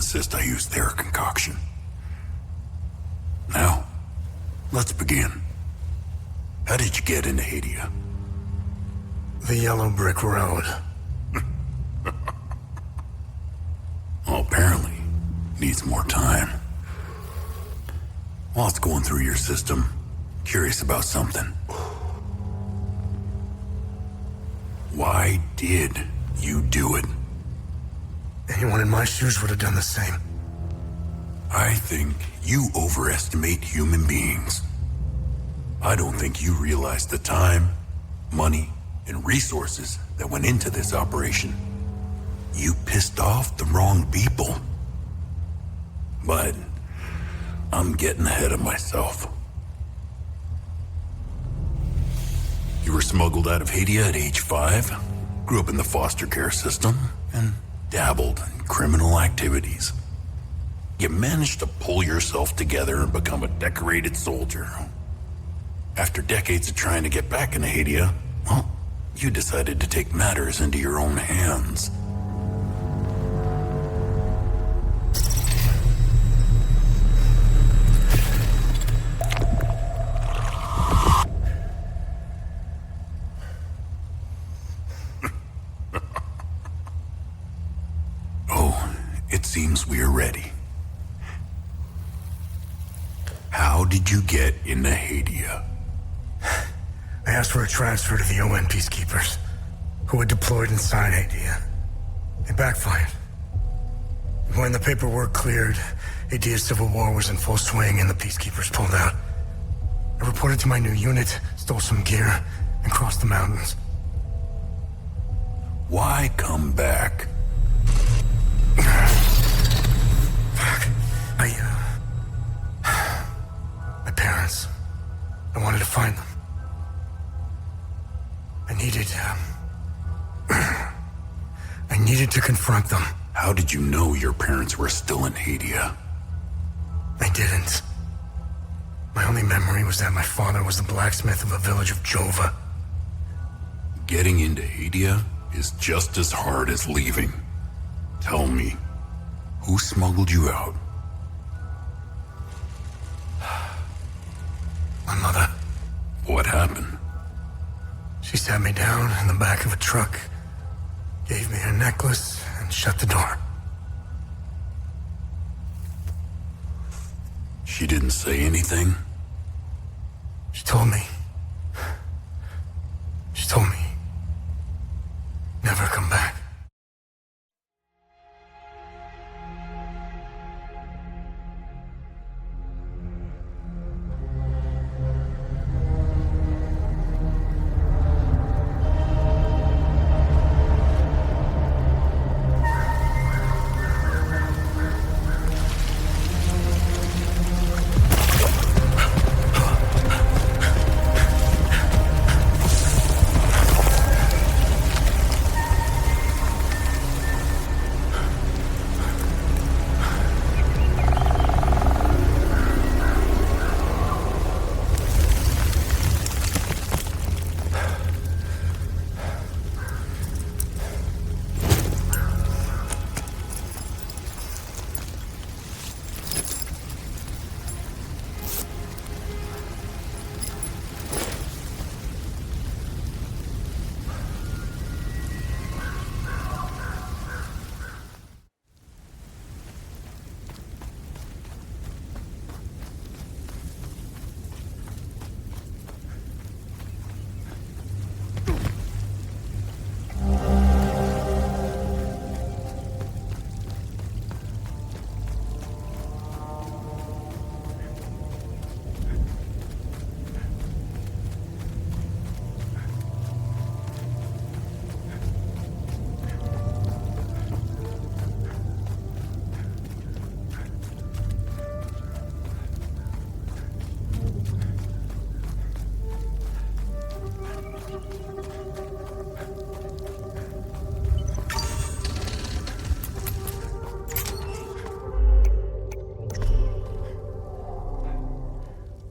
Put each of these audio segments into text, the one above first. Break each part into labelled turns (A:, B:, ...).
A: insist I use their concoction. Now, let's begin. How did you get into Ahliyeh?
B: The yellow brick road.
A: Well, apparently, needs more time. While it's going through your system, curious about something. Why did you do it?
B: Anyone in my shoes would have done the same.
A: I think you overestimate human beings. I don't think you realize the time, money, and resources that went into this operation. You pissed off the wrong people. But I'm getting ahead of myself. You were smuggled out of Ahliyeh at age 5, grew up in the foster care system, and dabbled in criminal activities. You managed to pull yourself together and become a decorated soldier. After decades of trying to get back into Ahliyeh, well, you decided to take matters into your own hands. Oh, it seems we are ready. How did you get into Ahliyeh?
B: I asked for a transfer to the UN peacekeepers, who were deployed inside Ahliyeh. It backfired. When the paperwork cleared, Ahliye's civil war was in full swing and the peacekeepers pulled out. I reported to my new unit, stole some gear, and crossed the mountains.
A: Why come back?
B: Fuck. My parents. I wanted to find them. I needed to confront them.
A: How did you know your parents were still in Ahliyeh?
B: I didn't. My only memory was that my father was the blacksmith of a village of Jova.
A: Getting into Ahliyeh is just as hard as leaving. Tell me, who smuggled you out?
B: My mother.
A: What happened?
B: She sat me down in the back of a truck, gave me her necklace, and shut the door.
A: She didn't say anything?
B: She told me. She told me. Never come back.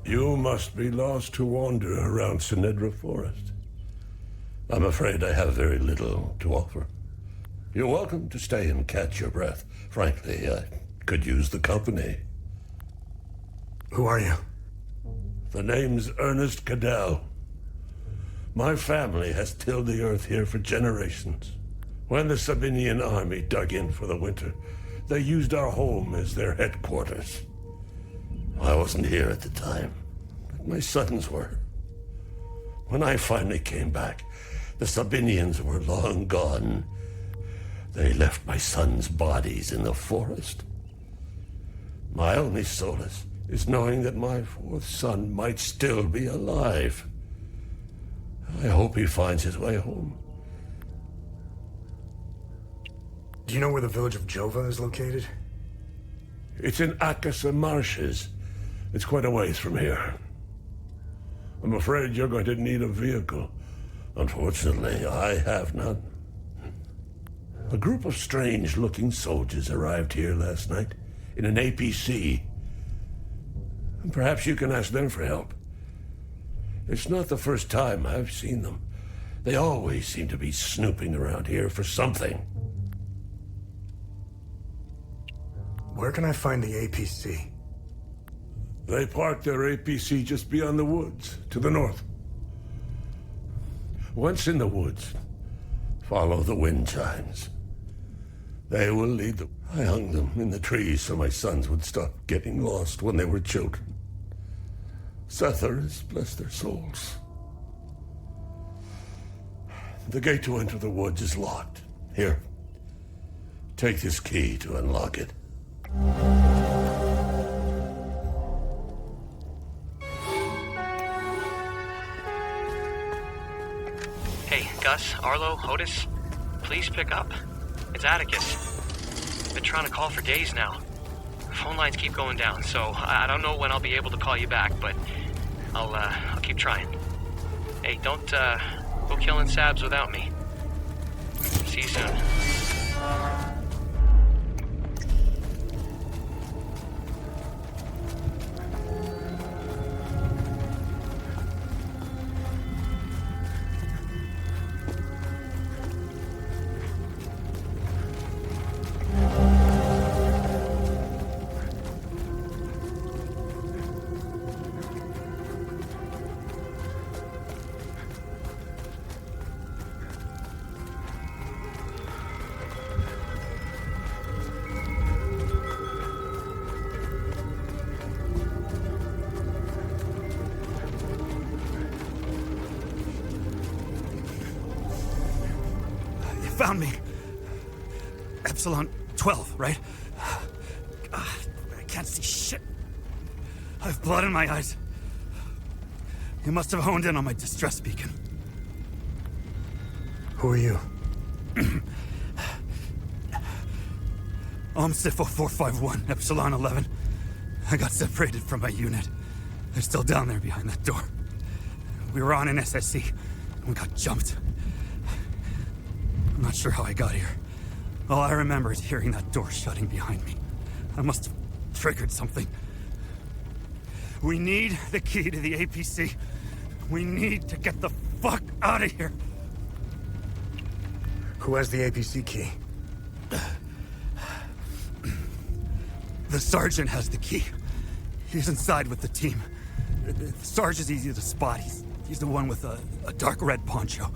C: You must be lost to wander around Sinedra Forest. I'm afraid I have very little to offer. You're welcome to stay and catch your breath. Frankly, I could use the company.
B: Who are you?
C: The name's Ernest Cadell. My family has tilled the earth here for generations. When the Sabinian army dug in for the winter, they used our home as their headquarters. I wasn't here at the time, but my sons were. When I finally came back, the Sabinians were long gone. They left my sons' bodies in the forest. My only solace is knowing that my fourth son might still be alive. I hope he finds his way home.
B: Do you know where the village of Jova is located?
C: It's in Akasa Marshes. It's quite a ways from here. I'm afraid you're going to need a vehicle. Unfortunately, I have none. A group of strange-looking soldiers arrived here last night in an APC. And perhaps you can ask them for help. It's not the first time I've seen them. They always seem to be snooping around here for something.
B: Where can I find the APC?
C: They parked their APC just beyond the woods, to the north. Once in the woods, follow the wind chimes. They will lead them. I hung them in the trees so my sons would stop getting lost when they were children. Sethlers, bless their souls. The gate to enter the woods is locked. Here, take this key to unlock it.
D: Hey, Gus, Arlo, Otis, please pick up. It's Atticus. I've been trying to call for days now. The phone lines keep going down, so I don't know when I'll be able to call you back, but I'll keep trying. Hey, don't go killing Sabs without me. See you soon.
E: Found me. Epsilon 12, right? God, I can't see shit. I have blood in my eyes. You must have honed in on my distress beacon.
B: Who are you?
E: I'm Sifo 451, Epsilon 11. I got separated from my unit. They're still down there behind that door. We were on an SSC, and we got jumped. I'm not sure how I got here. All I remember is hearing that door shutting behind me. I must have triggered something. We need the key to the APC. We need to get the fuck out of here.
B: Who has the APC key?
E: The sergeant has the key. He's inside with the team. The sergeant's easy to spot. He's the one with a dark red poncho.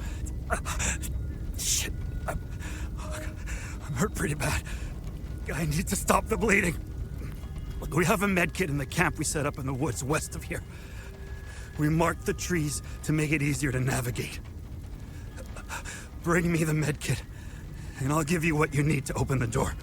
E: Shit. I'm hurt pretty bad. I need to stop the bleeding. We have a medkit in the camp we set up in the woods west of here. We marked the trees to make it easier to navigate. Bring me the medkit, and I'll give you what you need to open the door.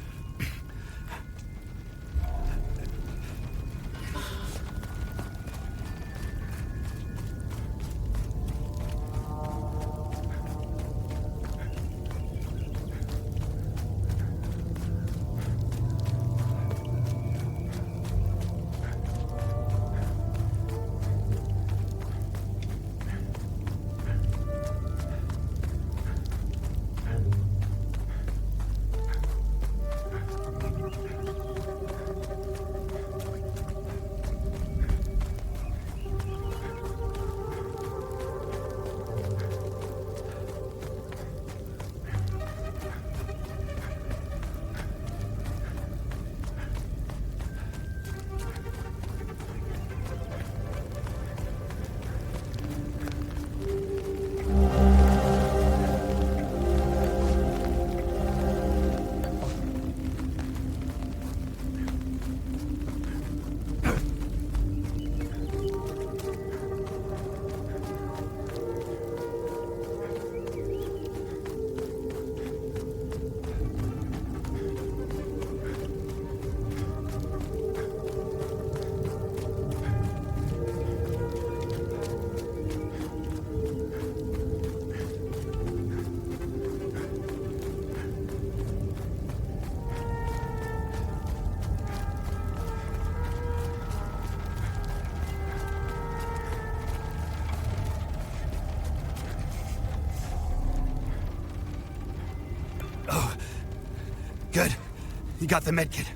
E: You got the med kit.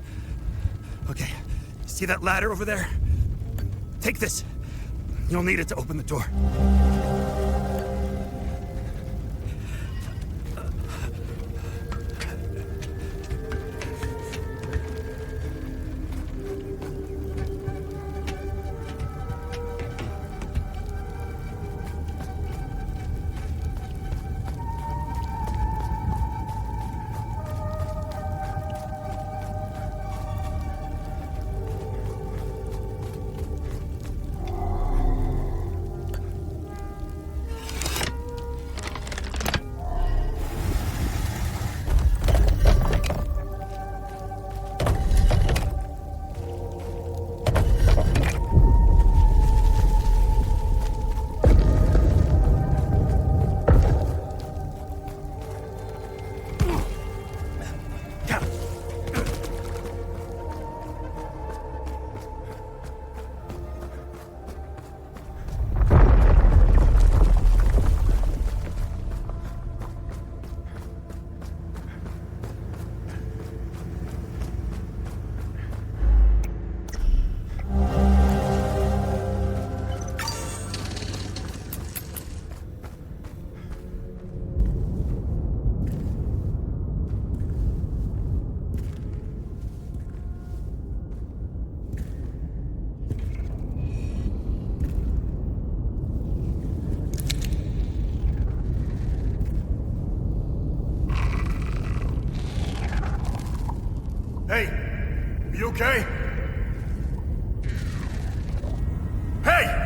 E: Okay, see that ladder over there? Take this. You'll need it to open the door.
B: Hey, are you okay? Hey!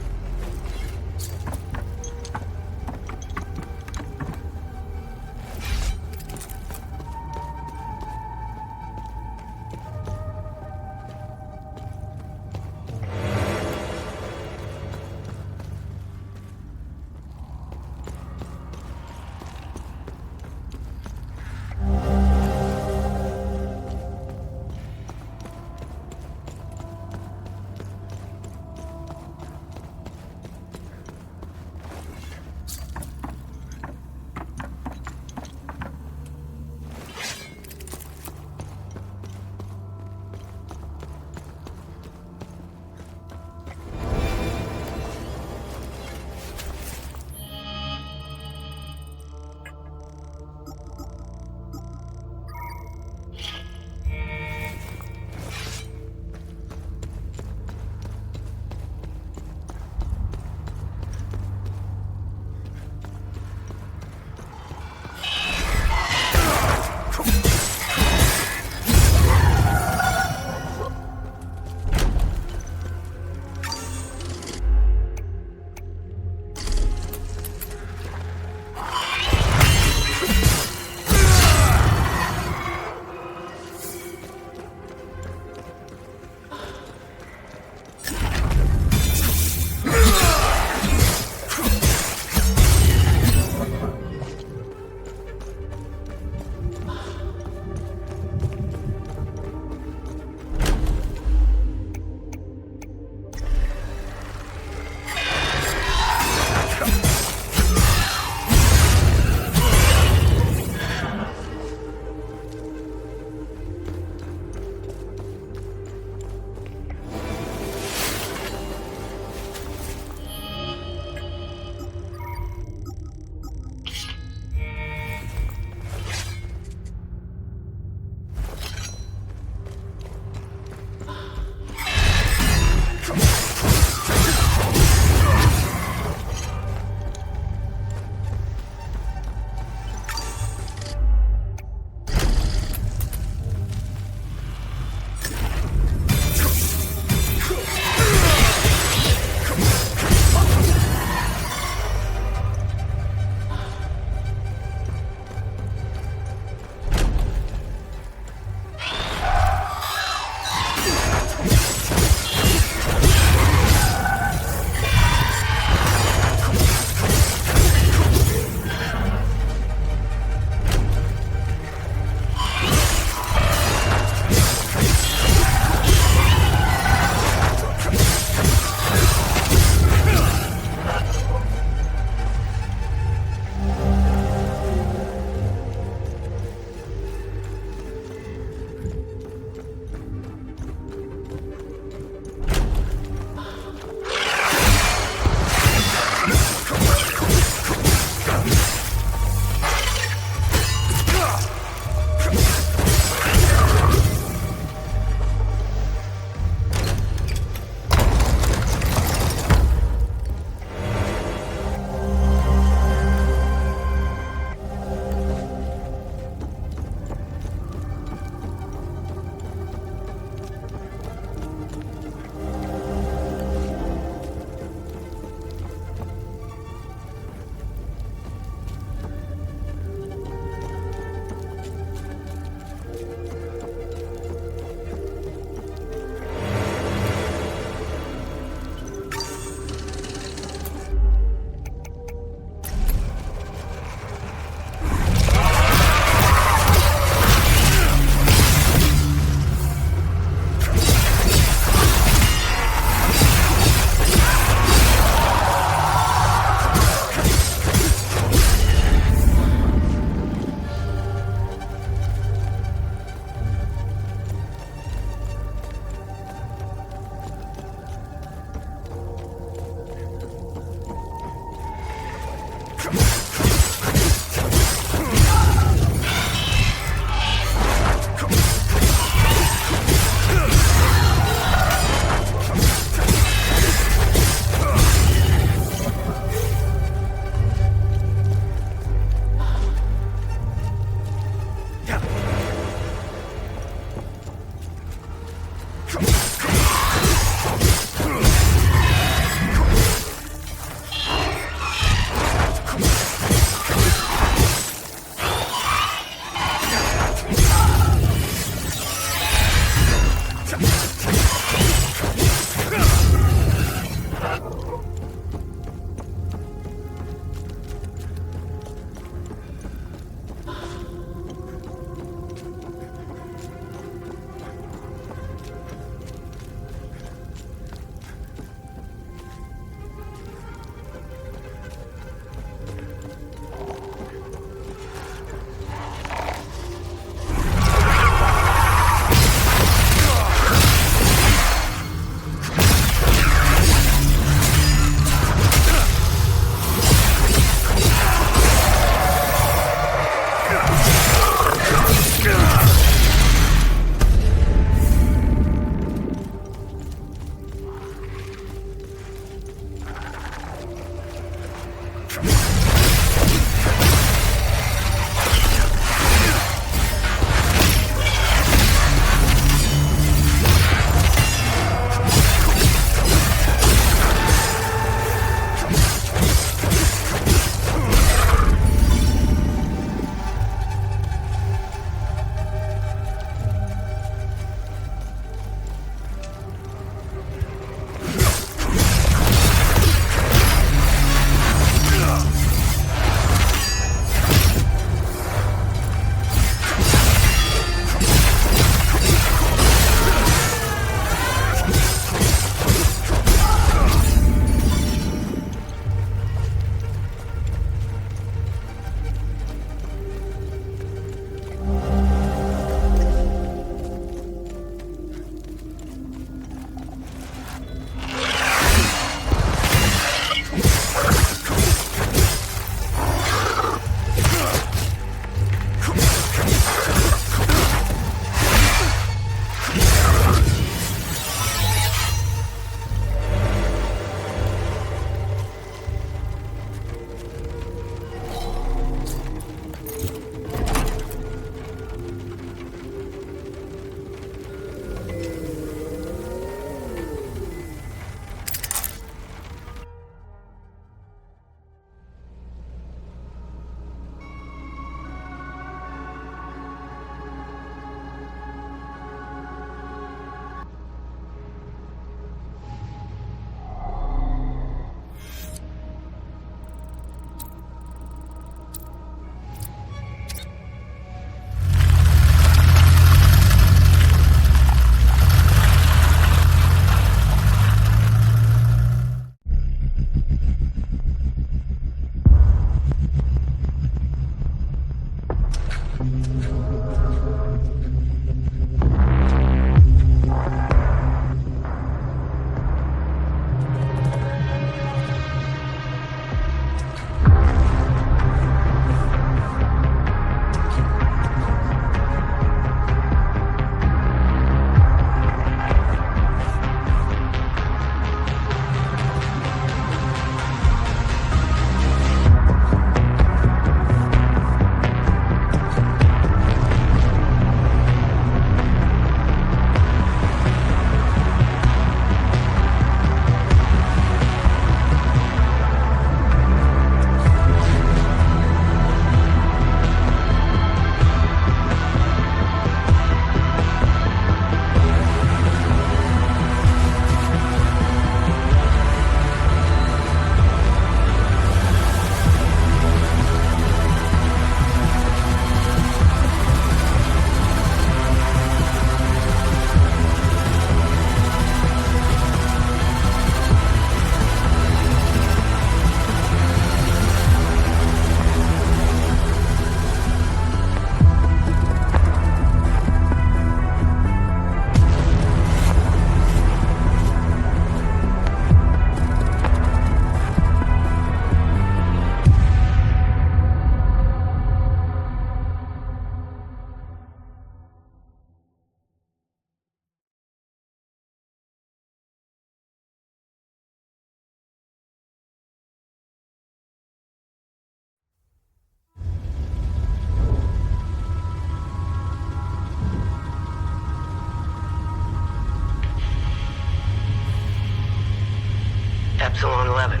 F: Epsilon 11.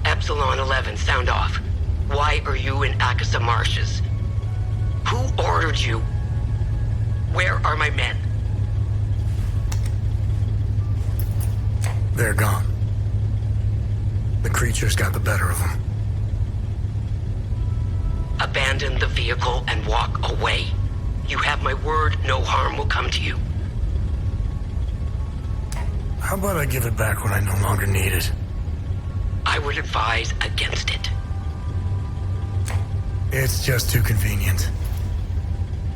F: Epsilon 11, sound off. Why are you in Akasa Marshes? Who ordered you? Where are my men?
B: They're gone. The creatures got the better of them.
F: Abandon the vehicle and walk away. You have my word, no harm will come to you.
B: How about I give it back when I no longer need it?
F: I would advise against it.
B: It's just too convenient.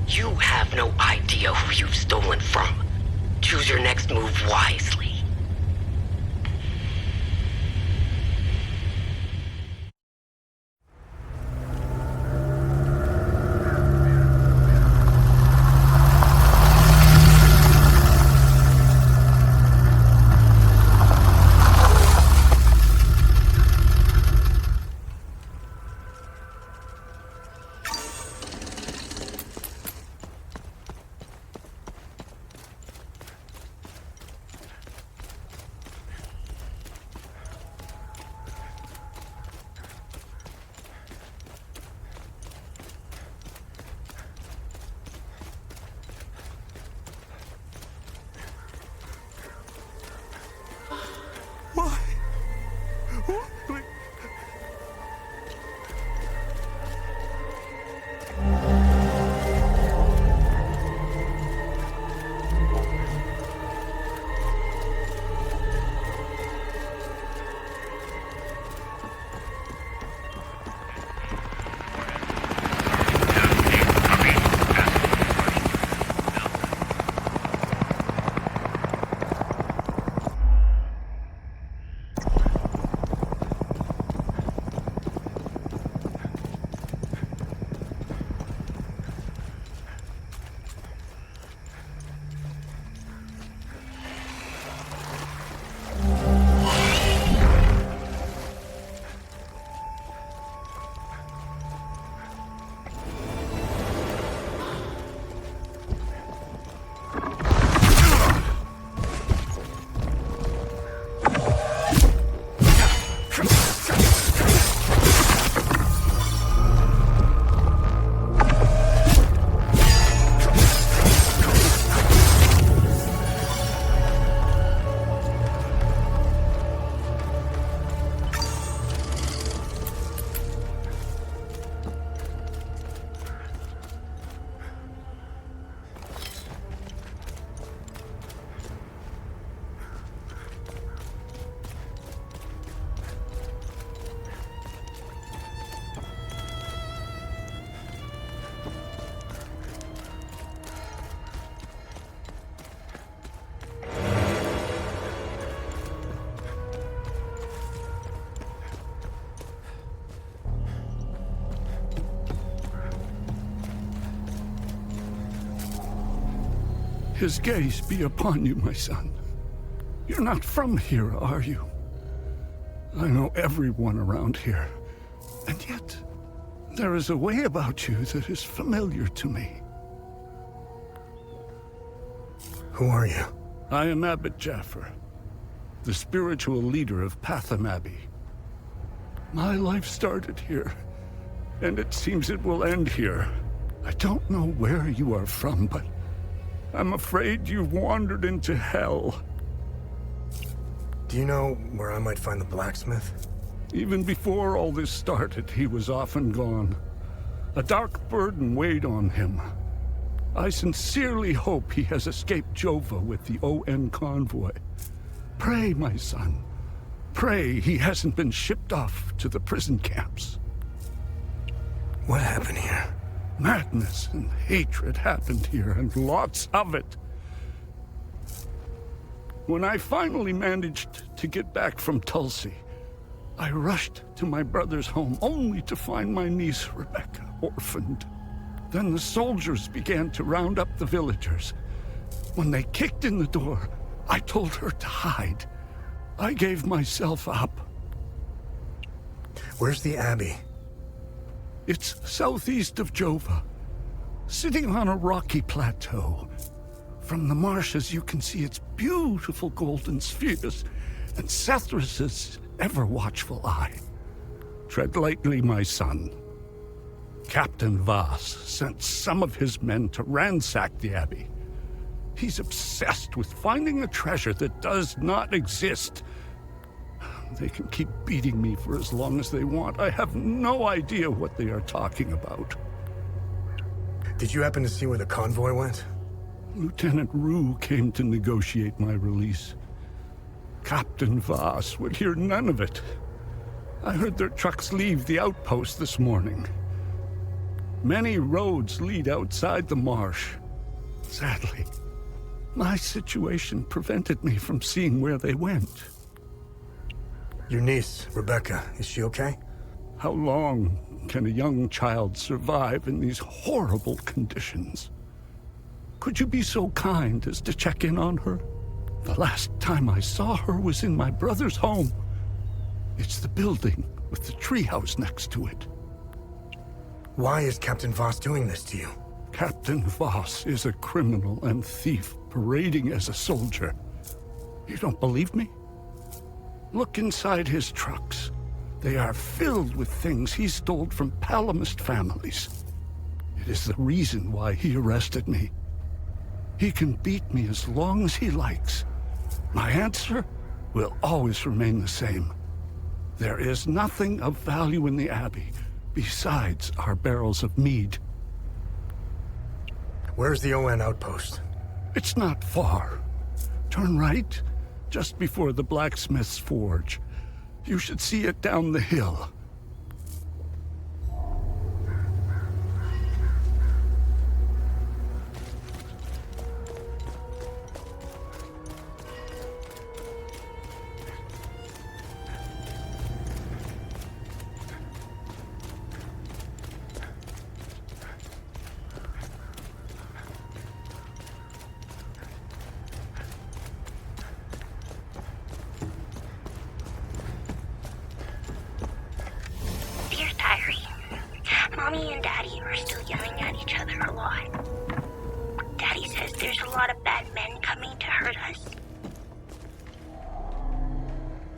F: You have no idea who you've stolen from. Choose your next move wisely.
C: His gaze be upon you, my son. You're not from here, are you? I know everyone around here, and yet there is a way about you that is familiar to me.
B: Who are you?
C: I am Abbot Jaffer, the spiritual leader of Patham Abbey. My life started here, and it seems it will end here. I don't know where you are from, but I'm afraid you've wandered into hell.
B: Do you know where I might find the blacksmith?
C: Even before all this started, he was often gone. A dark burden weighed on him. I sincerely hope he has escaped Jova with the ON convoy. Pray, my son. Pray he hasn't been shipped off to the prison camps.
B: What happened here?
C: Madness and hatred happened here, and lots of it. When I finally managed to get back from Tulsi, I rushed to my brother's home only to find my niece Rebecca orphaned. Then the soldiers began to round up the villagers. When they kicked in the door, I told her to hide. I gave myself up.
B: Where's the Abbey?
C: It's southeast of Jova, sitting on a rocky plateau. From the marshes you can see its beautiful golden spheres,
G: and Sethrus's ever-watchful eye. Tread lightly, my son. Captain Voss sent some of his men to ransack the Abbey. He's obsessed with finding a treasure that does not exist. They can keep beating me for as long as they want. I have no idea what they are talking about.
B: Did you happen to see where the convoy went?
G: Lieutenant Rue came to negotiate my release. Captain Voss would hear none of it. I heard their trucks leave the outpost this morning. Many roads lead outside the marsh. Sadly, my situation prevented me from seeing where they went.
B: Your niece, Rebecca, is she okay?
G: How long can a young child survive in these horrible conditions? Could you be so kind as to check in on her? The last time I saw her was in my brother's home. It's the building with the treehouse next to it.
B: Why is Captain Voss doing this to you?
G: Captain Voss is a criminal and thief parading as a soldier. You don't believe me? Look inside his trucks. They are filled with things he stole from Palamist families. It is the reason why he arrested me. He can beat me as long as he likes. My answer will always remain the same. There is nothing of value in the Abbey besides our barrels of mead.
B: Where's the ON outpost?
G: It's not far. Turn right, just before the blacksmith's forge. You should see it down the hill.
H: Mommy and Daddy are still yelling at each other a lot. Daddy says there's a lot of bad men coming to hurt us.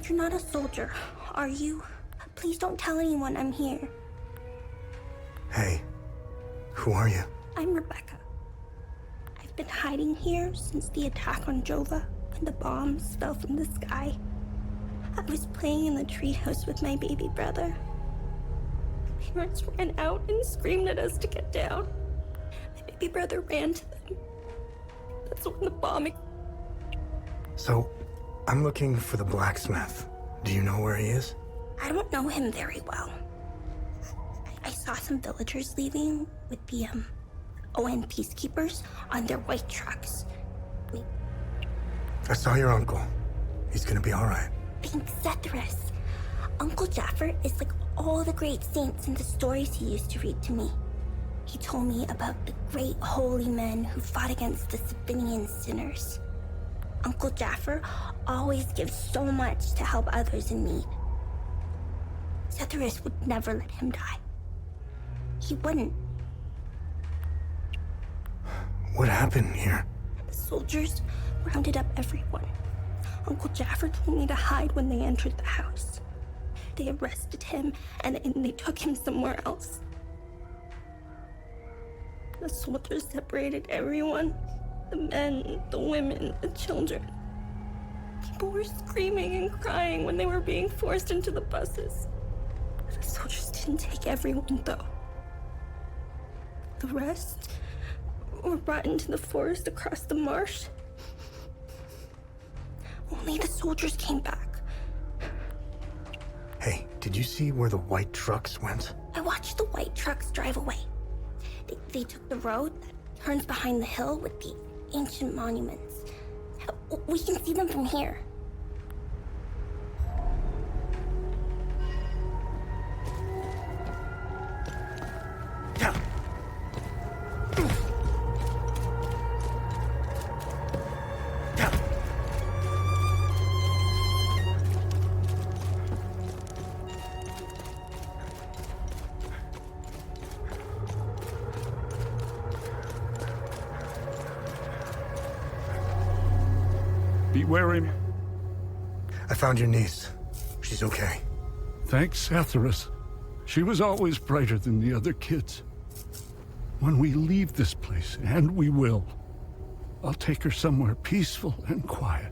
H: You're not a soldier, are you? Please don't tell anyone I'm here.
B: Hey, who are you?
H: I'm Rebecca. I've been hiding here since the attack on Jova when the bombs fell from the sky. I was playing in the treehouse with my baby brother. My parents ran out and screamed at us to get down. My baby brother ran to them. That's when the bombing...
B: So, I'm looking for the blacksmith. Do you know where he is?
H: I don't know him very well. I saw some villagers leaving with the, ON peacekeepers on their white trucks.
B: I saw your uncle. He's gonna be all right.
H: Thanks, Sethrus. Uncle Jaffer is like all the great saints in the stories he used to read to me. He told me about the great holy men who fought against the Sabinian sinners. Uncle Jaffer always gives so much to help others in need. Sethrus would never let him die. He wouldn't.
B: What happened here?
H: The soldiers rounded up everyone. Uncle Jaffer told me to hide when they entered the house. They arrested him and they took him somewhere else. The soldiers separated everyone. The men, the women, the children. People were screaming and crying when they were being forced into the buses. The soldiers didn't take everyone, though. The rest were brought into the forest across the marsh. Only the soldiers came back.
B: Hey, did you see where the white trucks went?
H: I watched the white trucks drive away. They took the road that turns behind the hill with the ancient monuments. We can see them from here.
G: Be wary.
B: I found your niece. She's okay.
G: Thanks, Atheris. She was always brighter than the other kids. When we leave this place, and we will, I'll take her somewhere peaceful and quiet.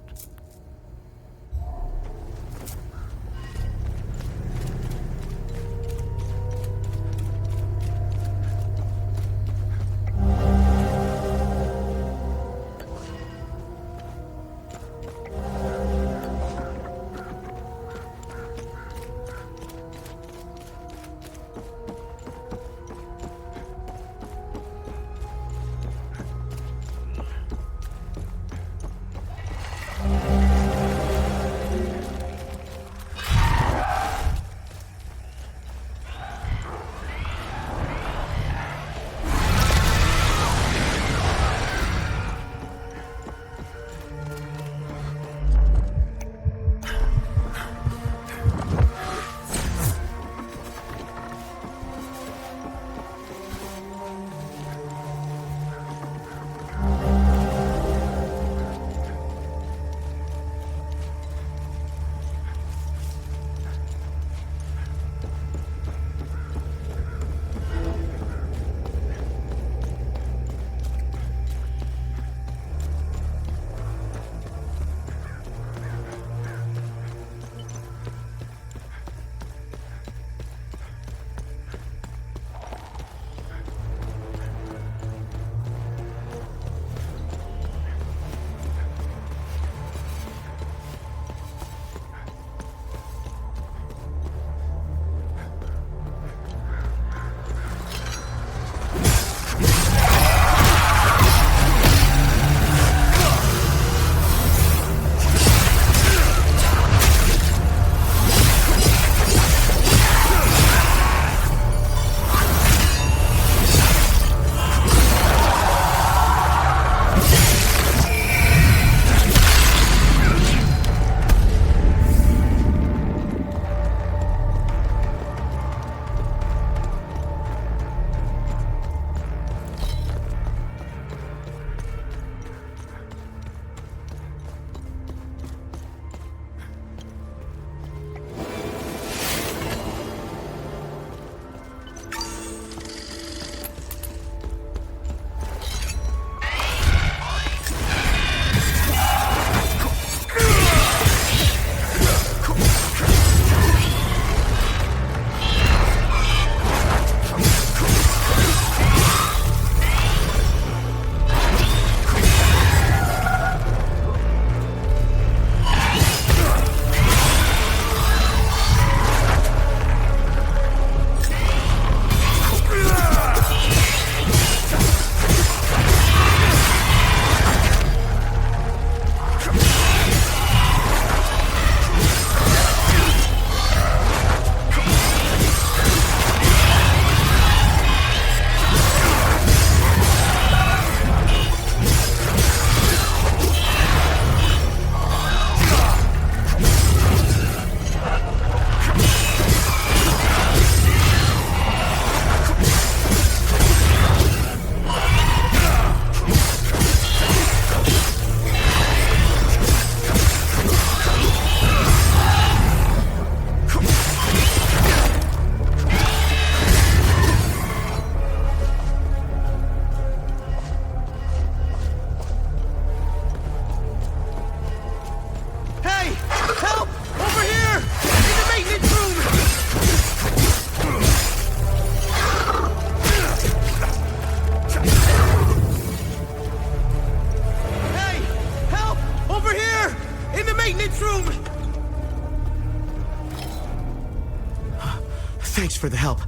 F: Thanks for the help.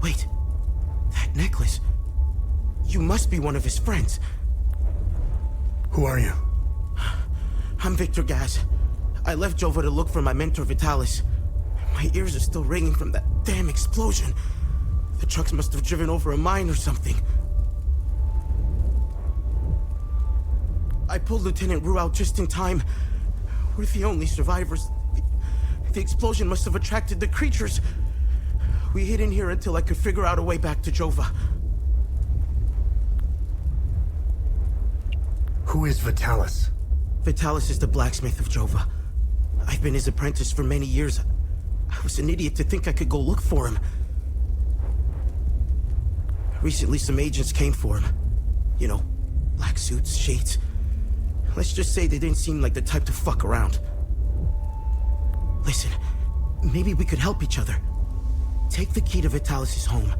F: Wait, that necklace. You must be one of his friends.
B: Who are you?
F: I'm Victor Gaz. I left Jova to look for my mentor Vitalis. My ears are still ringing from that damn explosion. The trucks must have driven over a mine or something. I pulled Lieutenant Rue out just in time. We're the only survivors. The explosion must have attracted the creatures. We hid in here until I could figure out a way back to Jova.
B: Who is Vitalis?
F: Vitalis is the blacksmith of Jova. I've been his apprentice for many years. I was an idiot to think I could go look for him. Recently, some agents came for him. You know, black suits, shades. Let's just say they didn't seem like the type to fuck around. Listen, maybe we could help each other. Take the key to Vitalis' home.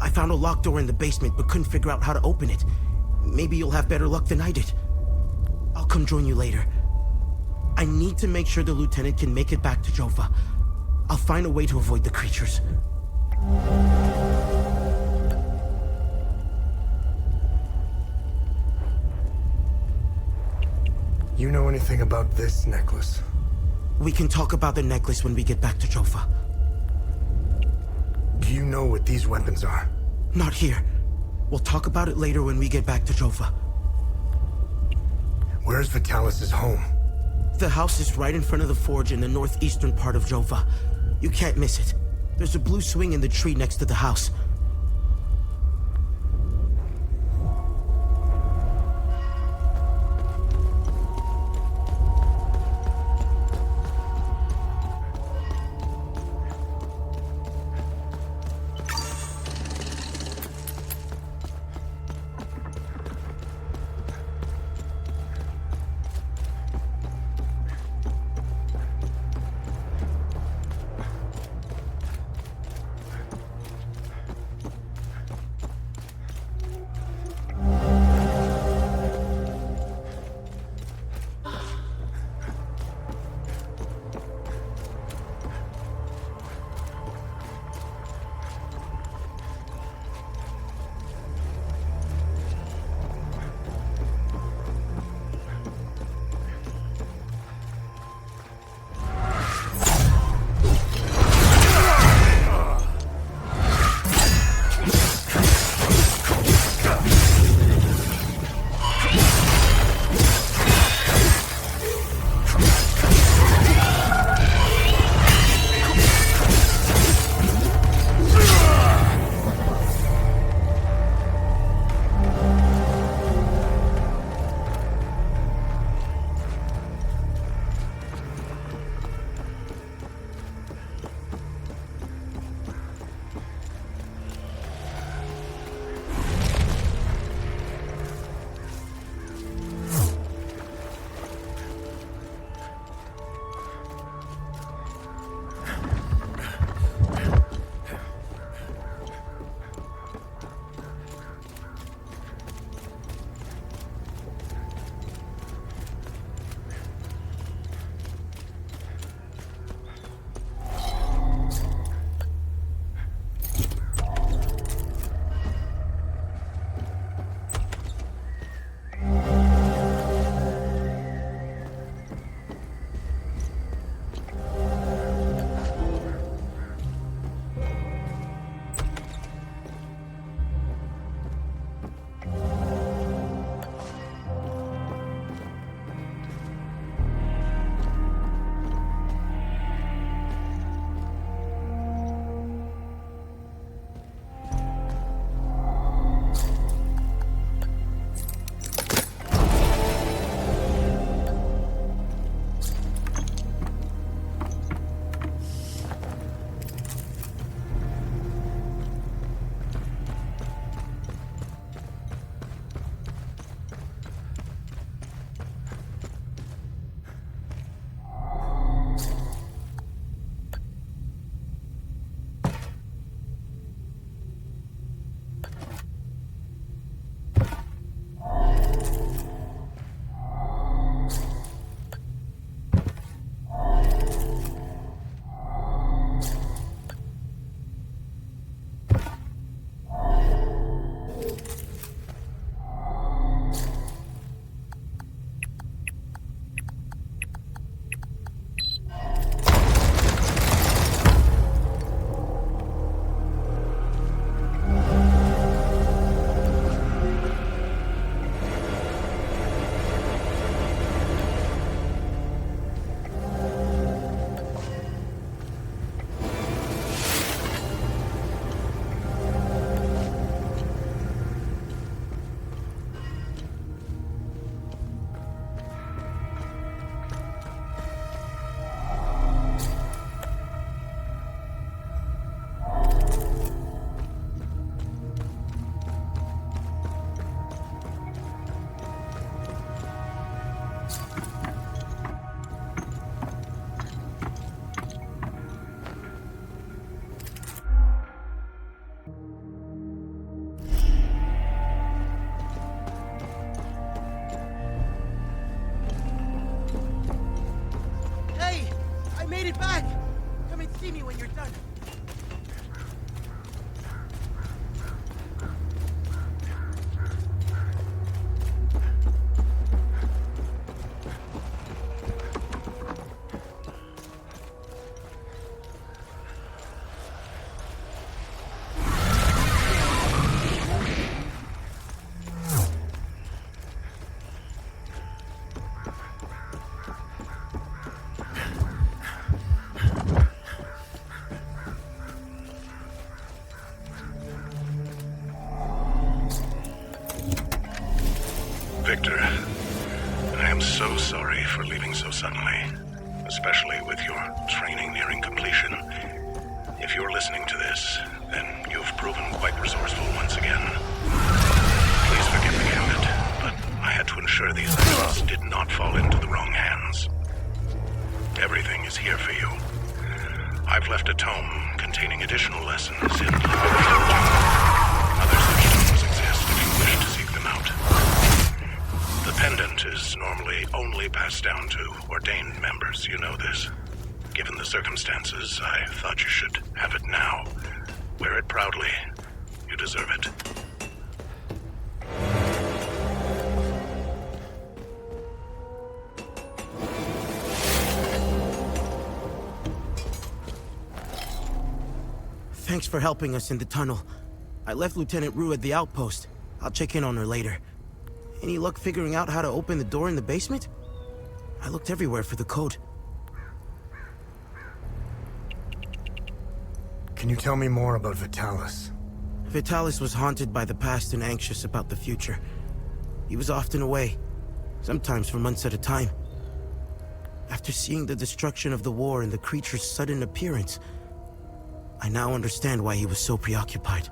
F: I found a locked door in the basement, but couldn't figure out how to open it. Maybe you'll have better luck than I did. I'll come join you later. I need to make sure the lieutenant can make it back to Jova. I'll find a way to avoid the creatures.
B: You know anything about this necklace?
F: We can talk about the necklace when we get back to Jova.
B: Do you know what these weapons are?
F: Not here. We'll talk about it later when we get back to Jova.
B: Where's Vitalis' home?
F: The house is right in front of the forge in the northeastern part of Jova. You can't miss it. There's a blue swing in the tree next to the house. Hey! I made it back! Come and see me when you're done.
I: Victor, I am so sorry for leaving so suddenly, especially with your training nearing completion. If you're listening to this, then you've proven quite resourceful once again. Please forgive me, Gambit, but I had to ensure these items did not fall into the wrong hands. Everything is here for you. I've left a tome containing additional lessons in other such tomes exist if you wish to seek them out. The pendant is normally only passed down to ordained members, you know this. Given the circumstances, I thought you should have it now. Wear it proudly. You deserve it.
F: Thanks for helping us in the tunnel. I left Lieutenant Rue at the outpost. I'll check in on her later. Any luck figuring out how to open the door in the basement? I looked everywhere for the code.
B: Can you tell me more about Vitalis?
F: Vitalis was haunted by the past and anxious about the future. He was often away, sometimes for months at a time. After seeing the destruction of the war and the creature's sudden appearance, I now understand why he was so preoccupied.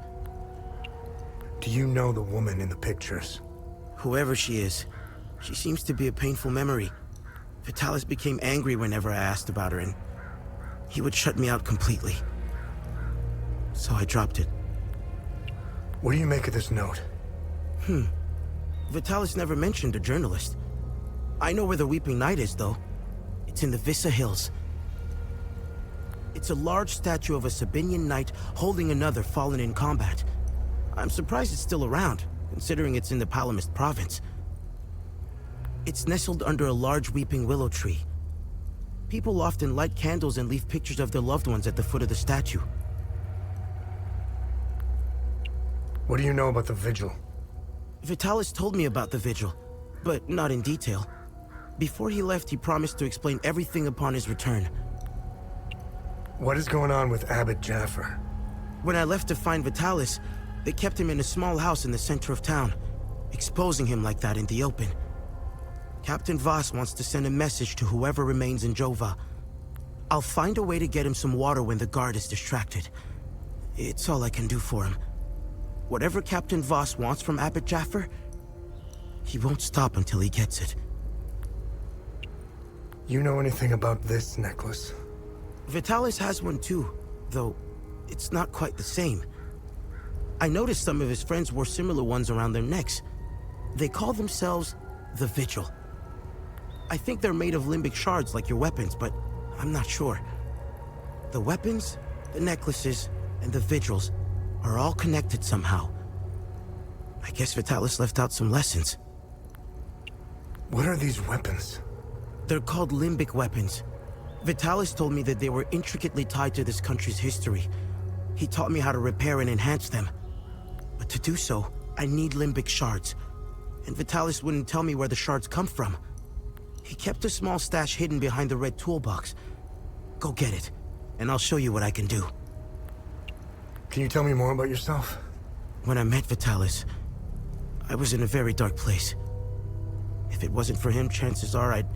B: Do you know the woman in the pictures?
F: Whoever she is, she seems to be a painful memory. Vitalis became angry whenever I asked about her, and he would shut me out completely. So I dropped it.
B: What do you make of this note?
F: Vitalis never mentioned a journalist. I know where the Weeping Knight is, though. It's in the Vissa Hills. It's a large statue of a Sabinian knight holding another fallen in combat. I'm surprised it's still around, considering it's in the Palamist province. It's nestled under a large weeping willow tree. People often light candles and leave pictures of their loved ones at the foot of the statue.
B: What do you know about the vigil?
F: Vitalis told me about the vigil, but not in detail. Before he left, he promised to explain everything upon his return.
B: What is going on with Abbot Jaffer?
F: When I left to find Vitalis, they kept him in a small house in the center of town, exposing him like that in the open. Captain Voss wants to send a message to whoever remains in Jova. I'll find a way to get him some water when the guard is distracted. It's all I can do for him. Whatever Captain Voss wants from Abbot Jaffer, he won't stop until he gets it.
B: You know anything about this necklace?
F: Vitalis has one too, though it's not quite the same. I noticed some of his friends wore similar ones around their necks. They call themselves the Vigil. I think they're made of limbic shards like your weapons, but I'm not sure. The weapons, the necklaces, and the vigils are all connected somehow. I guess Vitalis left out some lessons.
B: What are these weapons?
F: They're called limbic weapons. Vitalis told me that they were intricately tied to this country's history. He taught me how to repair and enhance them. But to do so, I need limbic shards. And Vitalis wouldn't tell me where the shards come from. He kept a small stash hidden behind the red toolbox. Go get it, and I'll show you what I can do.
B: Can you tell me more about yourself?
F: When I met Vitalis, I was in a very dark place. If it wasn't for him, chances are I'd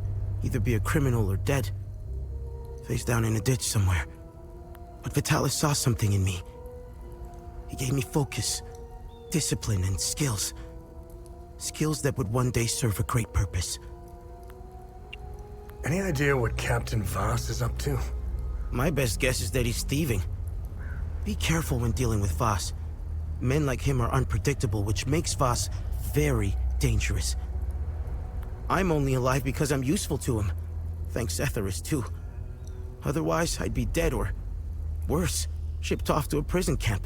F: either be a criminal or dead. Face down in a ditch somewhere. But Vitalis saw something in me. He gave me focus, discipline, and skills. Skills that would one day serve a great purpose.
B: Any idea what Captain Voss is up to?
F: My best guess is that he's thieving. Be careful when dealing with Voss. Men like him are unpredictable, which makes Voss very dangerous. I'm only alive because I'm useful to him. Thanks Etheris, too. Otherwise, I'd be dead or, worse, shipped off to a prison camp.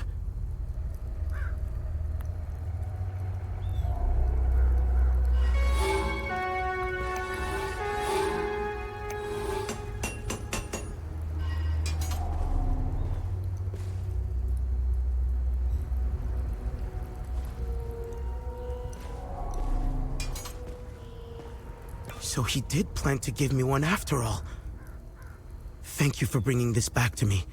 F: So he did plan to give me one after all. Thank you for bringing this back to me.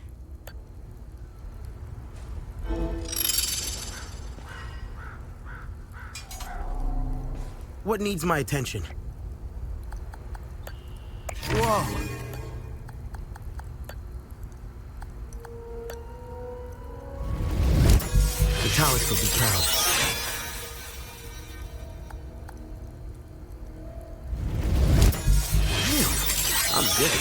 F: What needs my attention? Whoa! Vitalis will be proud. I'm good.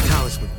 F: Talisman.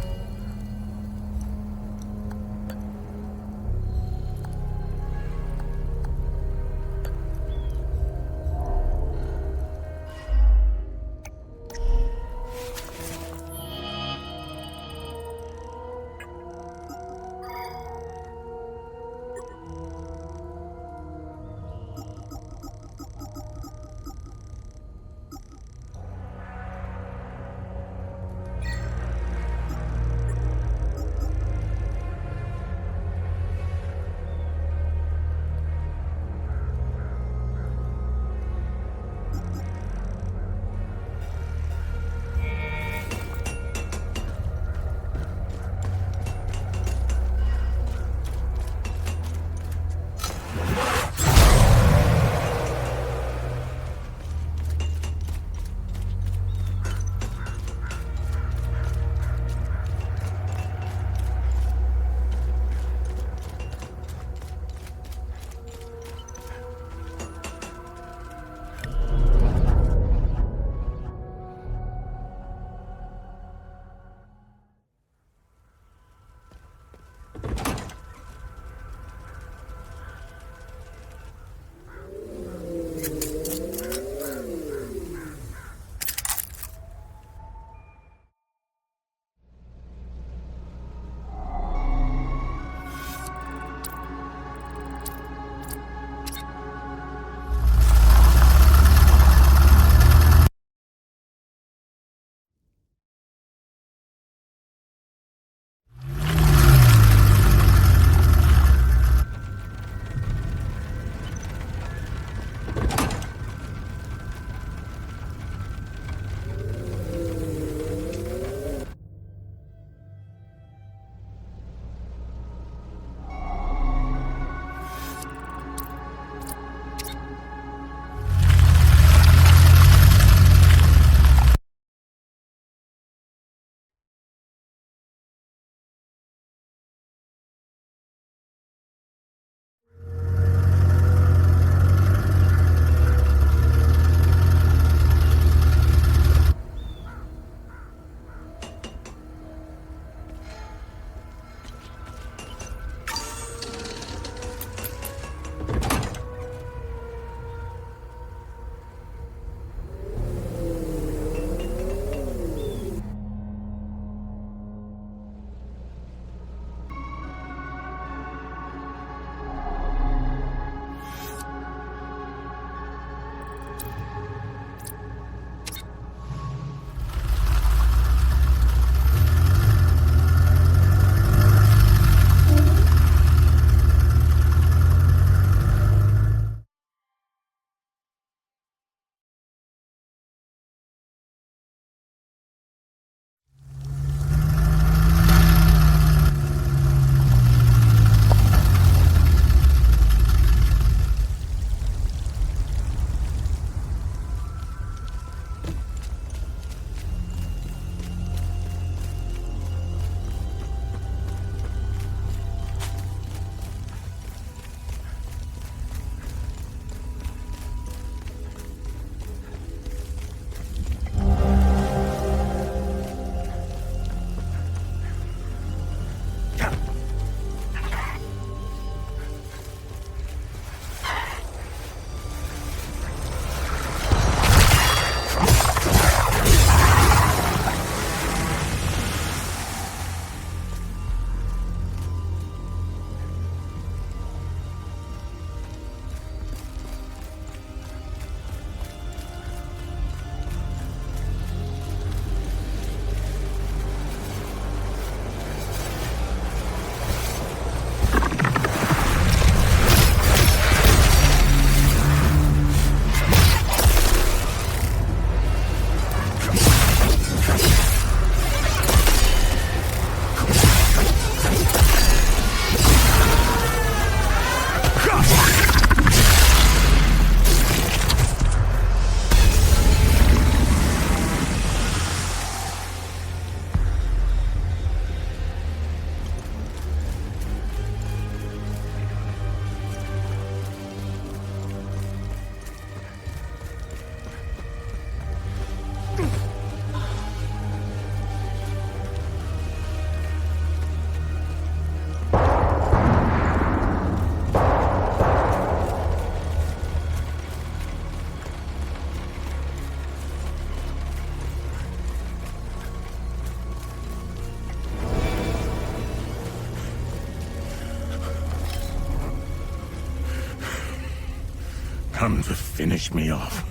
C: come to finish me off.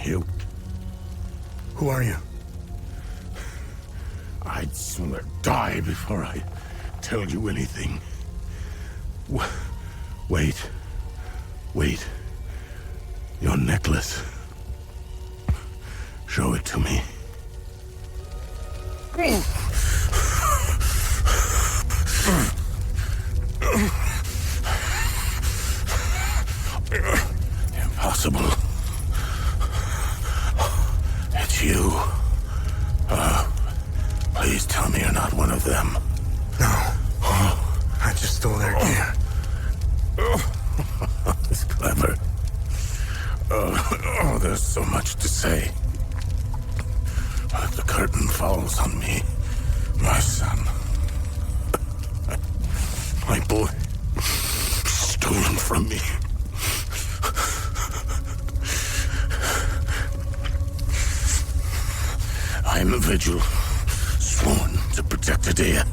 C: You.
B: Who are you?
C: I'd sooner die before I tell you anything. Wait. Wait. Your necklace. Show it to me. Impossible. It's you. Please tell me you're not one of them.
B: No. I just stole their gear.
C: It's clever. There's so much to say. But the curtain falls on me. My son. My boy. Stolen from me. I am a vigil, sworn to protect Ahliya.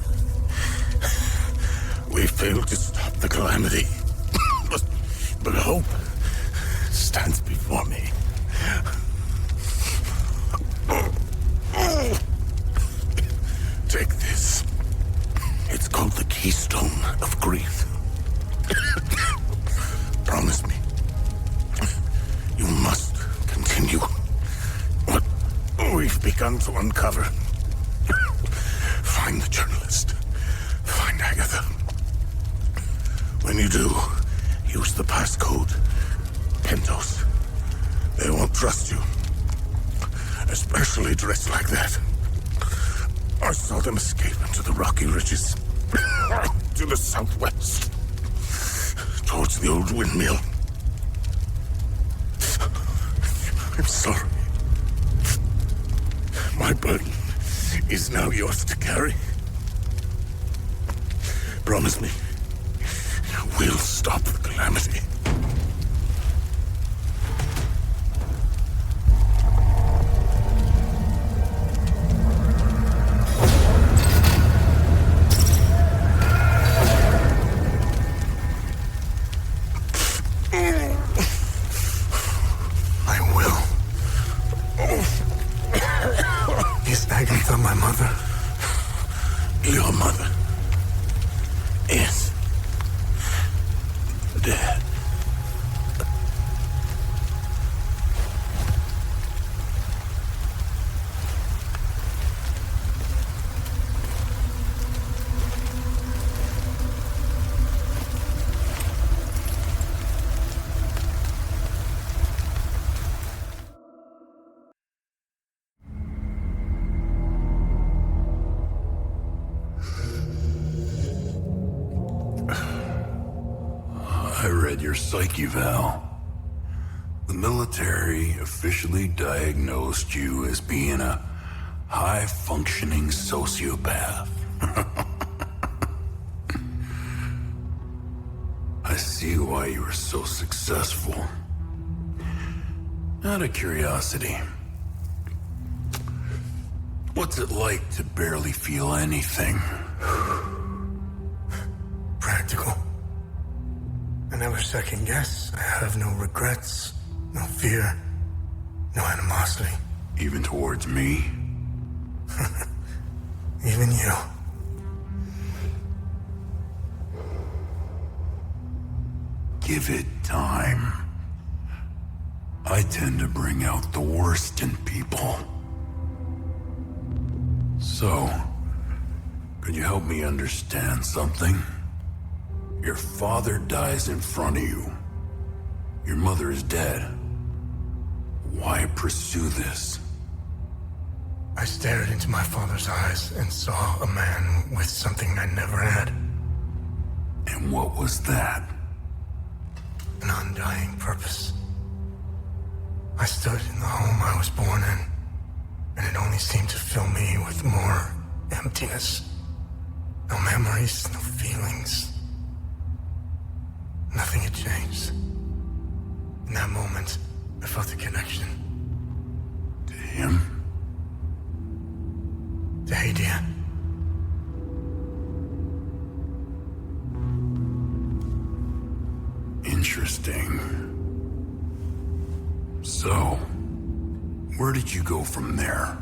C: We failed to stop the calamity. But hope stands before me. Take this. It's called the Keystone of Grief. Promise me. You must continue what we've begun to uncover. Find the journalist. Find Agatha. When you do, use the passcode. Pentos. They won't trust you. Especially dressed like that. I saw them escape into the rocky ridges. To the southwest. Towards the old windmill. I'm sorry. My burden is now yours to carry. Promise me, we'll stop the calamity.
A: I read your psyche eval. The military officially diagnosed you as being a high-functioning sociopath. I see why you were so successful. Out of curiosity, what's it like to barely feel anything?
B: Practical. I never second guess. I have no regrets, no fear, no animosity.
A: Even towards me?
B: Even you.
A: Give it time. I tend to bring out the worst in people. So, could you help me understand something? Your father dies in front of you. Your mother is dead. Why pursue this?
B: I stared into my father's eyes and saw a man with something I never had.
A: And what was that?
B: An undying purpose. I stood in the home I was born in, and it only seemed to fill me with more emptiness. No memories, no feelings. Nothing had changed. In that moment, I felt a connection.
A: To him?
B: To Ahliya.
A: Interesting. So, where did you go from there?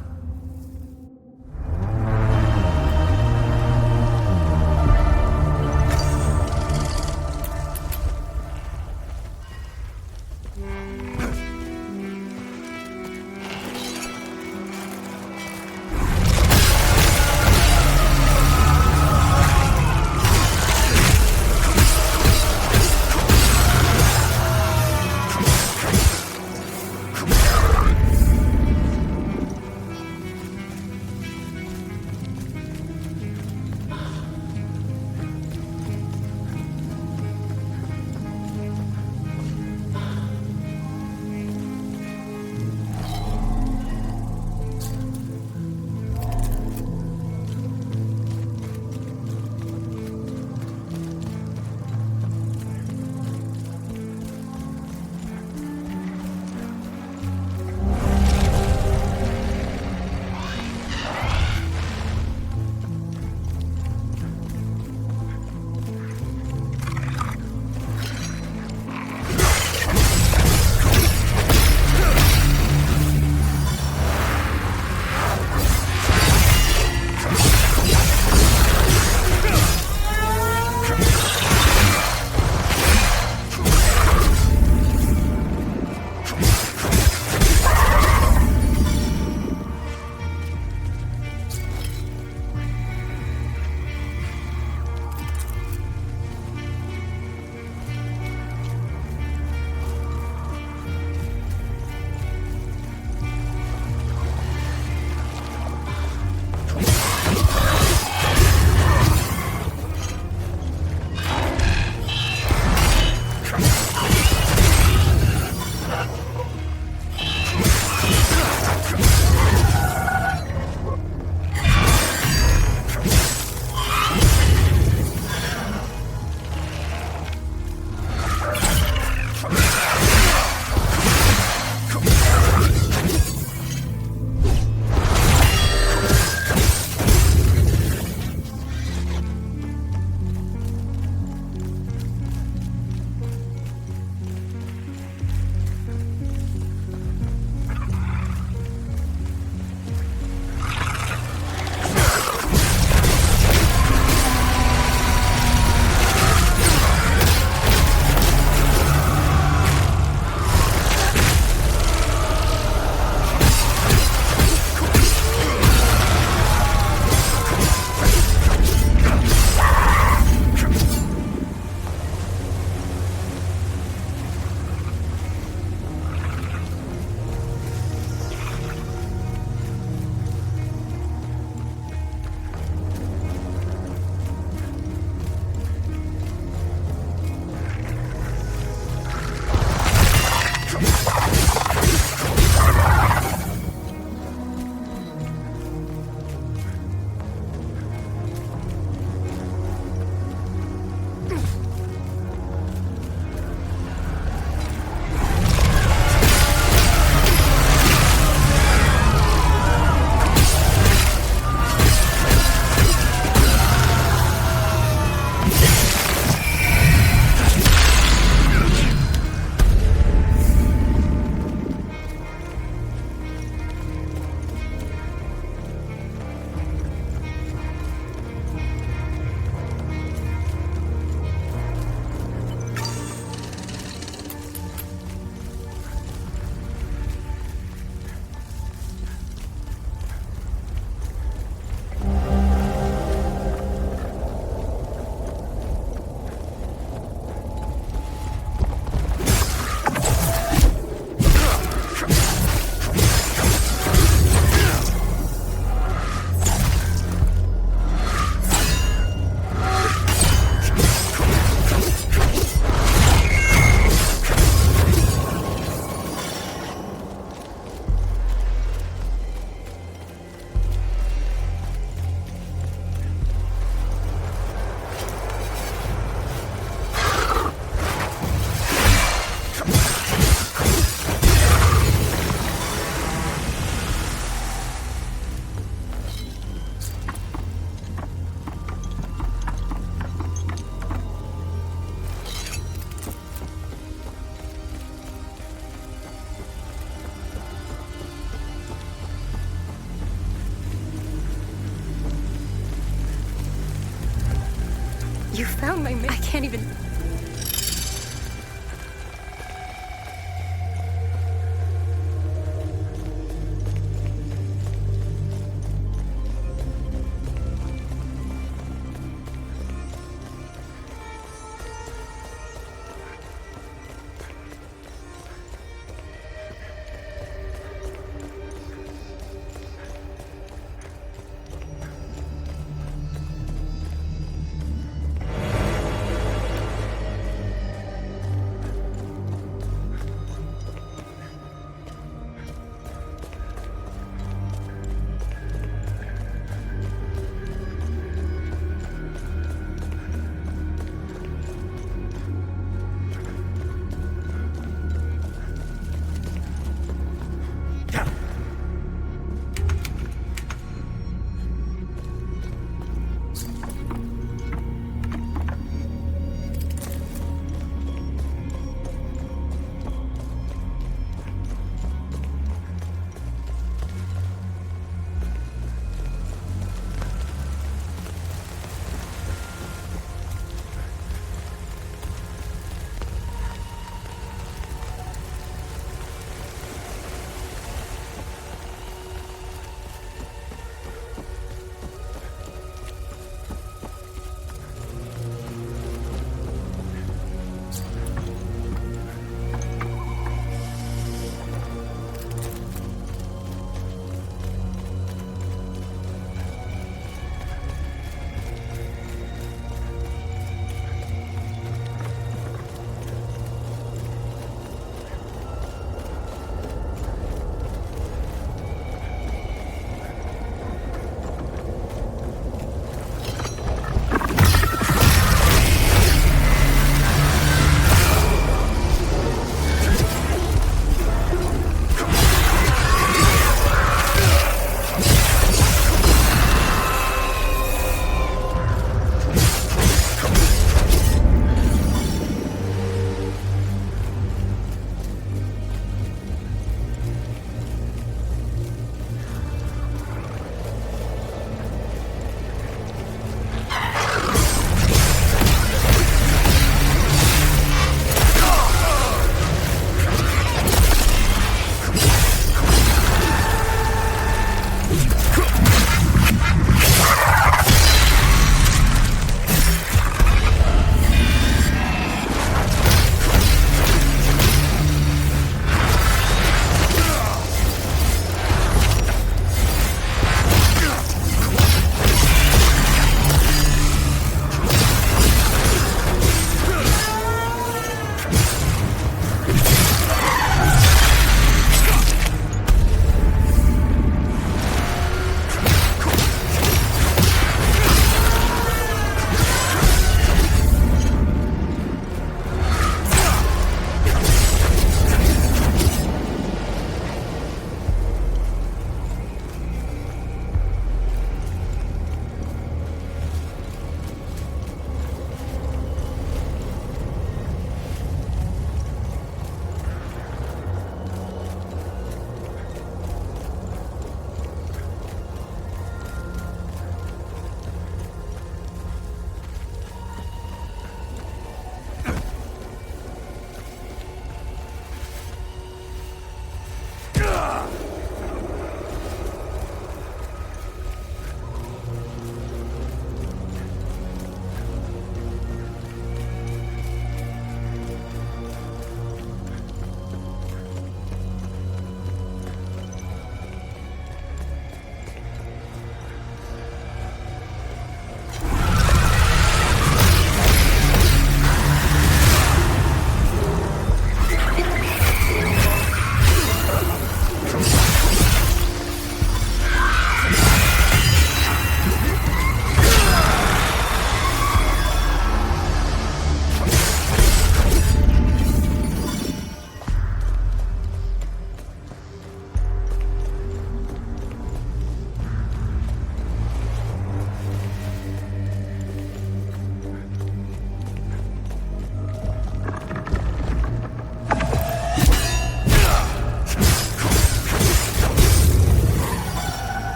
H: found my man.
J: I can't even...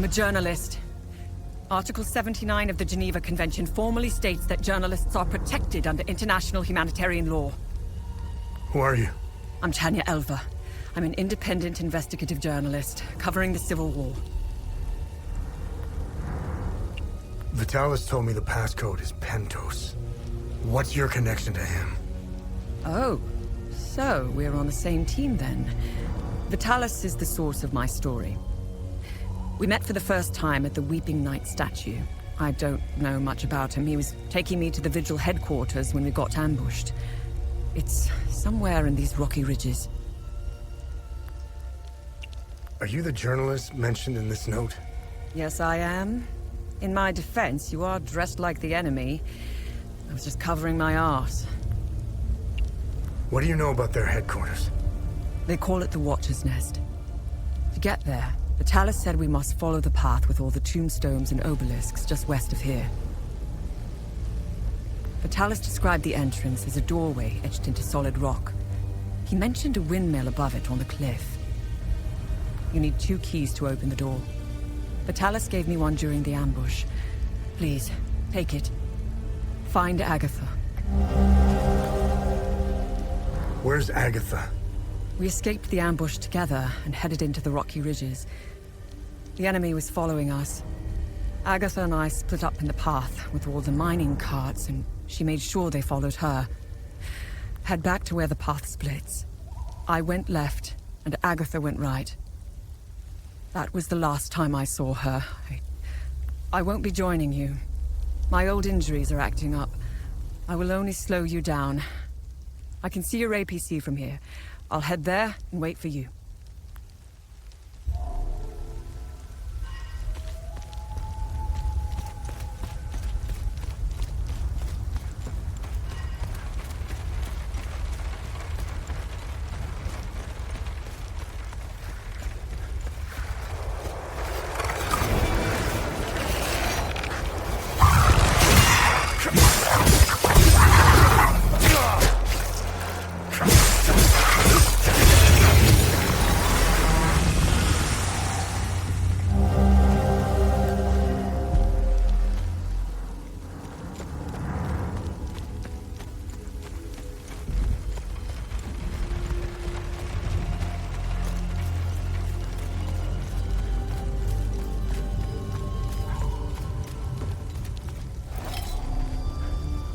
J: I'm a journalist. Article 79 of the Geneva Convention formally states that journalists are protected under international humanitarian law.
B: Who are you?
J: I'm Tanya Elva. I'm an independent investigative journalist covering the Civil War.
B: Vitalis told me the passcode is Pentos. What's your connection to him?
J: Oh, so we're on the same team then. Vitalis is the source of my story. We met for the first time at the Weeping Knight statue. I don't know much about him. He was taking me to the Vigil headquarters when we got ambushed. It's somewhere in these rocky ridges.
B: Are you the journalist mentioned in this note?
J: Yes, I am. In my defense, you are dressed like the enemy. I was just covering my arse.
B: What do you know about their headquarters?
J: They call it the Watcher's Nest. To get there, Vitalis said we must follow the path with all the tombstones and obelisks just west of here. Vitalis described the entrance as a doorway etched into solid rock. He mentioned a windmill above it on the cliff. You need 2 keys to open the door. Vitalis gave me one during the ambush. Please, take it. Find Agatha.
B: Where's Agatha?
J: We escaped the ambush together and headed into the rocky ridges. The enemy was following us. Agatha and I split up in the path with all the mining carts, and she made sure they followed her. Head back to where the path splits. I went left, and Agatha went right. That was the last time I saw her. I won't be joining you. My old injuries are acting up. I will only slow you down. I can see your APC from here. I'll head there and wait for you.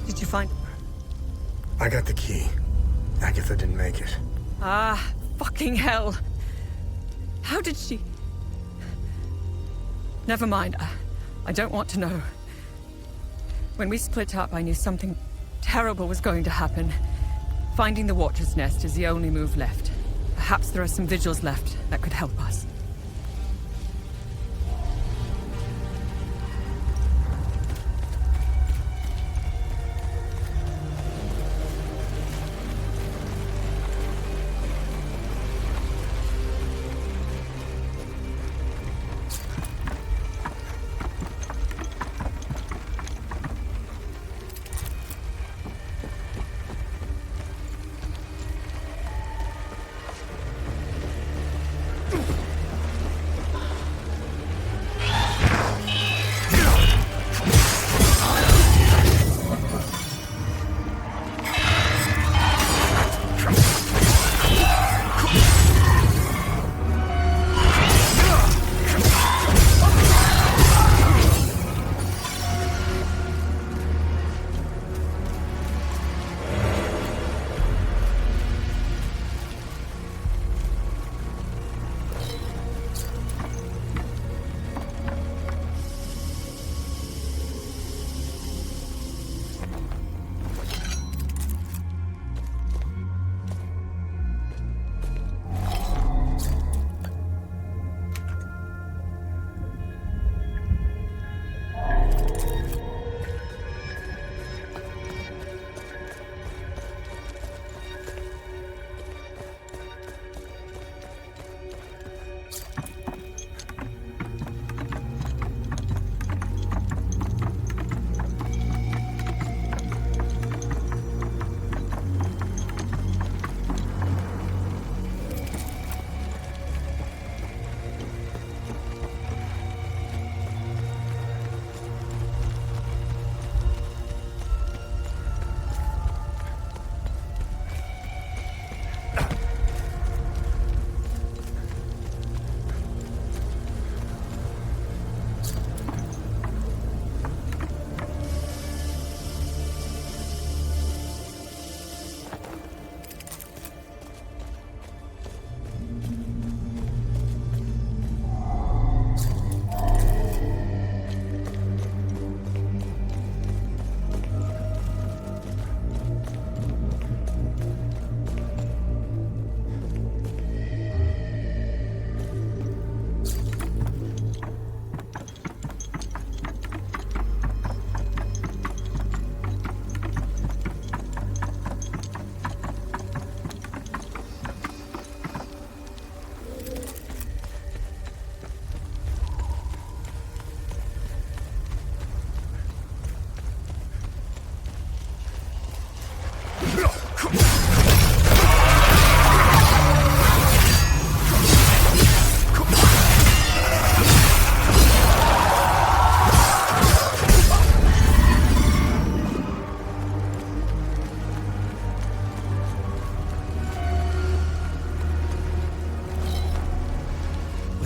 J: Did you find...
B: I got the key. Agatha didn't make it.
J: Ah, fucking hell. How did she... Never mind. I don't want to know. When we split up, I knew something terrible was going to happen. Finding the Watcher's Nest is the only move left. Perhaps there are some vigils left that could help us.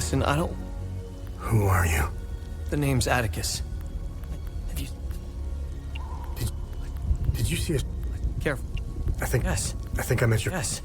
F: Listen, I don't...
B: Who are you?
F: The name's Atticus. Have you...
B: Did you see us?
F: Careful.
B: Yes. I think I met your...
F: Yes.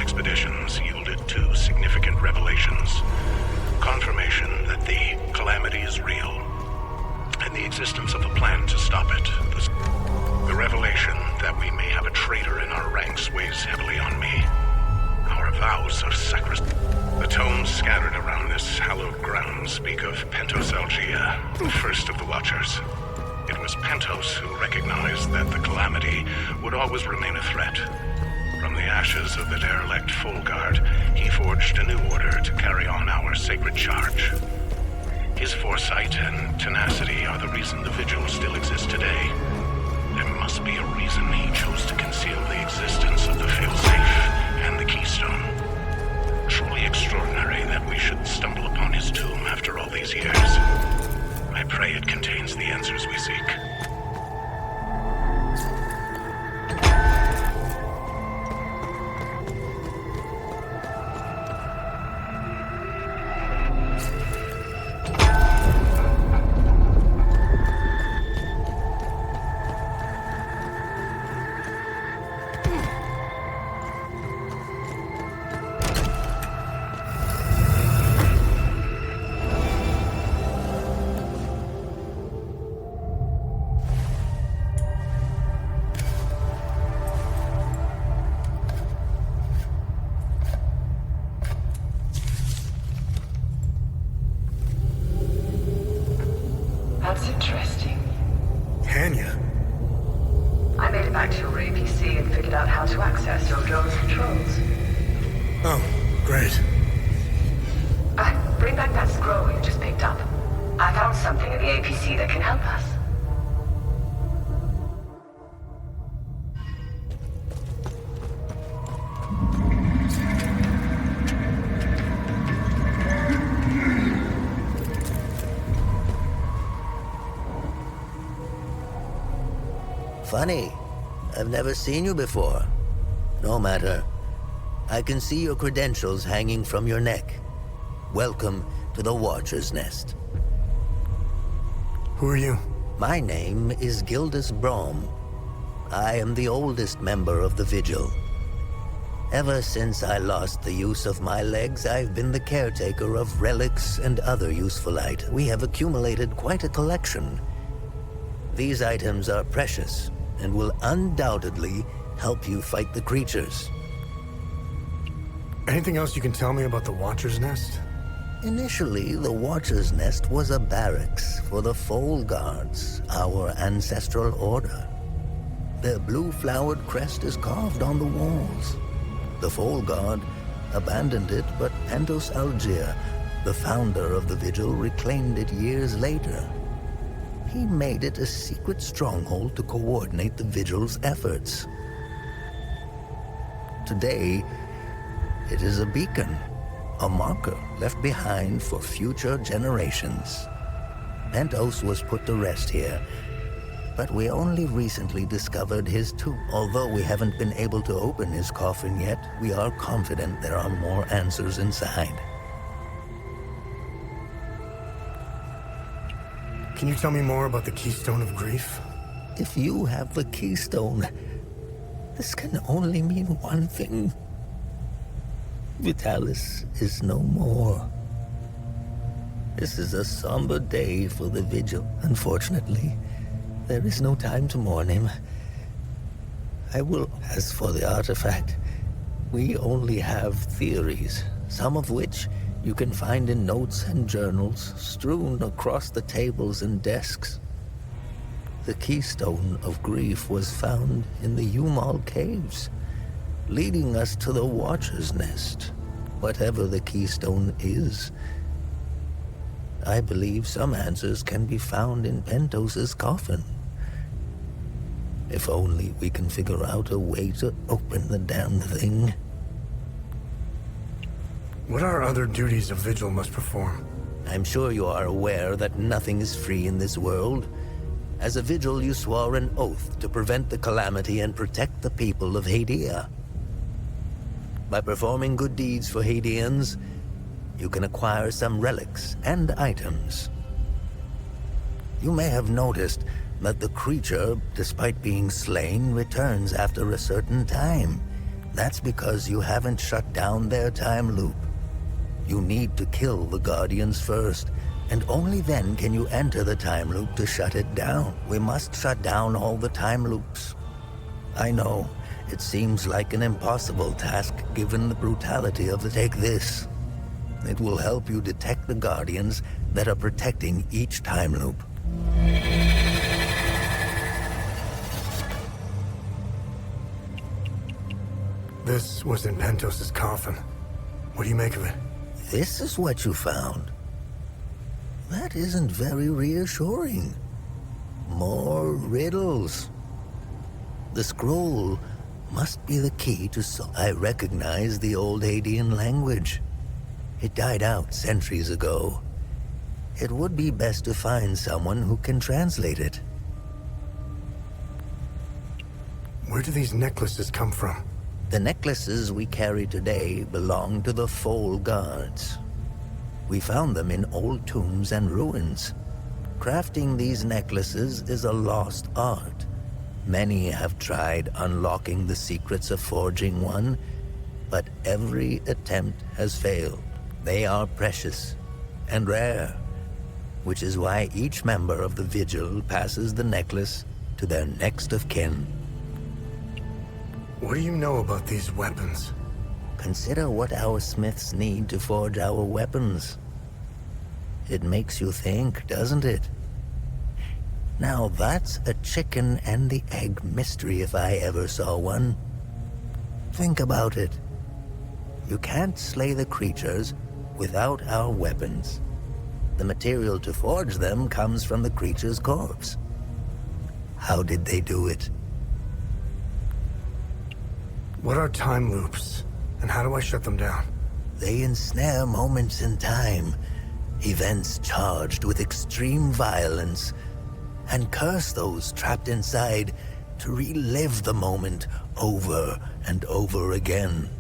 I: expeditions yielded two significant revelations. Confirmation that the calamity is real, and the existence of a plan to stop it. The revelation that we may have a traitor in our ranks weighs heavily on me. Our vows are sacrosanct. The tomes scattered around this hallowed ground speak of Pentosalgia, the first of the Watchers. It was Pentos who recognized that the calamity would always remain a threat. From the ashes of the derelict Folgard, he forged a new order to carry on our sacred charge. His foresight and tenacity are the reason the Vigil still exists today. There must be a reason he chose to conceal the existence of the failsafe and the keystone. Truly extraordinary that we should stumble upon his tomb after all these years. I pray it contains the answers we seek.
K: That's interesting.
B: Hanya?
K: I made it back to your APC and figured out how to access your drone's controls.
B: Oh, great.
K: Bring back that scroll you just picked up. I found something in the APC that can help us.
L: Funny. I've never seen you before. No matter. I can see your credentials hanging from your neck. Welcome to the Watcher's Nest.
B: Who are you?
L: My name is Gildas Brom. I am the oldest member of the Vigil. Ever since I lost the use of my legs, I've been the caretaker of relics and other useful items. We have accumulated quite a collection. These items are precious and will undoubtedly help you fight the creatures.
B: Anything else you can tell me about the Watcher's Nest?
L: Initially, the Watcher's Nest was a barracks for the Folgards, our ancestral order. Their blue-flowered crest is carved on the walls. The Folgard abandoned it, but Pentosalgia, the founder of the Vigil, reclaimed it years later. He made it a secret stronghold to coordinate the Vigil's efforts. Today, it is a beacon, a marker left behind for future generations. Pentos was put to rest here, but we only recently discovered his tomb. Although we haven't been able to open his coffin yet, we are confident there are more answers inside.
B: Can you tell me more about the Keystone of Grief?
L: If you have the keystone, this can only mean one thing. Vitalis is no more. This is a somber day for the Vigil. Unfortunately, there is no time to mourn him. As for the artifact, we only have theories, some of which you can find in notes and journals strewn across the tables and desks. The Keystone of Grief was found in the Umal Caves, leading us to the Watcher's Nest, whatever the Keystone is. I believe some answers can be found in Pentos's coffin. If only we can figure out a way to open the damn thing.
B: What are other duties a Vigil must perform?
L: I'm sure you are aware that nothing is free in this world. As a Vigil, you swore an oath to prevent the calamity and protect the people of Ahdea. By performing good deeds for Hadeans, you can acquire some relics and items. You may have noticed that the creature, despite being slain, returns after a certain time. That's because you haven't shut down their time loop. You need to kill the Guardians first, and only then can you enter the time loop to shut it down. We must shut down all the time loops. I know, it seems like an impossible task given the brutality of Take this. It will help you detect the Guardians that are protecting each time loop.
B: This was in Pentos's coffin. What do you make of it?
L: This is what you found. That isn't very reassuring. More riddles. The scroll must be the key to I recognize the old Hadean language. It died out centuries ago. It would be best to find someone who can translate it.
B: Where do these necklaces come from?
L: The necklaces we carry today belong to the Foal Guards. We found them in old tombs and ruins. Crafting these necklaces is a lost art. Many have tried unlocking the secrets of forging one, but every attempt has failed. They are precious and rare, which is why each member of the Vigil passes the necklace to their next of kin.
B: What do you know about these weapons?
L: Consider what our smiths need to forge our weapons. It makes you think, doesn't it? Now that's a chicken and the egg mystery if I ever saw one. Think about it. You can't slay the creatures without our weapons. The material to forge them comes from the creature's corpse. How did they do it?
B: What are time loops, and how do I shut them down?
L: They ensnare moments in time, events charged with extreme violence, and curse those trapped inside to relive the moment over and over again.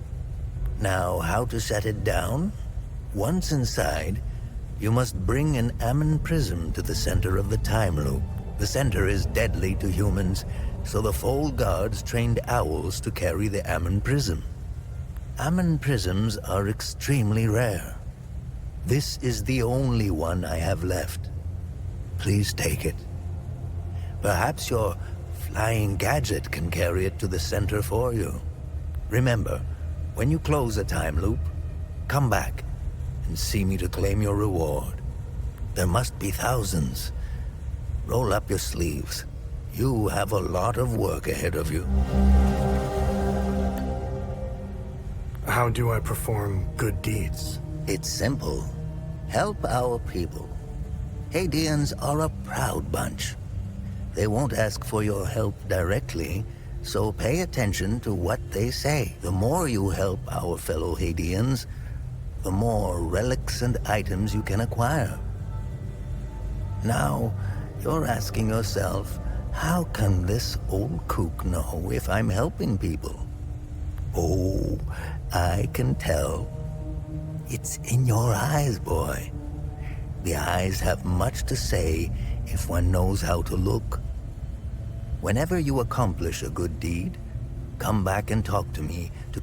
L: Now, how to shut it down? Once inside, you must bring an Ammon prism to the center of the time loop. The center is deadly to humans, so the Foal Guards trained owls to carry the Ammon prism. Ammon prisms are extremely rare. This is the only one I have left. Please take it. Perhaps your flying gadget can carry it to the center for you. Remember, when you close a time loop, come back and see me to claim your reward. There must be thousands. Roll up your sleeves. You have a lot of work ahead of you.
B: How do I perform good deeds?
L: It's simple. Help our people. Hadeans are a proud bunch. They won't ask for your help directly, so pay attention to what they say. The more you help our fellow Hadeans, the more relics and items you can acquire. Now, you're asking yourself, how can this old kook know if I'm helping people? Oh, I can tell. It's in your eyes, boy. The eyes have much to say if one knows how to look. Whenever you accomplish a good deed, come back and talk to me to...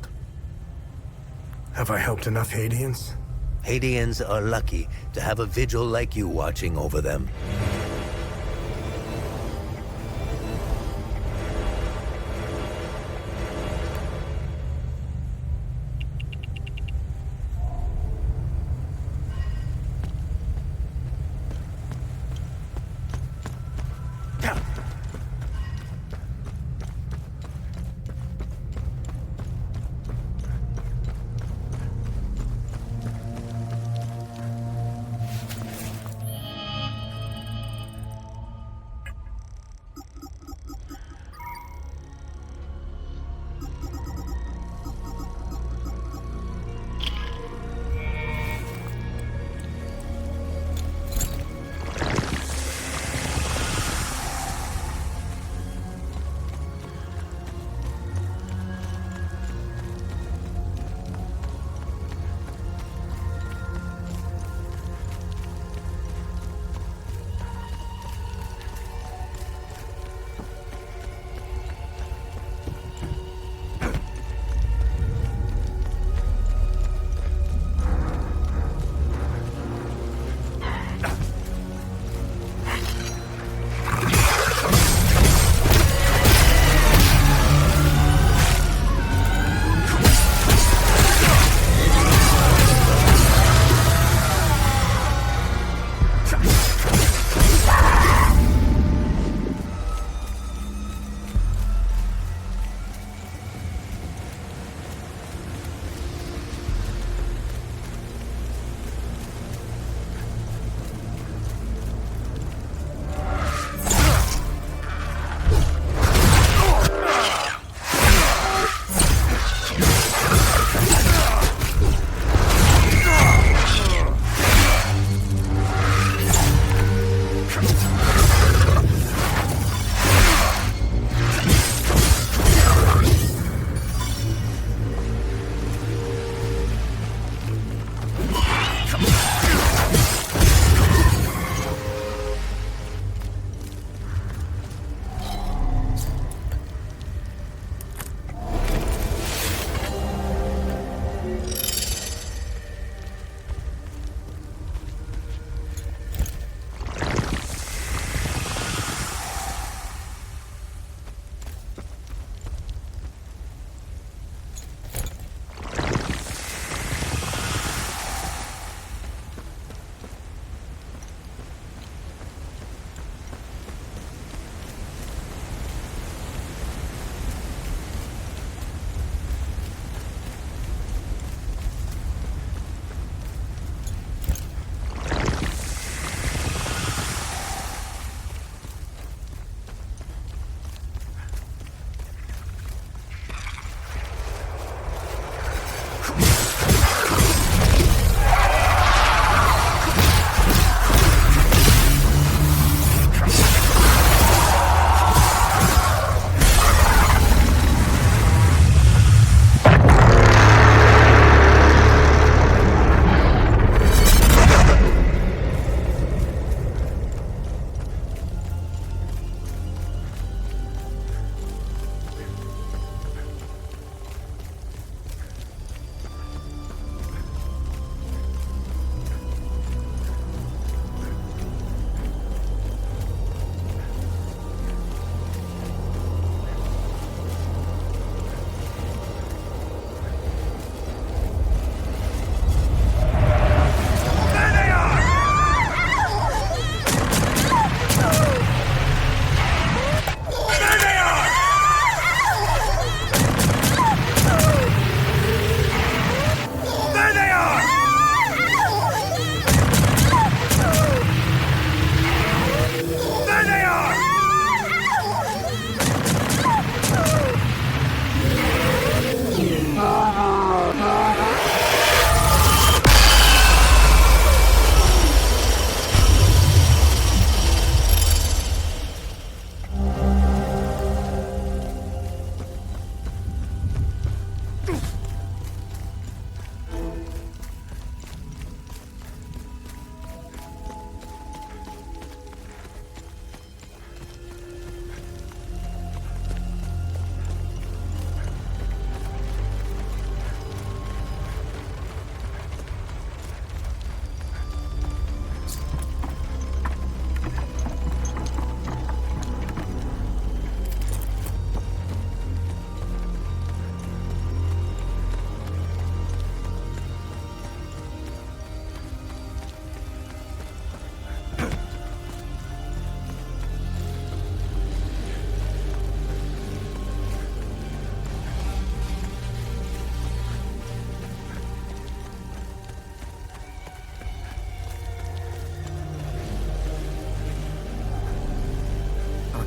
B: Have I helped enough Haitians?
L: Haitians are lucky to have a vigil like you watching over them.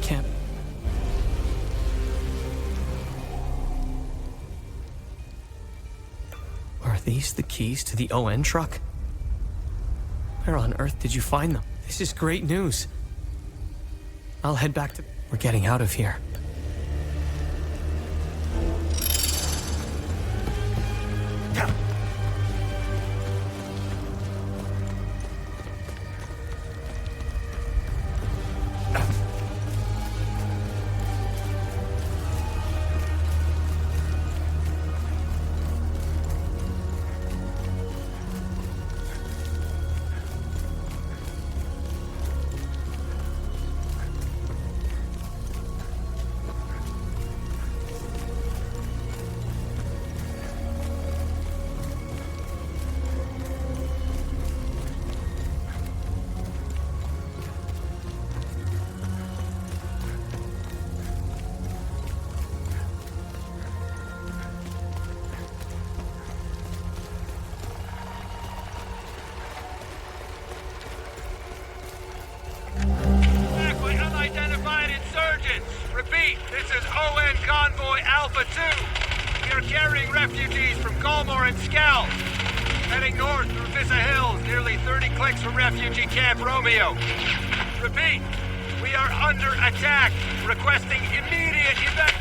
D: Can't. Are these the keys to the ON truck? Where on earth did you find them? This is great news. I'll head back to... We're getting out of here.
M: Repeat, this is ON Convoy Alpha 2. We are carrying refugees from Galmor and Skell. Heading north through Vissa Hills, nearly 30 clicks from refugee Camp Romeo. Repeat, we are under attack. Requesting immediate evacuation.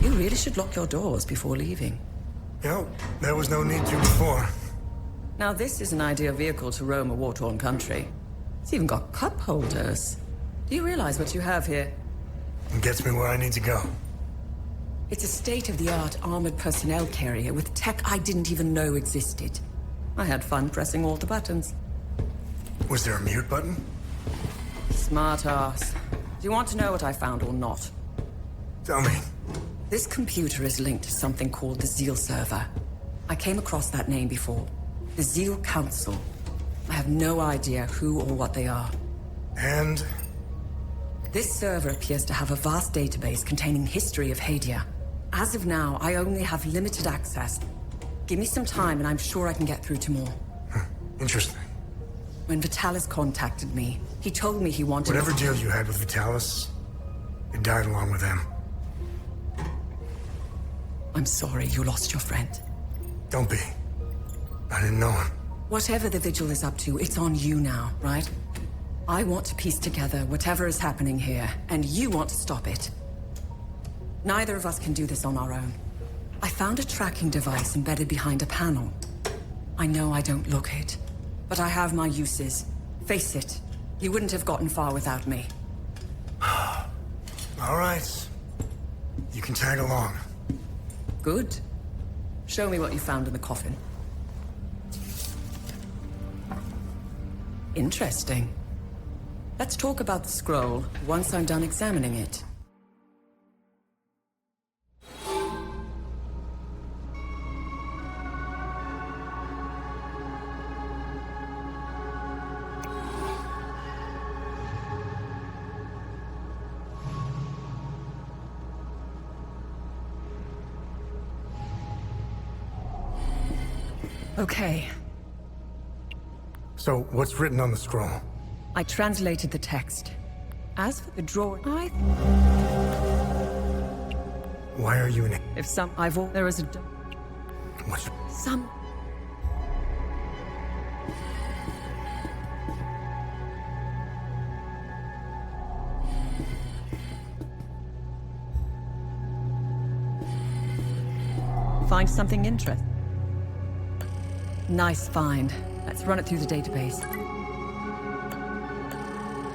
J: You really should lock your doors before leaving.
B: No, there was no need to before.
J: Now this is an ideal vehicle to roam a war-torn country. It's even got cup holders. Do you realize what you have here?
B: It gets me where I need to go.
J: It's a state-of-the-art armored personnel carrier with tech I didn't even know existed. I had fun pressing all the buttons.
B: Was there a mute button?
J: Smart ass. Do you want to know what I found or not?
B: Tell me.
J: This computer is linked to something called the Zeal server. I came across that name before. The Zeal Council. I have no idea who or what they are.
B: And?
J: This server appears to have a vast database containing history of Hadia. As of now, I only have limited access. Give me some time and I'm sure I can get through to more.
B: Interesting.
J: When Vitalis contacted me, he told me he wanted...
B: Whatever deal you had with Vitalis, it died along with him.
J: I'm sorry you lost your friend.
B: Don't be. I didn't know him.
J: Whatever the Vigil is up to, it's on you now, right? I want to piece together whatever is happening here, and you want to stop it. Neither of us can do this on our own. I found a tracking device embedded behind a panel. I know I don't look it, but I have my uses. Face it, you wouldn't have gotten far without me.
B: All right. You can tag along.
J: Good. Show me what you found in the coffin. Interesting. Let's talk about the scroll once I'm done examining it. Okay.
B: So, what's written on the scroll?
J: I translated the text. As for the drawing,
B: Why are you in it?
J: If some... There is a...
B: What's...
J: Some... Find something interesting. Nice find. Let's run it through the database.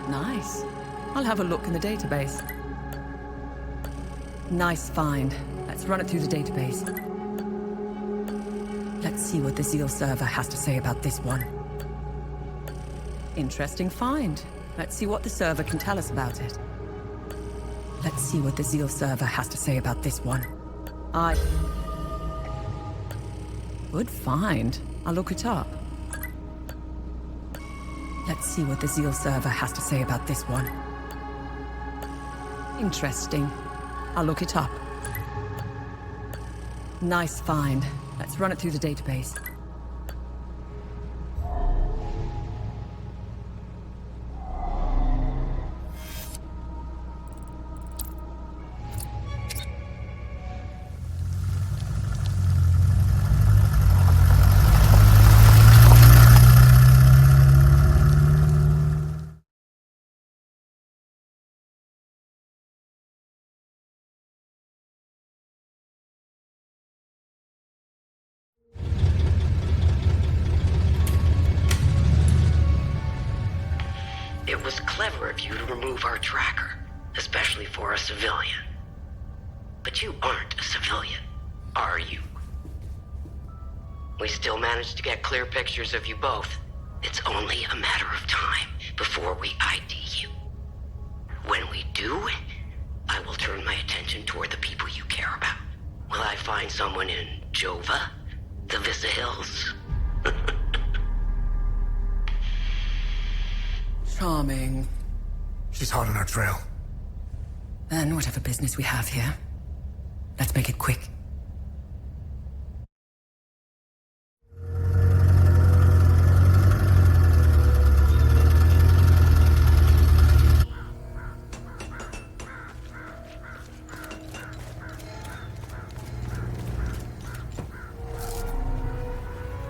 J: Nice. I'll have a look in the database. Nice find. Let's run it through the database. Let's see what the Zeal server has to say about this one. Interesting find. Let's see what the server can tell us about it. Let's see what the Zeal server has to say about this one. Good find. I'll look it up. Let's see what the Zeal server has to say about this one. Interesting. I'll look it up. Nice find. Let's run it through the database.
N: It was clever of you to remove our tracker, especially for a civilian. But you aren't a civilian, are you? We still managed to get clear pictures of you both. It's only a matter of time before we ID you. When we do, I will turn my attention toward the people you care about. Will I find someone in Jova? The Vista Hills?
J: Charming.
B: She's hot on our trail.
J: Then whatever business we have here, let's make it quick.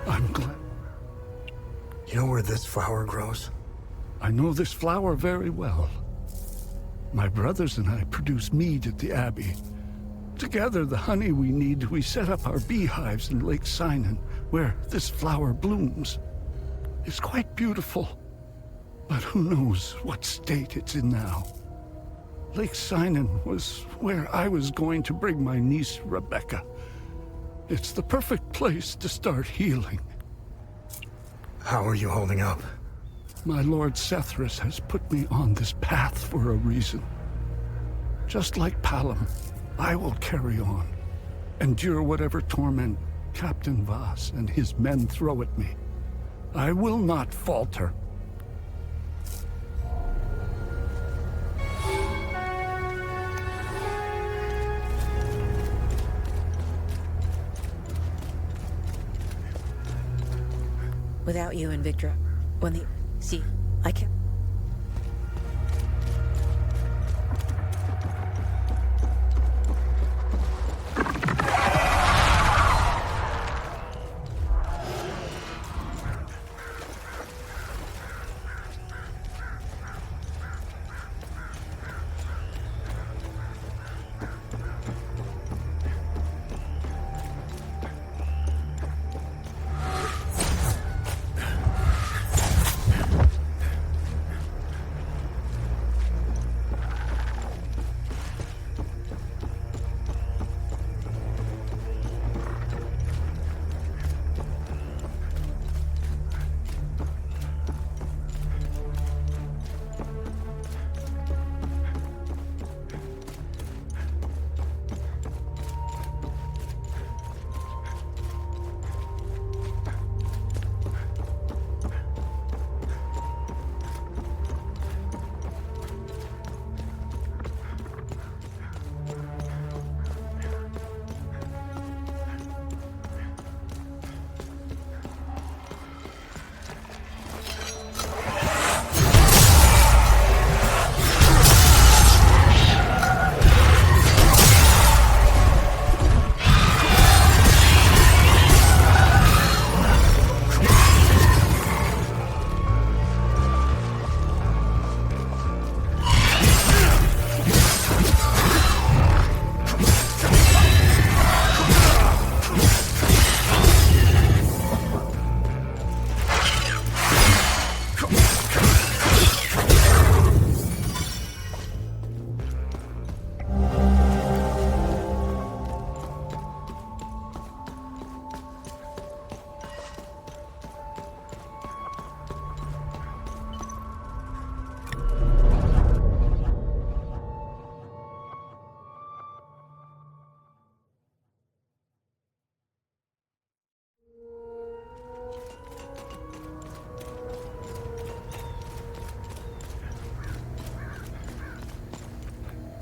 G: I'm glad.
B: You know where this flower grows?
G: I know this flower very well. My brothers and I produce mead at the Abbey. Together, the honey we need, we set up our beehives in Lake Sinan, where this flower blooms. It's quite beautiful, but who knows what state it's in now. Lake Sinan was where I was going to bring my niece, Rebecca. It's the perfect place to start healing.
B: How are you holding up?
G: My Lord Sethris has put me on this path for a reason. Just like Palom, I will carry on, endure whatever torment Captain Voss and his men throw at me. I will not falter.
O: Without you and Victor, when the... See, I can't...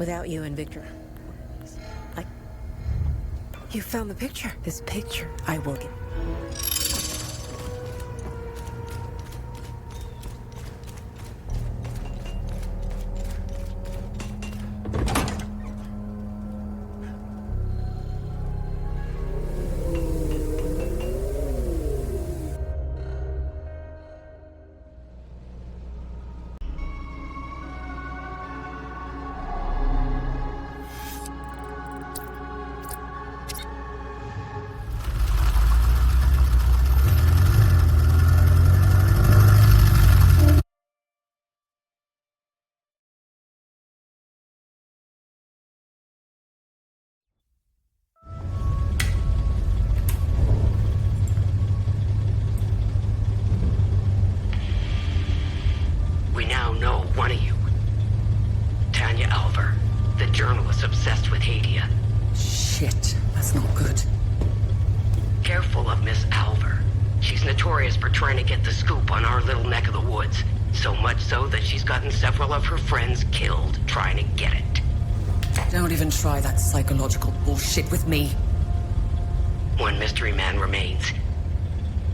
O: Without you and Victor. You found the picture. This picture I will get.
N: Obsessed with Ahdea.
J: Shit, that's not good.
N: Careful of Miss Alver. She's notorious for trying to get the scoop on our little neck of the woods. So much so that she's gotten several of her friends killed trying to get it.
J: Don't even try that psychological bullshit with me.
N: One mystery man remains.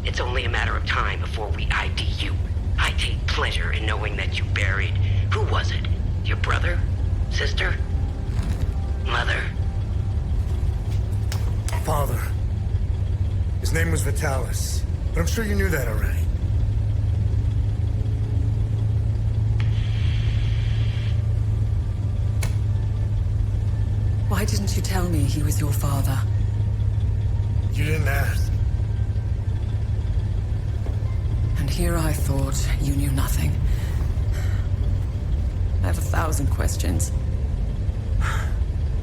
N: It's only a matter of time before we ID you. I take pleasure in knowing that you buried... Who was it? Your brother? Sister? Mother?
B: Father. His name was Vitalis, but I'm sure you knew that already.
J: Why didn't you tell me he was your father?
B: You didn't ask.
J: And here I thought you knew nothing. I have 1,000 questions.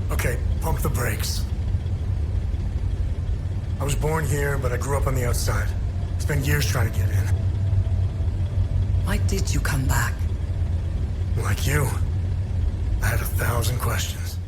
B: Okay, pump the brakes. I was born here, but I grew up on the outside. Spent years trying to get in.
J: Why did you come back?
B: Like you, I had 1,000 questions.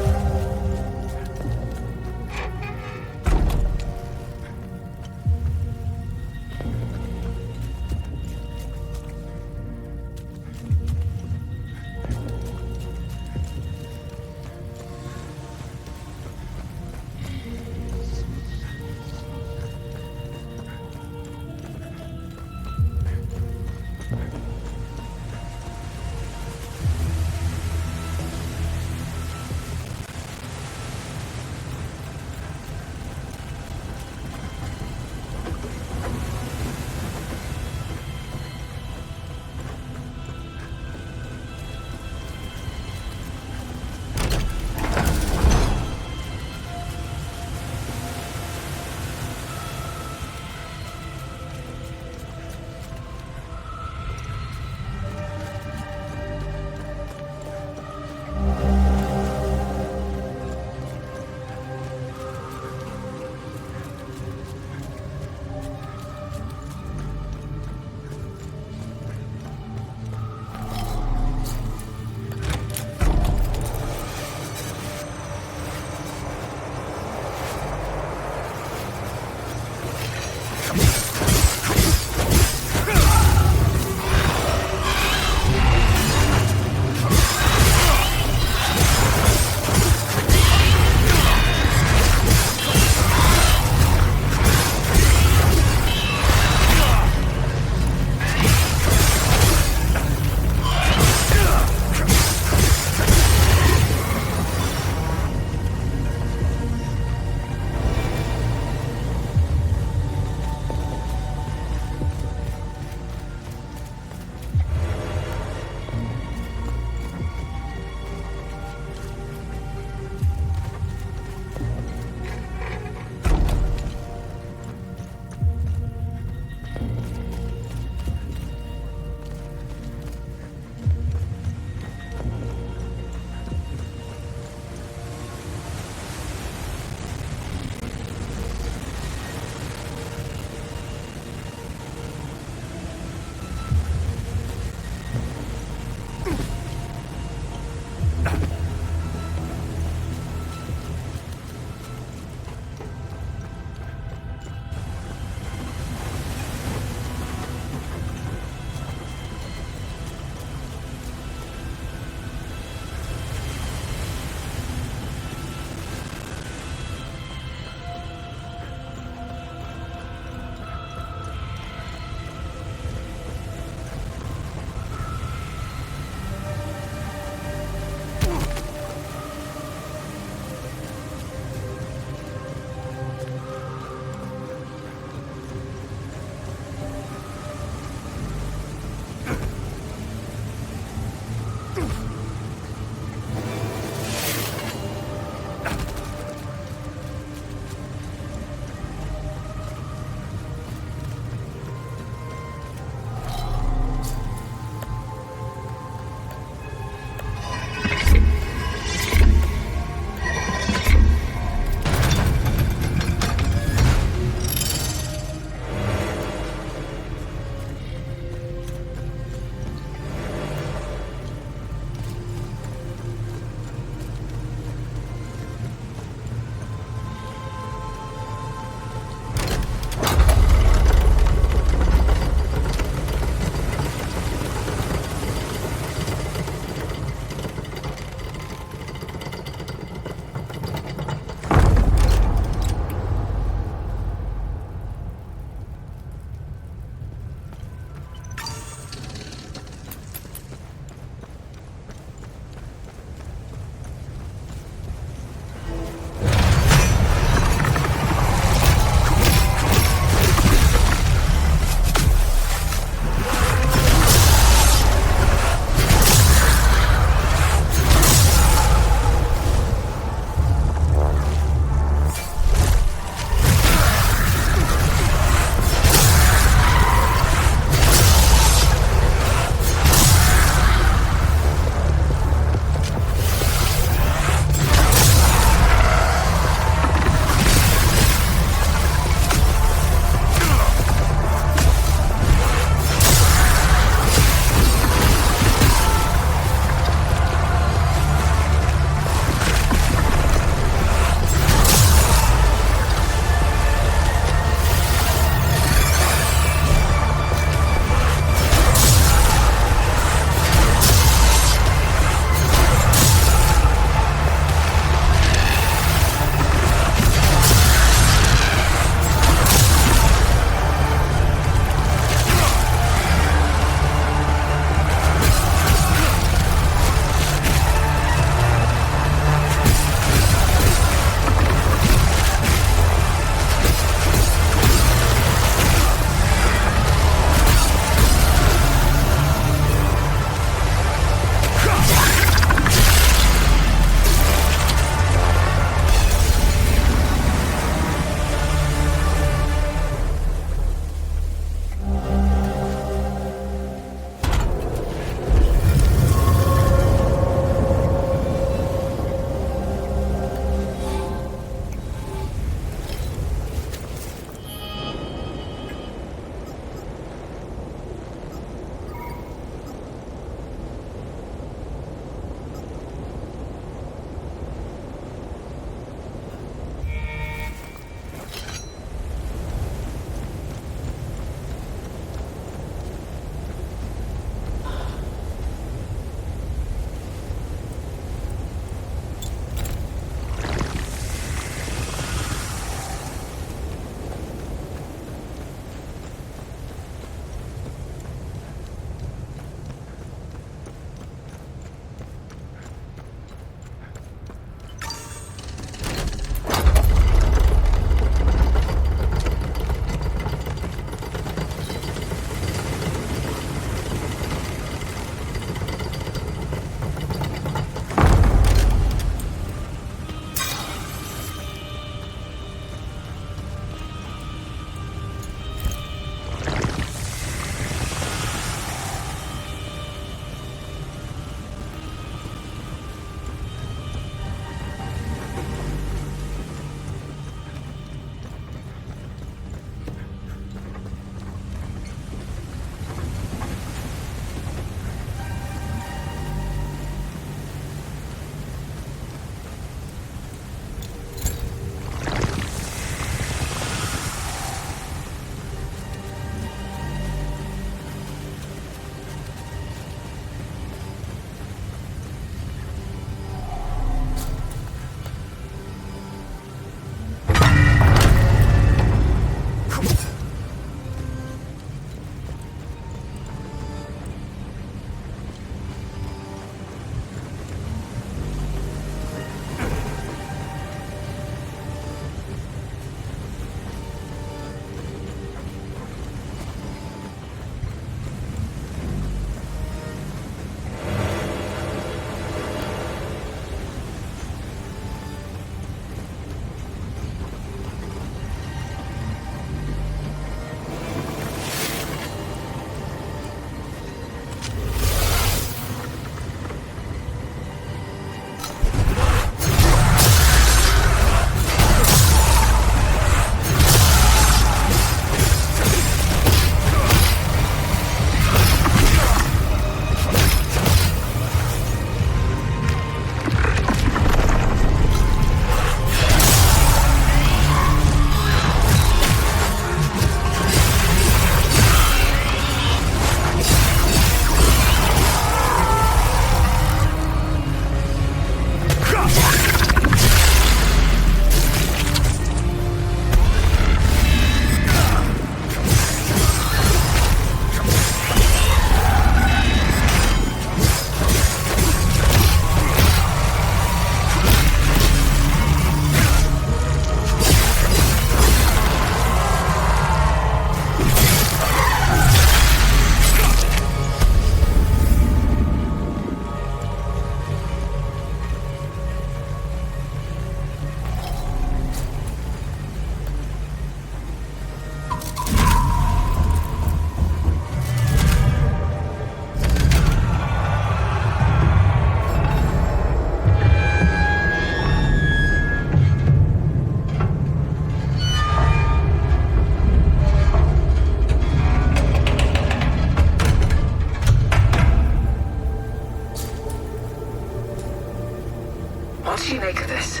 K: does she make of this?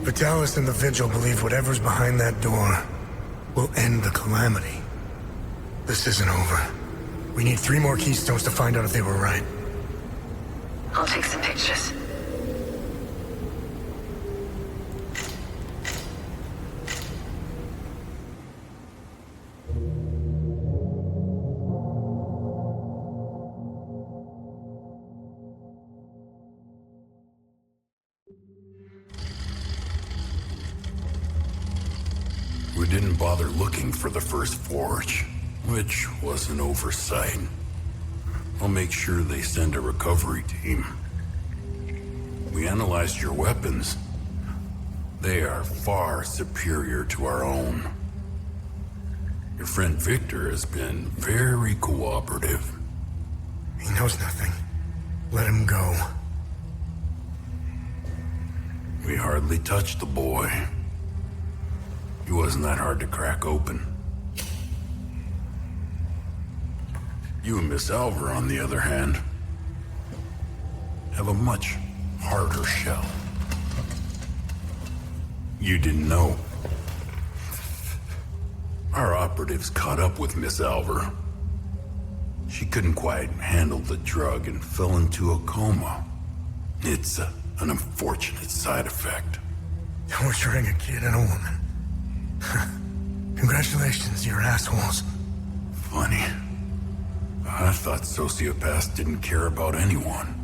B: Vitalis and the Vigil believe whatever's behind that door will end the calamity. This isn't over. We need 3 more keystones to find out if they were right.
K: I'll take some pictures.
A: We didn't bother looking for the first forge, which was an oversight. I'll make sure they send a recovery team. We analyzed your weapons. They are far superior to our own. Your friend Victor has been very cooperative.
B: He knows nothing. Let him go.
A: We hardly touched the boy. He wasn't that hard to crack open. You and Miss Alvar, on the other hand, have a much harder shell. You didn't know. Our operatives caught up with Miss Alvar. She couldn't quite handle the drug and fell into a coma. It's an unfortunate side effect.
B: Torturing a kid and a woman. Congratulations, you're assholes.
A: Funny. I thought sociopaths didn't care about anyone.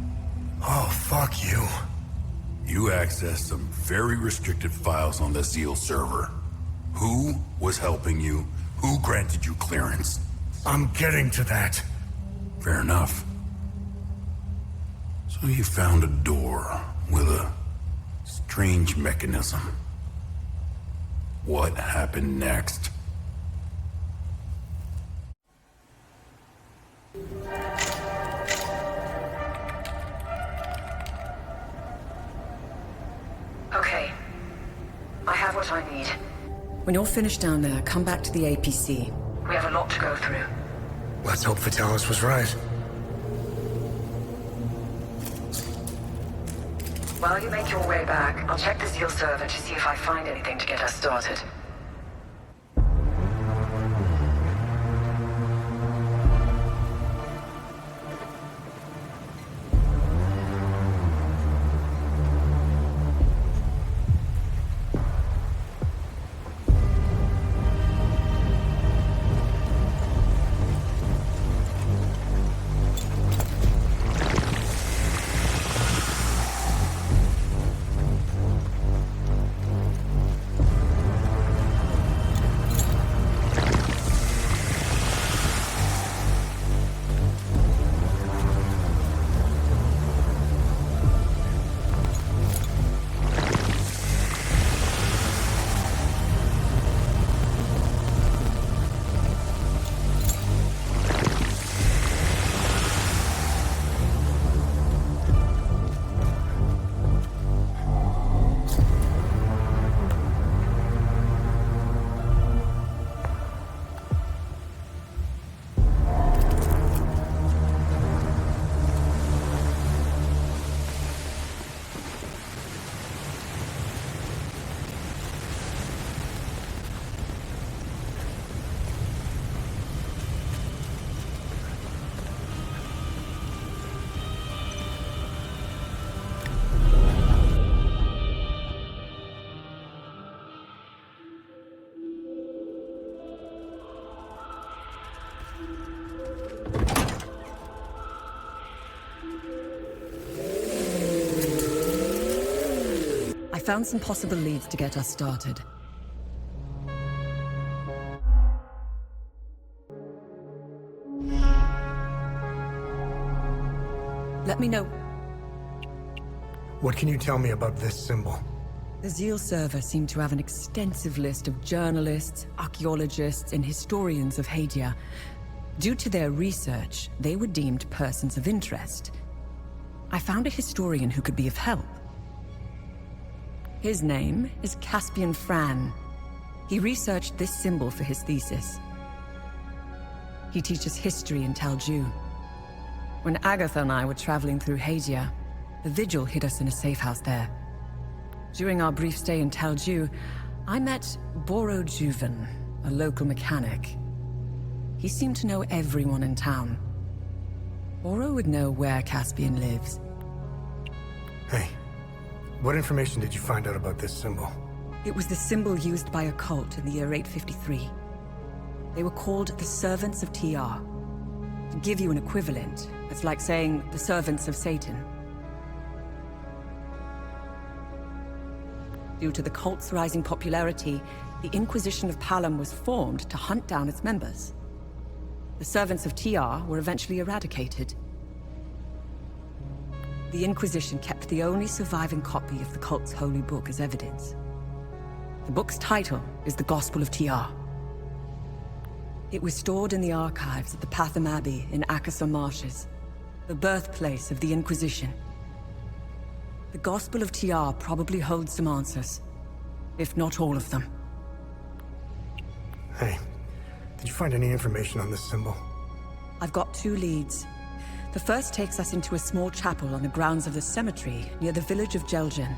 B: Oh, fuck you.
A: You accessed some very restricted files on the Zeal server. Who was helping you? Who granted you clearance?
B: I'm getting to that.
A: Fair enough. So you found a door with a strange mechanism. What happened next?
K: Okay. I have what I need.
J: When you're finished down there, come back to the APC.
K: We have a lot to go through.
B: Let's hope Vitalis was right.
K: While you make your way back, I'll check the Zeal server to see if I find anything to get us started.
J: I found some possible leads to get us started. Let me know.
B: What can you tell me about this symbol?
J: The Zeal server seemed to have an extensive list of journalists, archaeologists, and historians of Hadia. Due to their research, they were deemed persons of interest. I found a historian who could be of help. His name is Caspian Fran. He researched this symbol for his thesis. He teaches history in Talju. When Agatha and I were traveling through Hadia, the Vigil hid us in a safe house there. During our brief stay in Talju, I met Boro Juven, a local mechanic. He seemed to know everyone in town. Boro would know where Caspian lives.
B: Hey, what information did you find out about this symbol?
J: It was the symbol used by a cult in the year 853. They were called the Servants of TR. To give you an equivalent, it's like saying the Servants of Satan. Due to the cult's rising popularity, the Inquisition of Palom was formed to hunt down its members. The Servants of TR were eventually eradicated. The Inquisition kept the only surviving copy of the cult's holy book as evidence. The book's title is The Gospel of TR. It was stored in the archives at the Patham Abbey in Akasor Marshes, the birthplace of the Inquisition. The Gospel of TR probably holds some answers, if not all of them.
B: Hey, did you find any information on this symbol?
J: I've got 2 leads. The first takes us into a small chapel on the grounds of the cemetery near the village of Jelgen.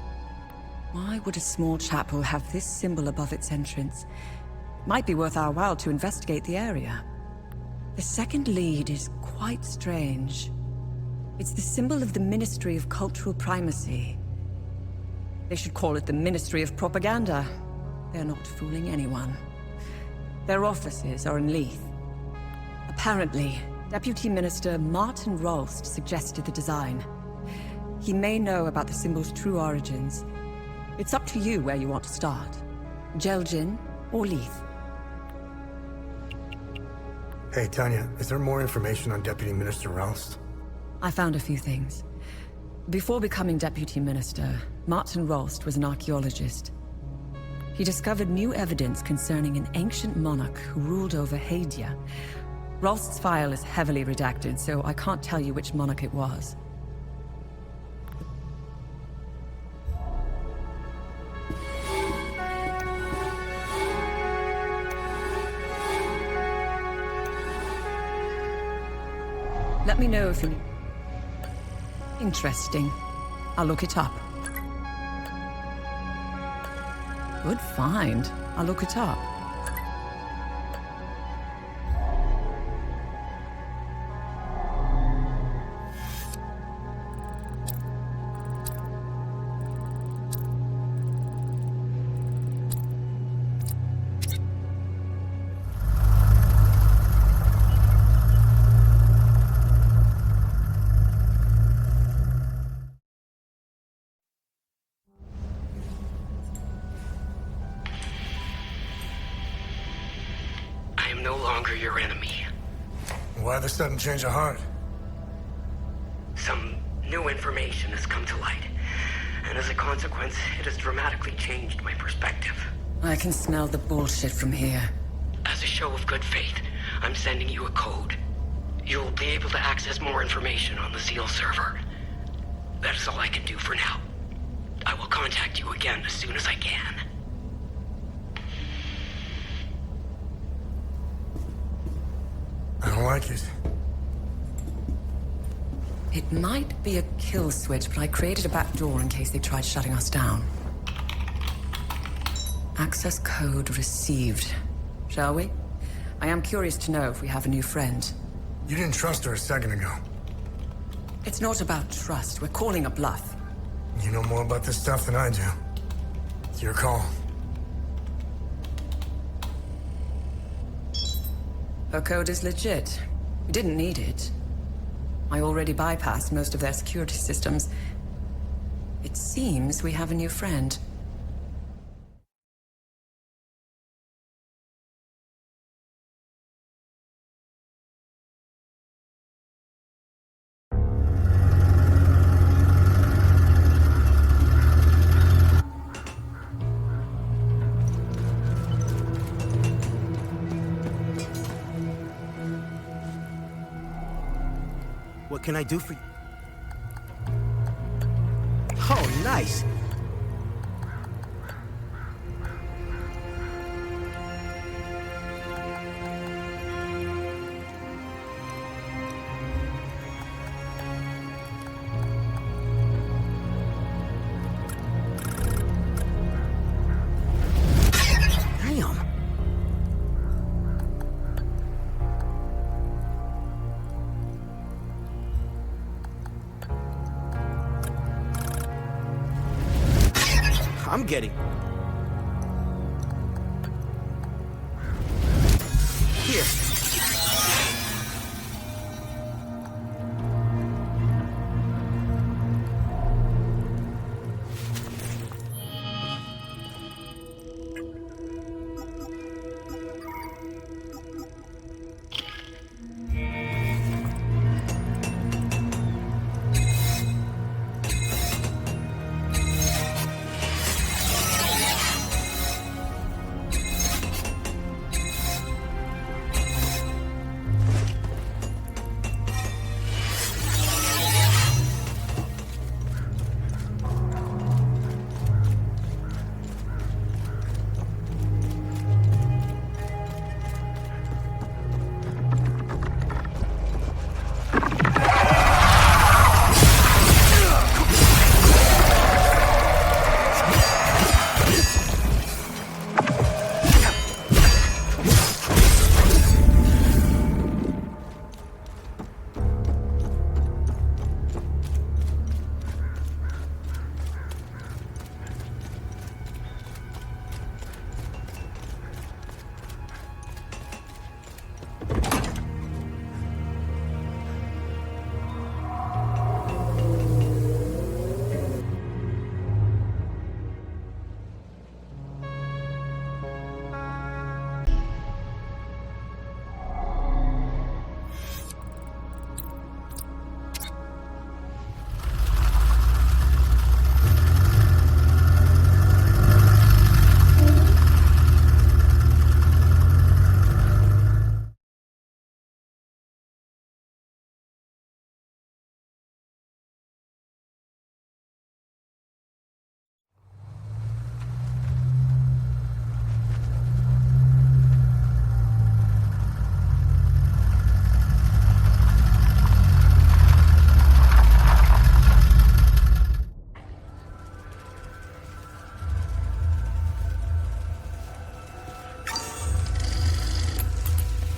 J: Why would a small chapel have this symbol above its entrance? Might be worth our while to investigate the area. The second lead is quite strange. It's the symbol of the Ministry of Cultural Primacy. They should call it the Ministry of Propaganda. They're not fooling anyone. Their offices are in Leith. Apparently, Deputy Minister Martin Rolst suggested the design. He may know about the symbol's true origins. It's up to you where you want to start. Jelgen or Leith.
B: Hey, Tanya, is there more information on Deputy Minister Rolst?
J: I found a few things. Before becoming Deputy Minister, Martin Rolst was an archaeologist. He discovered new evidence concerning an ancient monarch who ruled over Ahleyet. Rolst's file is heavily redacted, so I can't tell you which monarch it was. Let me know if you... Interesting. I'll look it up. Good find. I'll look it up.
N: Your enemy.
B: Why the sudden change of heart?
N: Some new information has come to light, and as a consequence, it has dramatically changed my perspective.
J: I can smell the bullshit from here.
N: As a show of good faith, I'm sending you a code. You'll be able to access more information on the SEAL server. That is all I can do for now. I will contact you again as soon as I can.
B: I don't like it.
J: It might be a kill switch, but I created a back door in case they tried shutting us down. Access code received. Shall we? I am curious to know if we have a new friend.
B: You didn't trust her a second ago.
J: It's not about trust. We're calling a bluff.
B: You know more about this stuff than I do. It's your call.
J: Her code is legit. We didn't need it. I already bypassed most of their security systems. It seems we have a new friend.
F: What can I do for you? Oh, nice! I'm getting. Here.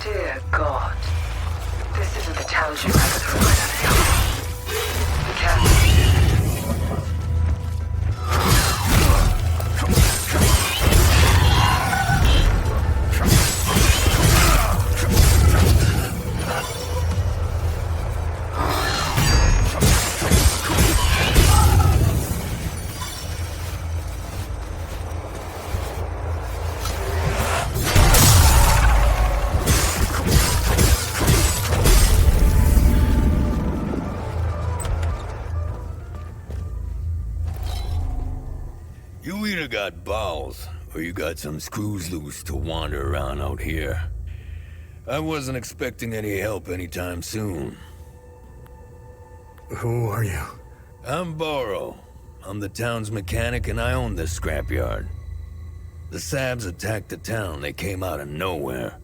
K: Dear God. This isn't the challenge you had for the Captain.
A: You either got balls, or you got some screws loose to wander around out here. I wasn't expecting any help anytime soon.
B: Who are you?
A: I'm Borrow. I'm the town's mechanic and I own this scrapyard. The Sabs attacked the town. They came out of nowhere.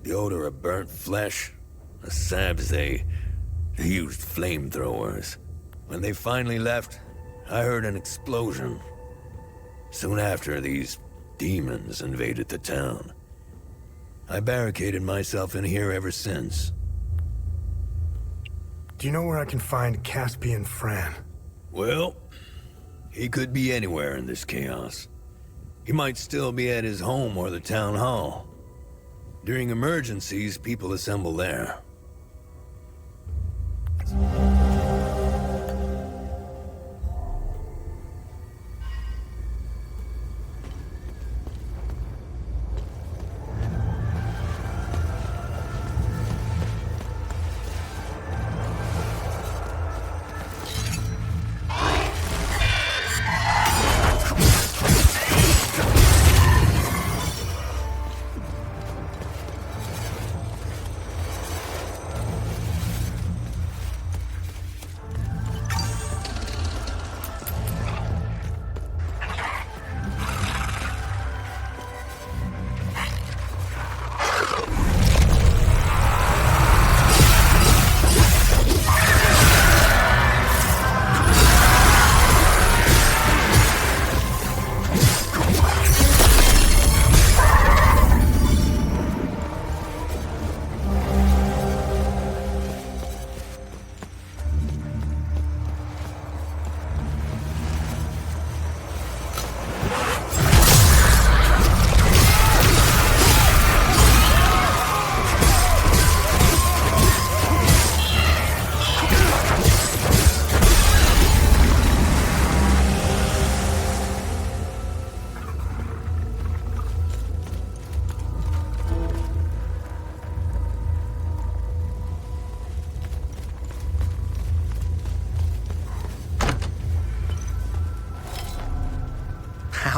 A: The odor of burnt flesh. The Sabs, they used flamethrowers. When they finally left, I heard an explosion. Soon after, these demons invaded the town. I barricaded myself in here ever since.
B: Do you know where I can find Caspian Fran?
A: Well, he could be anywhere in this chaos. He might still be at his home or the town hall. During emergencies, people assemble there.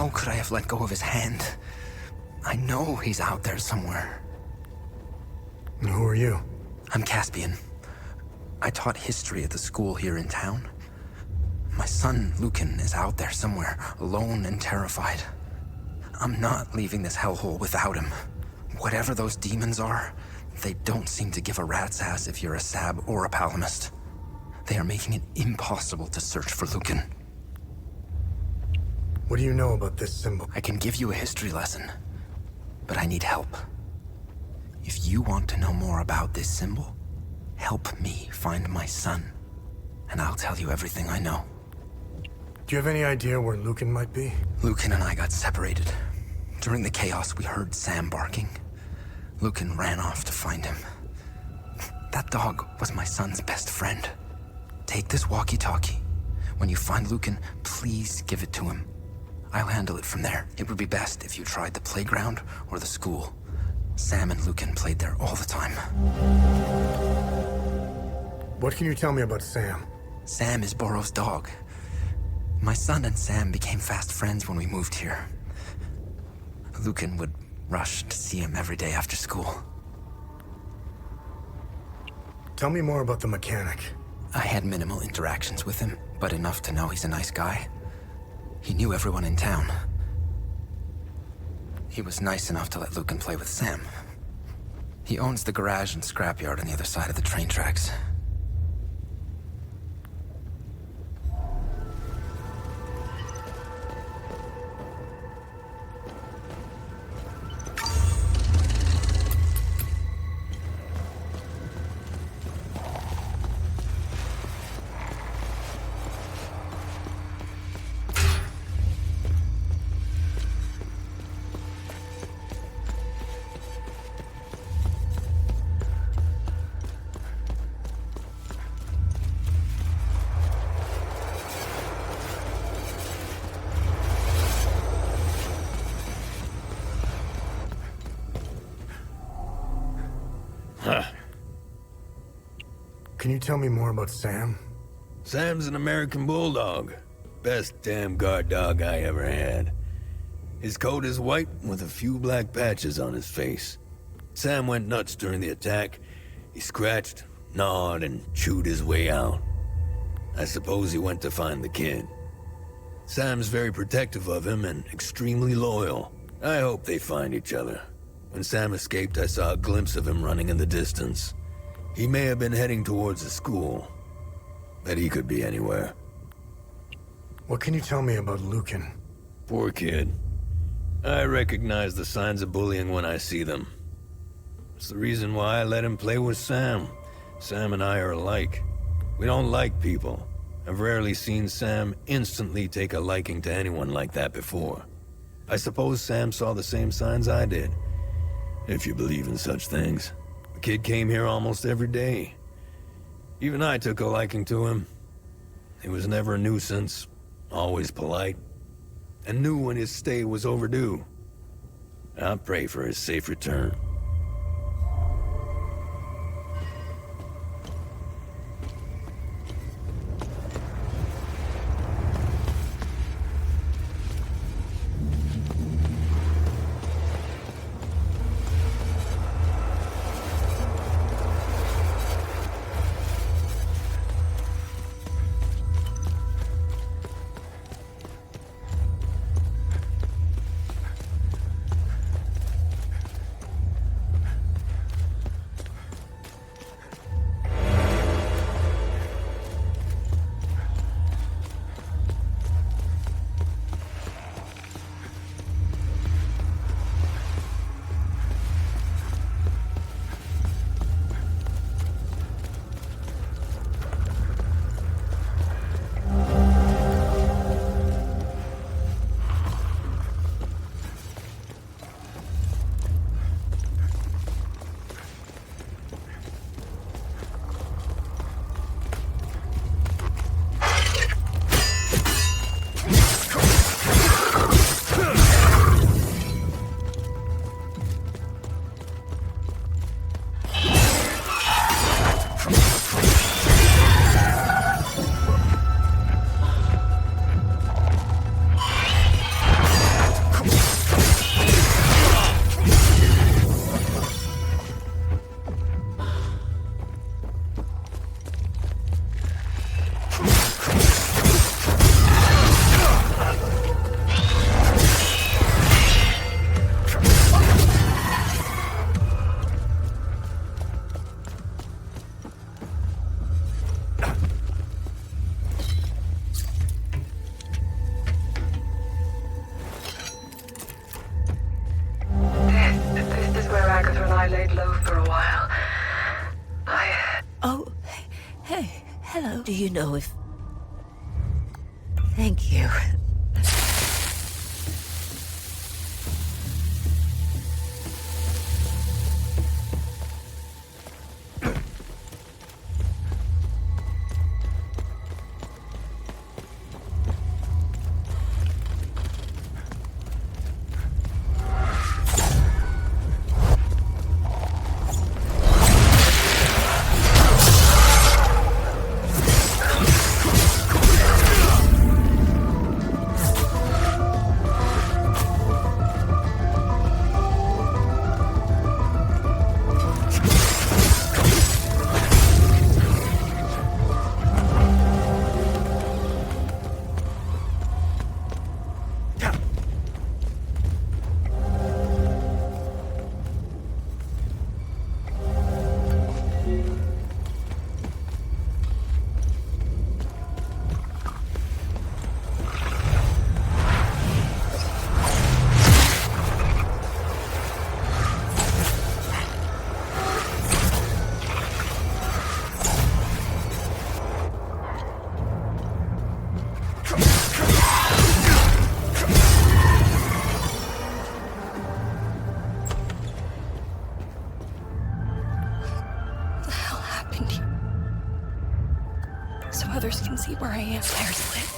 P: How could I have let go of his hand? I know he's out there somewhere.
B: And who are you?
P: I'm Caspian. I taught history at the school here in town. My son, Lucan, is out there somewhere, alone and terrified. I'm not leaving this hellhole without him. Whatever those demons are, they don't seem to give a rat's ass if you're a Sab or a Palamist. They are making it impossible to search for Lucan.
B: What do you know about this symbol?
P: I can give you a history lesson, but I need help. If you want to know more about this symbol, help me find my son, and I'll tell you everything I know.
B: Do you have any idea where Lucan might be?
P: Lucan and I got separated. During the chaos, we heard Sam barking. Lucan ran off to find him. That dog was my son's best friend. Take this walkie-talkie. When you find Lucan, please give it to him. I'll handle it from there. It would be best if you tried the playground or the school. Sam and Lucan played there all the time.
B: What can you tell me about Sam?
P: Sam is Boro's dog. My son and Sam became fast friends when we moved here. Lucan would rush to see him every day after school.
B: Tell me more about the mechanic.
P: I had minimal interactions with him, but enough to know he's a nice guy. He knew everyone in town. He was nice enough to let Lucan play with Sam. He owns the garage and scrapyard on the other side of the train tracks.
B: Can you tell me more about Sam?
Q: Sam's an American bulldog. Best damn guard dog I ever had. His coat is white with a few black patches on his face. Sam went nuts during the attack. He scratched, gnawed, and chewed his way out. I suppose he went to find the kid. Sam's very protective of him and extremely loyal. I hope they find each other. When Sam escaped, I saw a glimpse of him running in the distance. He may have been heading towards the school, but he could be anywhere.
B: What can you tell me about Lucan?
Q: Poor kid. I recognize the signs of bullying when I see them. It's the reason why I let him play with Sam. Sam and I are alike. We don't like people. I've rarely seen Sam instantly take a liking to anyone like that before. I suppose Sam saw the same signs I did, if you believe in such things. The kid came here almost every day. Even I took a liking to him. He was never a nuisance, always polite, and knew when his stay was overdue. I pray for his safe return.
O: you know if... Thank you.
H: Others can see where I am. There's Liv.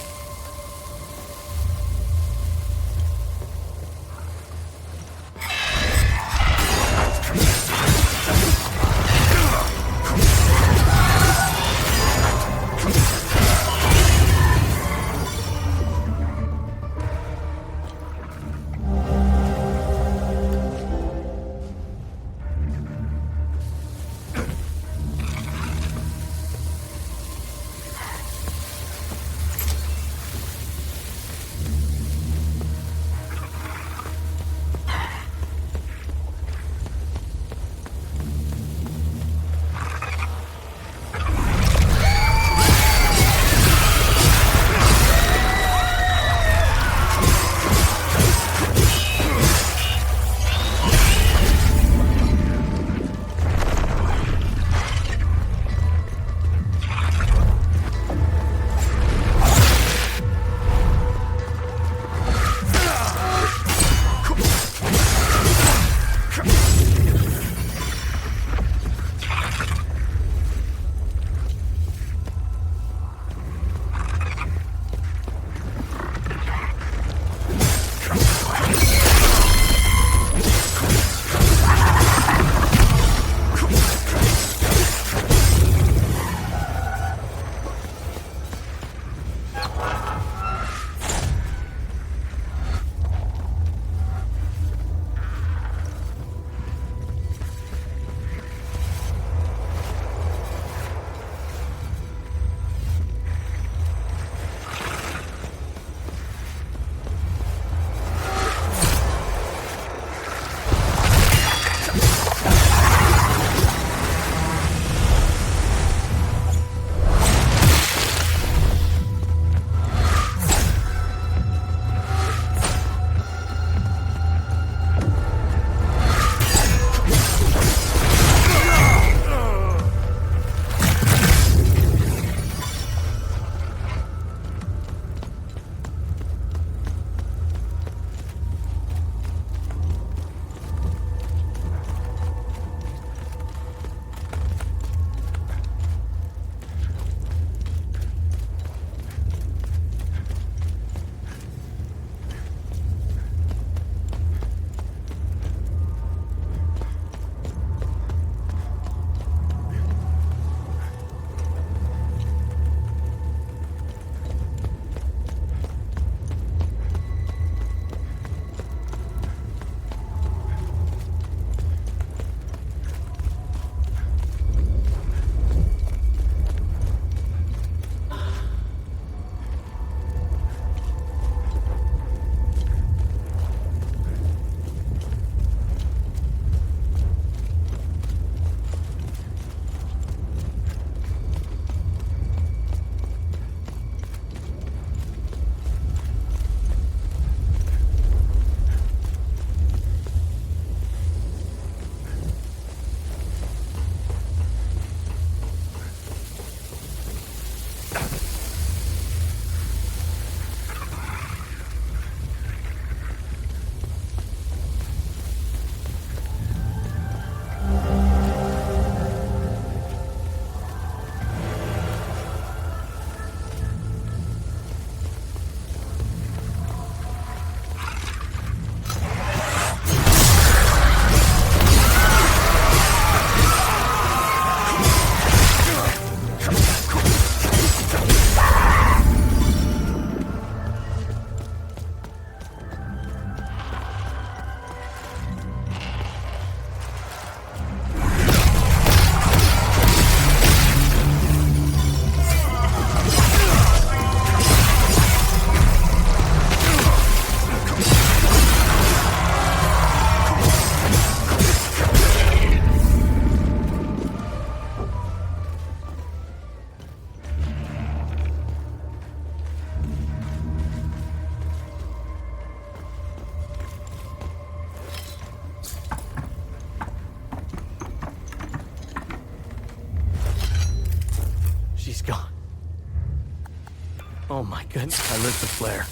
F: Oh my goodness, I lit the flare.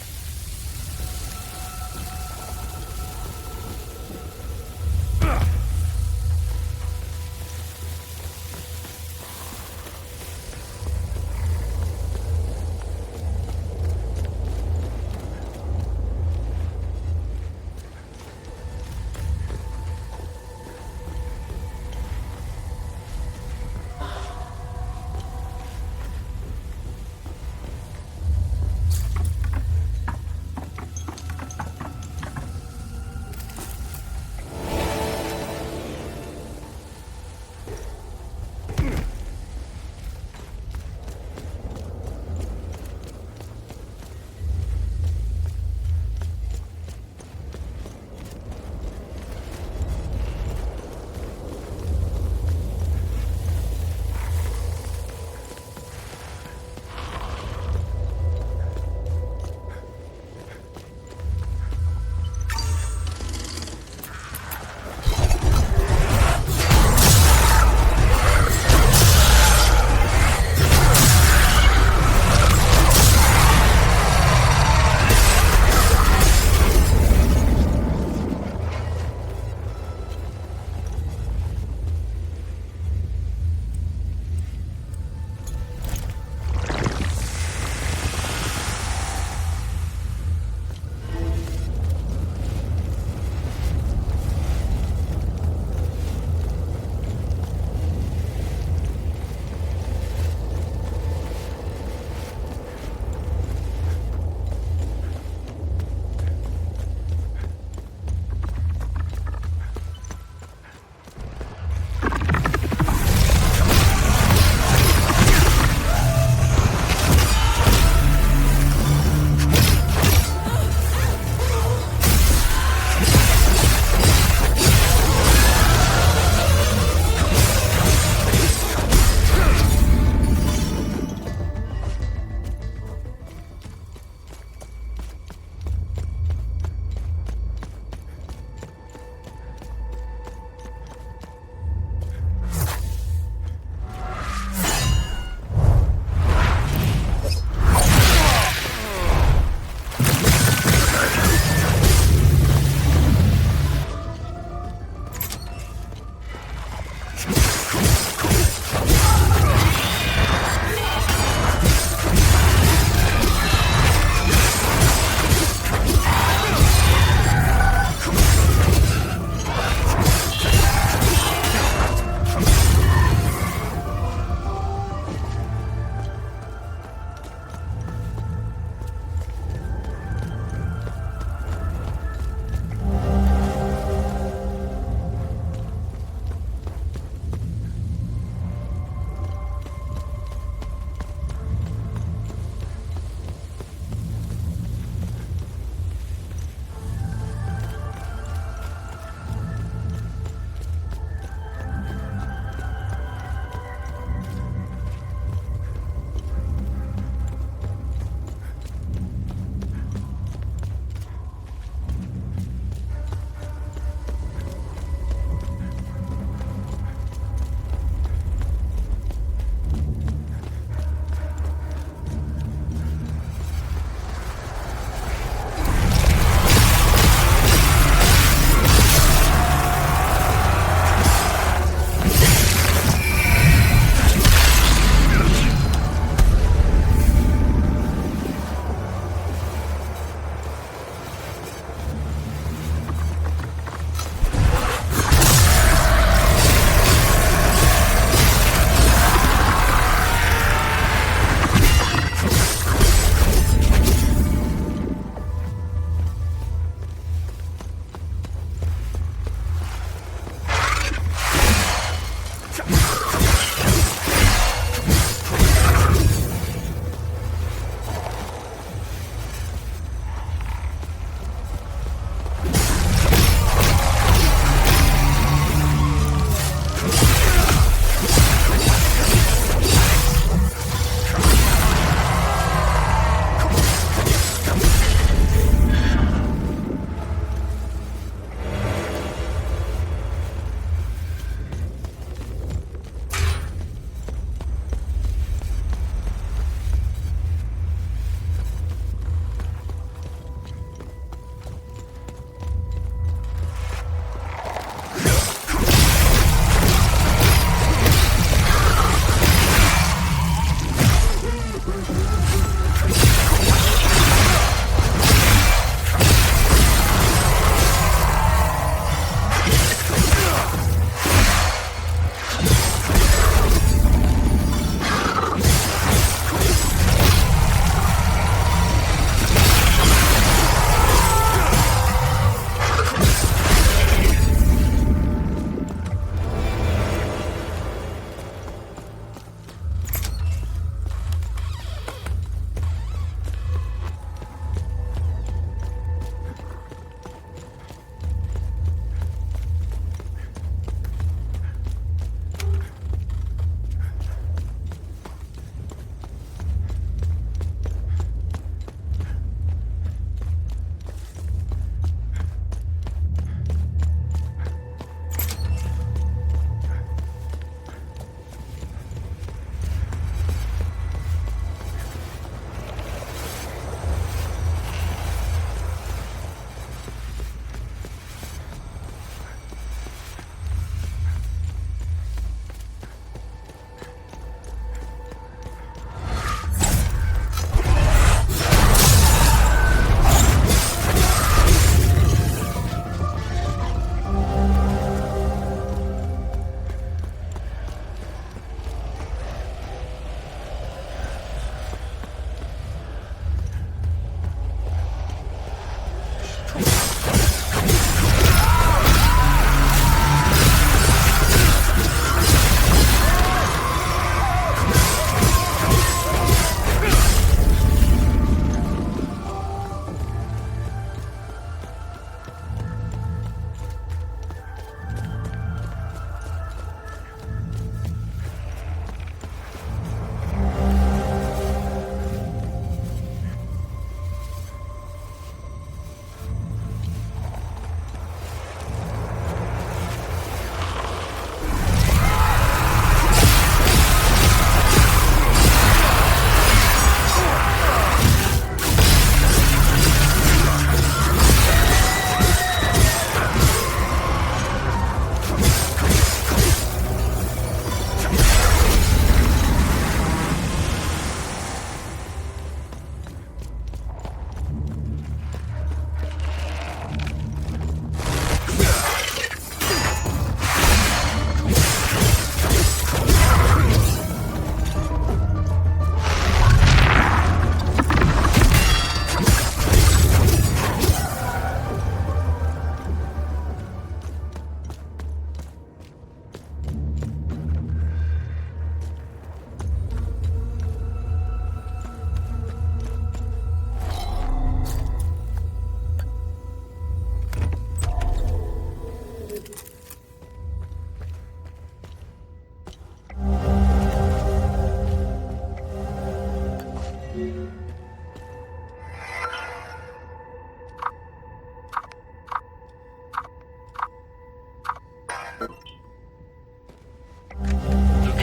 P: Lucan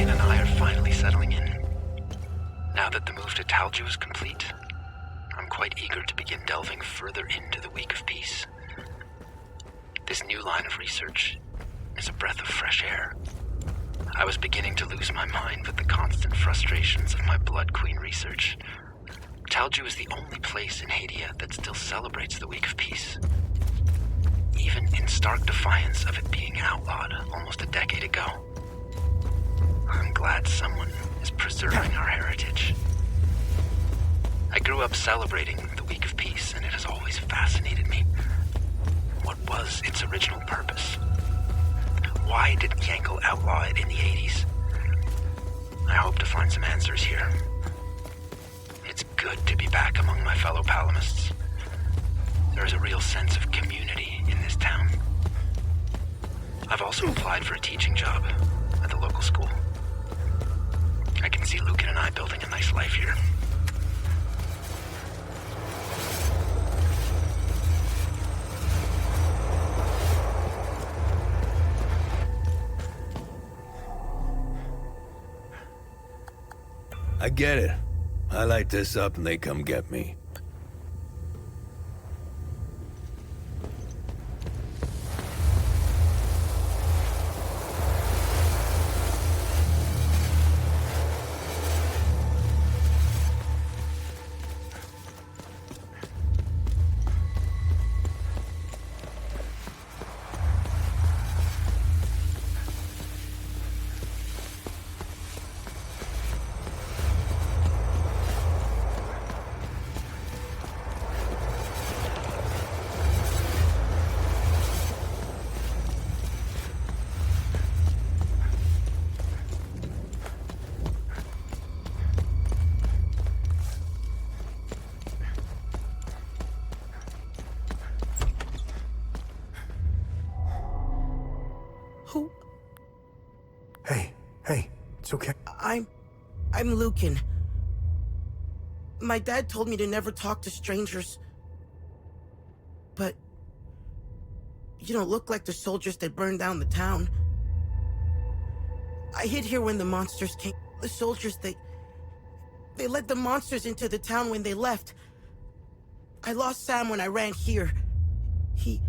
P: and I are finally settling in. Now that the move to Talju is complete, I'm quite eager to begin delving further into the Week of Peace. This new line of research is a breath of fresh air. I was beginning to lose my mind with the constant frustrations of my Blood Queen research. Talju is the only place in Ahliyeh that still celebrates the Week of Peace, even in stark defiance of it being outlawed almost a decade ago. I'm glad someone is preserving our heritage. I grew up celebrating the Week of Peace, and it has always fascinated me. What was its original purpose? Why did Yankel outlaw it in the 80s? I hope to find some answers here. It's good to be back among my fellow Palamists. There's a real sense of community in this town. I've also applied for a teaching job at the local school. I can see Lucan and I building a nice life here.
Q: I get it. I light this up and they come get me.
F: Who?
B: Hey, it's okay.
F: I'm Lucan. My dad told me to never talk to strangers. But you don't look like the soldiers that burned down the town. I hid here when the monsters came. The soldiers, they led the monsters into the town when they left. I lost Sam when I ran here. He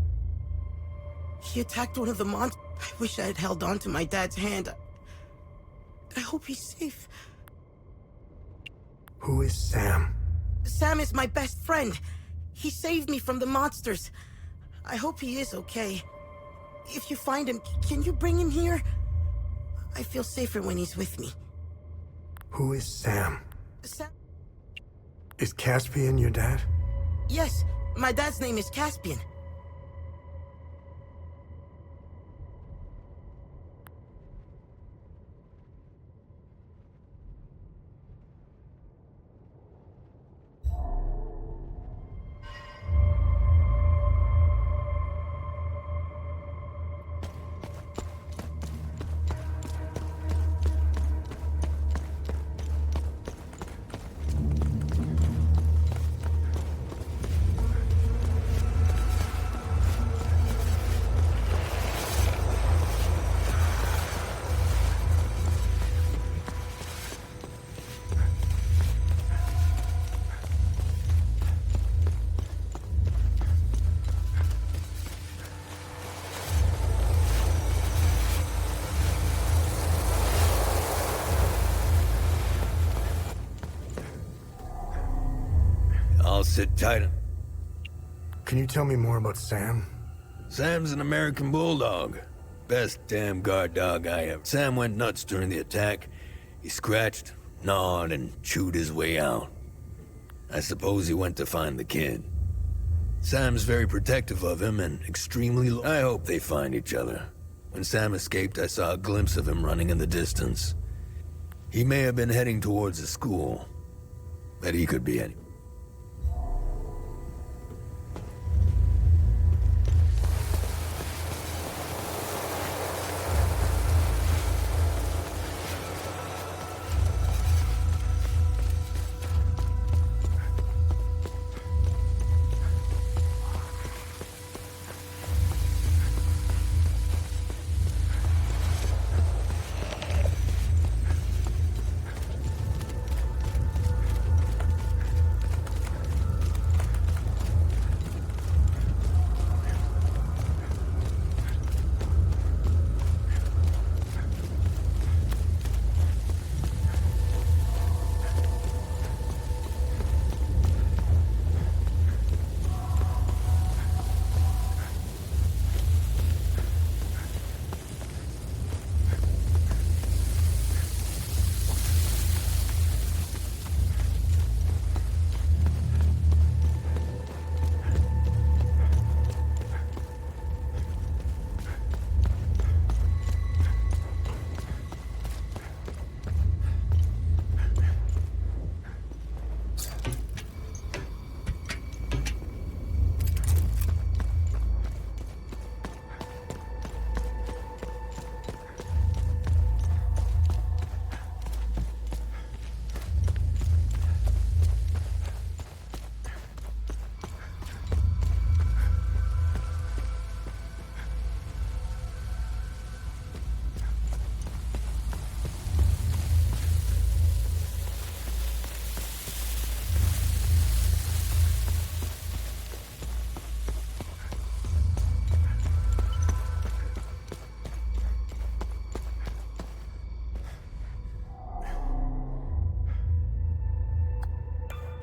F: attacked one of the monsters. I wish I had held on to my dad's hand. I hope he's safe.
B: Who is Sam?
F: Sam is my best friend. He saved me from the monsters. I hope he is okay. If you find him, can you bring him here? I feel safer when he's with me.
B: Who is Sam?
F: Sam?
B: Is Caspian your dad?
F: Yes, my dad's name is Caspian.
Q: I'll sit tight.
B: Can you tell me more about Sam?
Q: Sam's an American bulldog. Best damn guard dog I ever. Sam went nuts during the attack. He scratched, gnawed, and chewed his way out. I suppose he went to find the kid. Sam's very protective of him and extremely I hope they find each other. When Sam escaped, I saw a glimpse of him running in the distance. He may have been heading towards the school, but he could be any.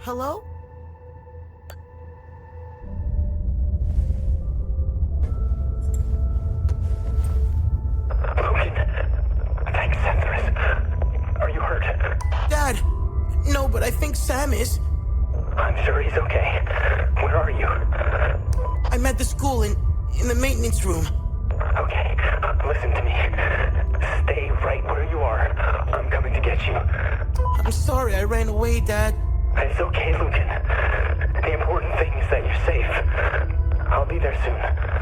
F: Hello?
R: Thanks, Zephyrus. Are you hurt?
F: Dad! No, but I think Sam is.
R: I'm sure he's okay. Where are you?
F: I'm at the school in the maintenance room.
R: Okay, listen to me. Stay right where you are. I'm coming to get you.
F: I'm sorry I ran away, Dad.
R: It's okay, Lucan. The important thing is that you're safe. I'll be there soon.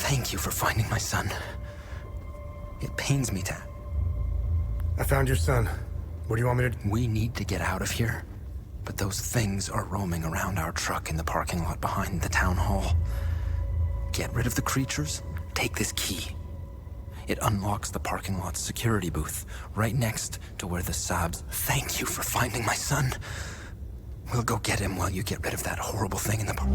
P: Thank you for finding my son. It pains me to...
B: I found your son. What do you want me to do?
P: We need to get out of here. But those things are roaming around our truck in the parking lot behind the town hall. Get rid of the creatures, take this key. It unlocks the parking lot's security booth, right next to where the Sabs... Thank you for finding my son. We'll go get him while you get rid of that horrible thing in the park.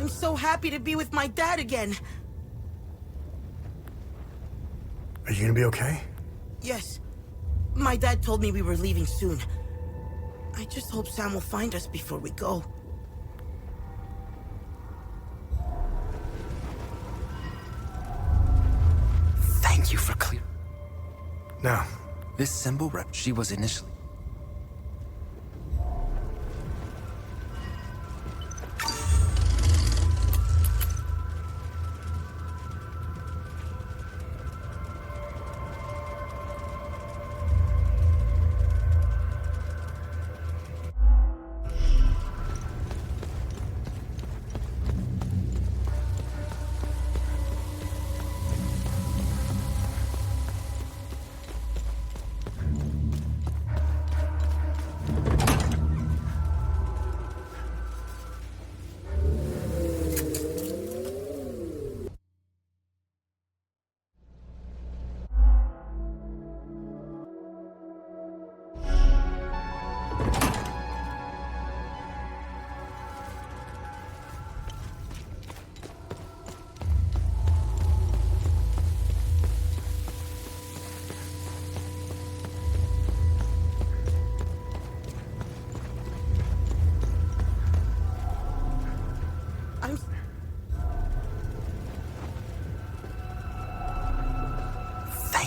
F: I'm so happy to be with my dad again.
B: Are you gonna be okay?
F: Yes. My dad told me we were leaving soon. I just hope Sam will find us before we go.
P: Thank you for clear.
B: Now.
P: This symbol rep she was initially.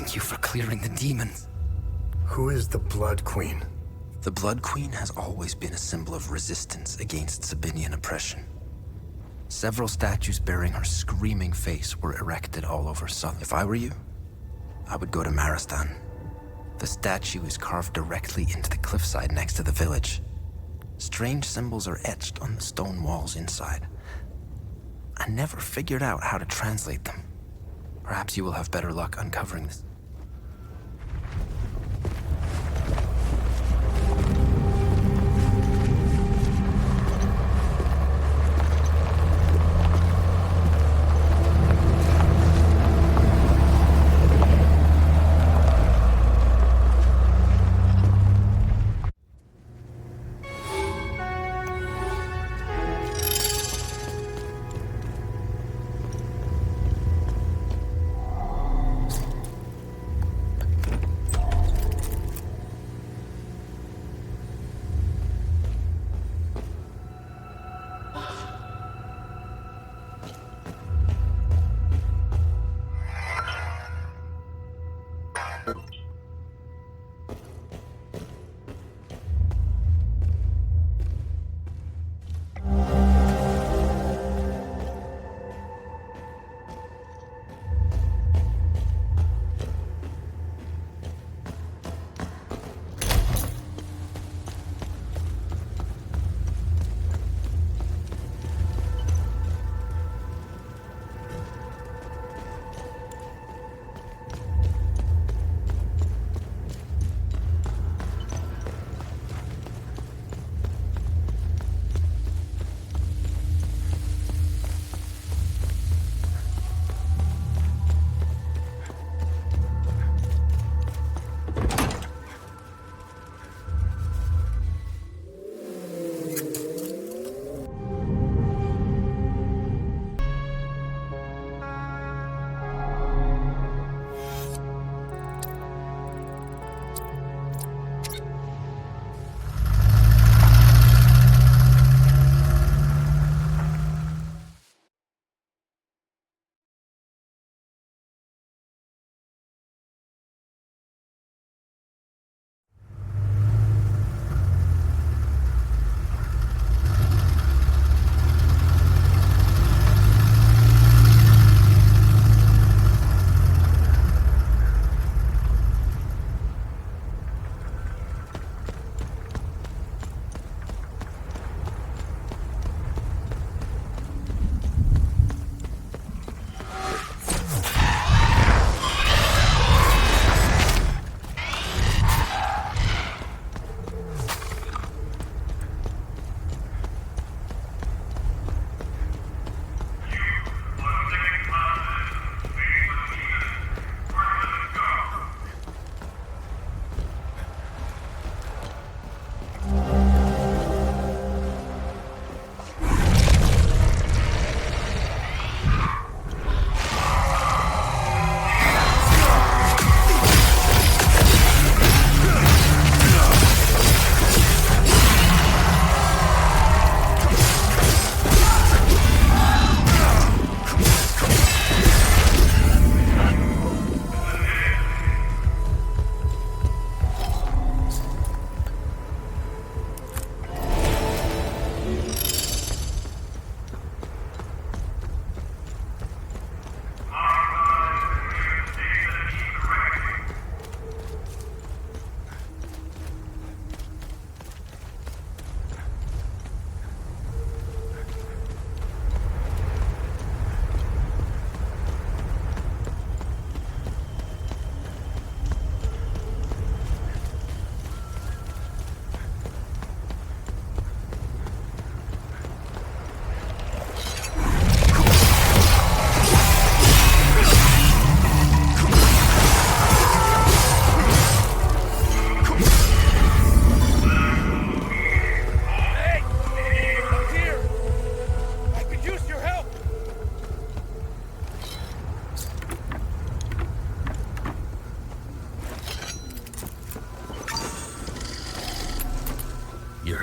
P: Thank you for clearing the demons.
B: Who is the Blood Queen?
P: The Blood Queen has always been a symbol of resistance against Sabinian oppression. Several statues bearing her screaming face were erected all over South. If I were you, I would go to Maristan. The statue is carved directly into the cliffside next to the village. Strange symbols are etched on the stone walls inside. I never figured out how to translate them. Perhaps you will have better luck uncovering this.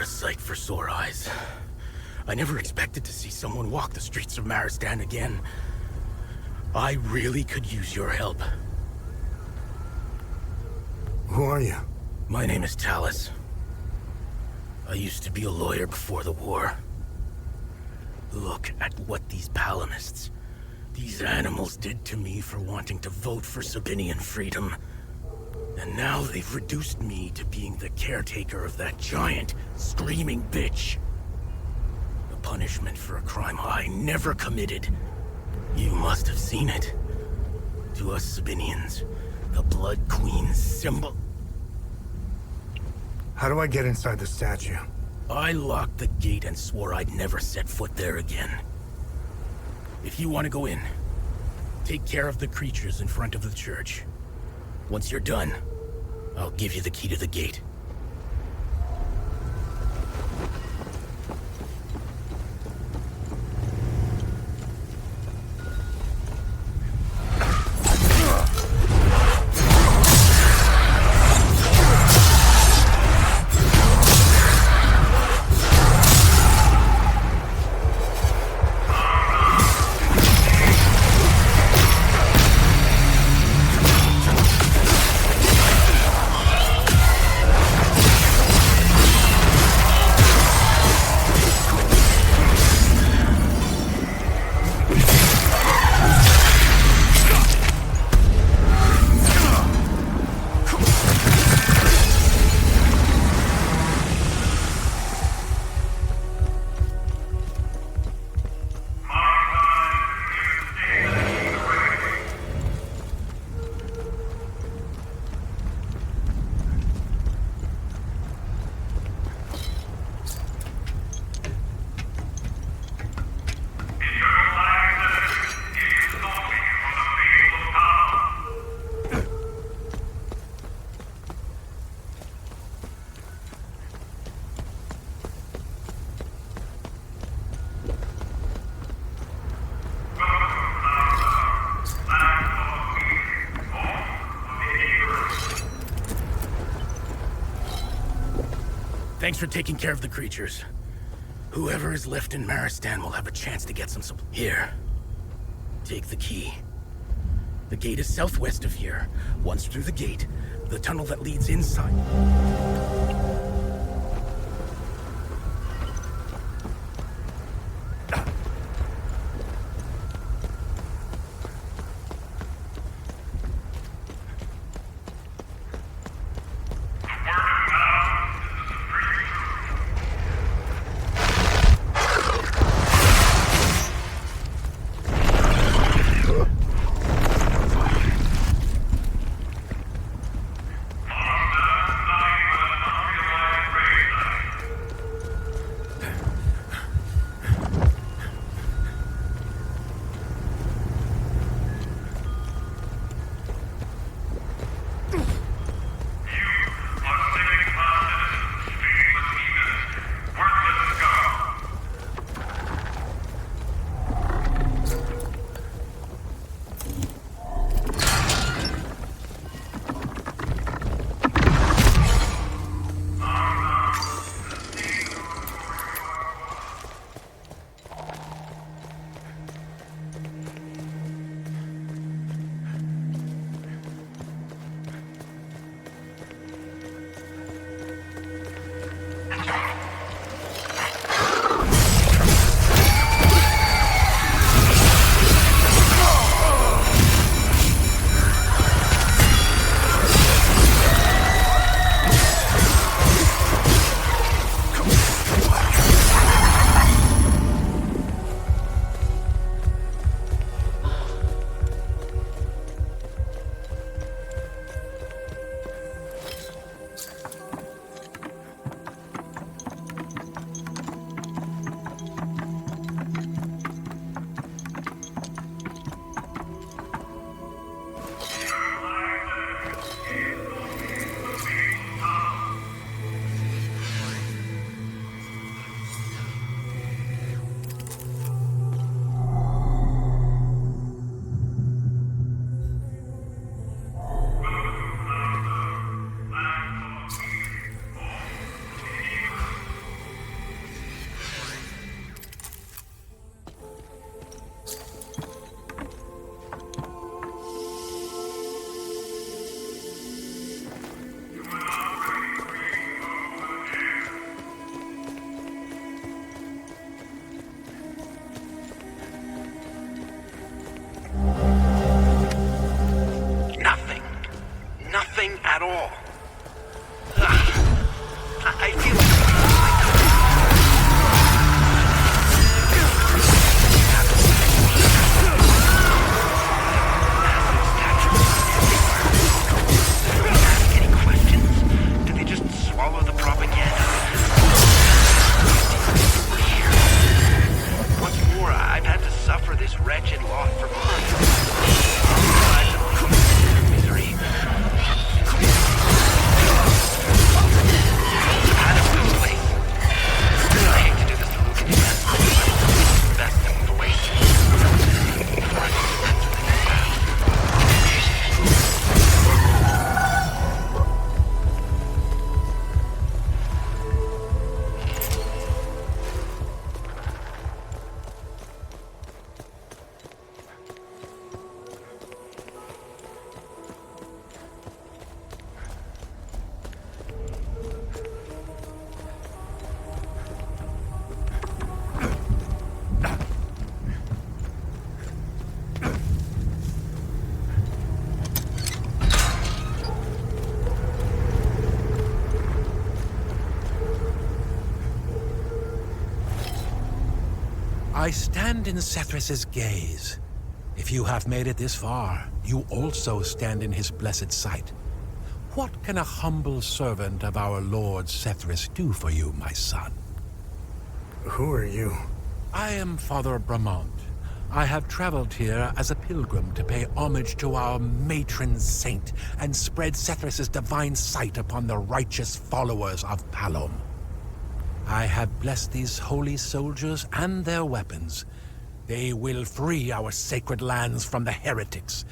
F: a sight for sore eyes. I never expected to see someone walk the streets of Maristan again. I really could use your help.
B: Who are you?
F: My name is Talus. I used to be a lawyer before the war. Look at what these Palamists, these animals, did to me for wanting to vote for Sabinian freedom. And now they've reduced me to being the caretaker of that giant, screaming bitch. The punishment for a crime I never committed. You must have seen it. To us Sabinians, the Blood Queen's symbol.
B: How do I get inside the statue?
F: I locked the gate and swore I'd never set foot there again. If you want to go in, take care of the creatures in front of the church. Once you're done, I'll give you the key to the gate. Thanks for taking care of the creatures. Whoever is left in Maristan will have a chance to get some Here. Take the key. The gate is southwest of here. Once through the gate, the tunnel that leads inside.
S: I stand in Sethris's gaze. If you have made it this far, you also stand in his blessed sight. What can a humble servant of our Lord Sethris do for you, my son?
B: Who are you?
S: I am Father Bramont. I have traveled here as a pilgrim to pay homage to our matron saint and spread Sethris's divine sight upon the righteous followers of Palom. I have blessed these holy soldiers and their weapons. They will free our sacred lands from the heretics.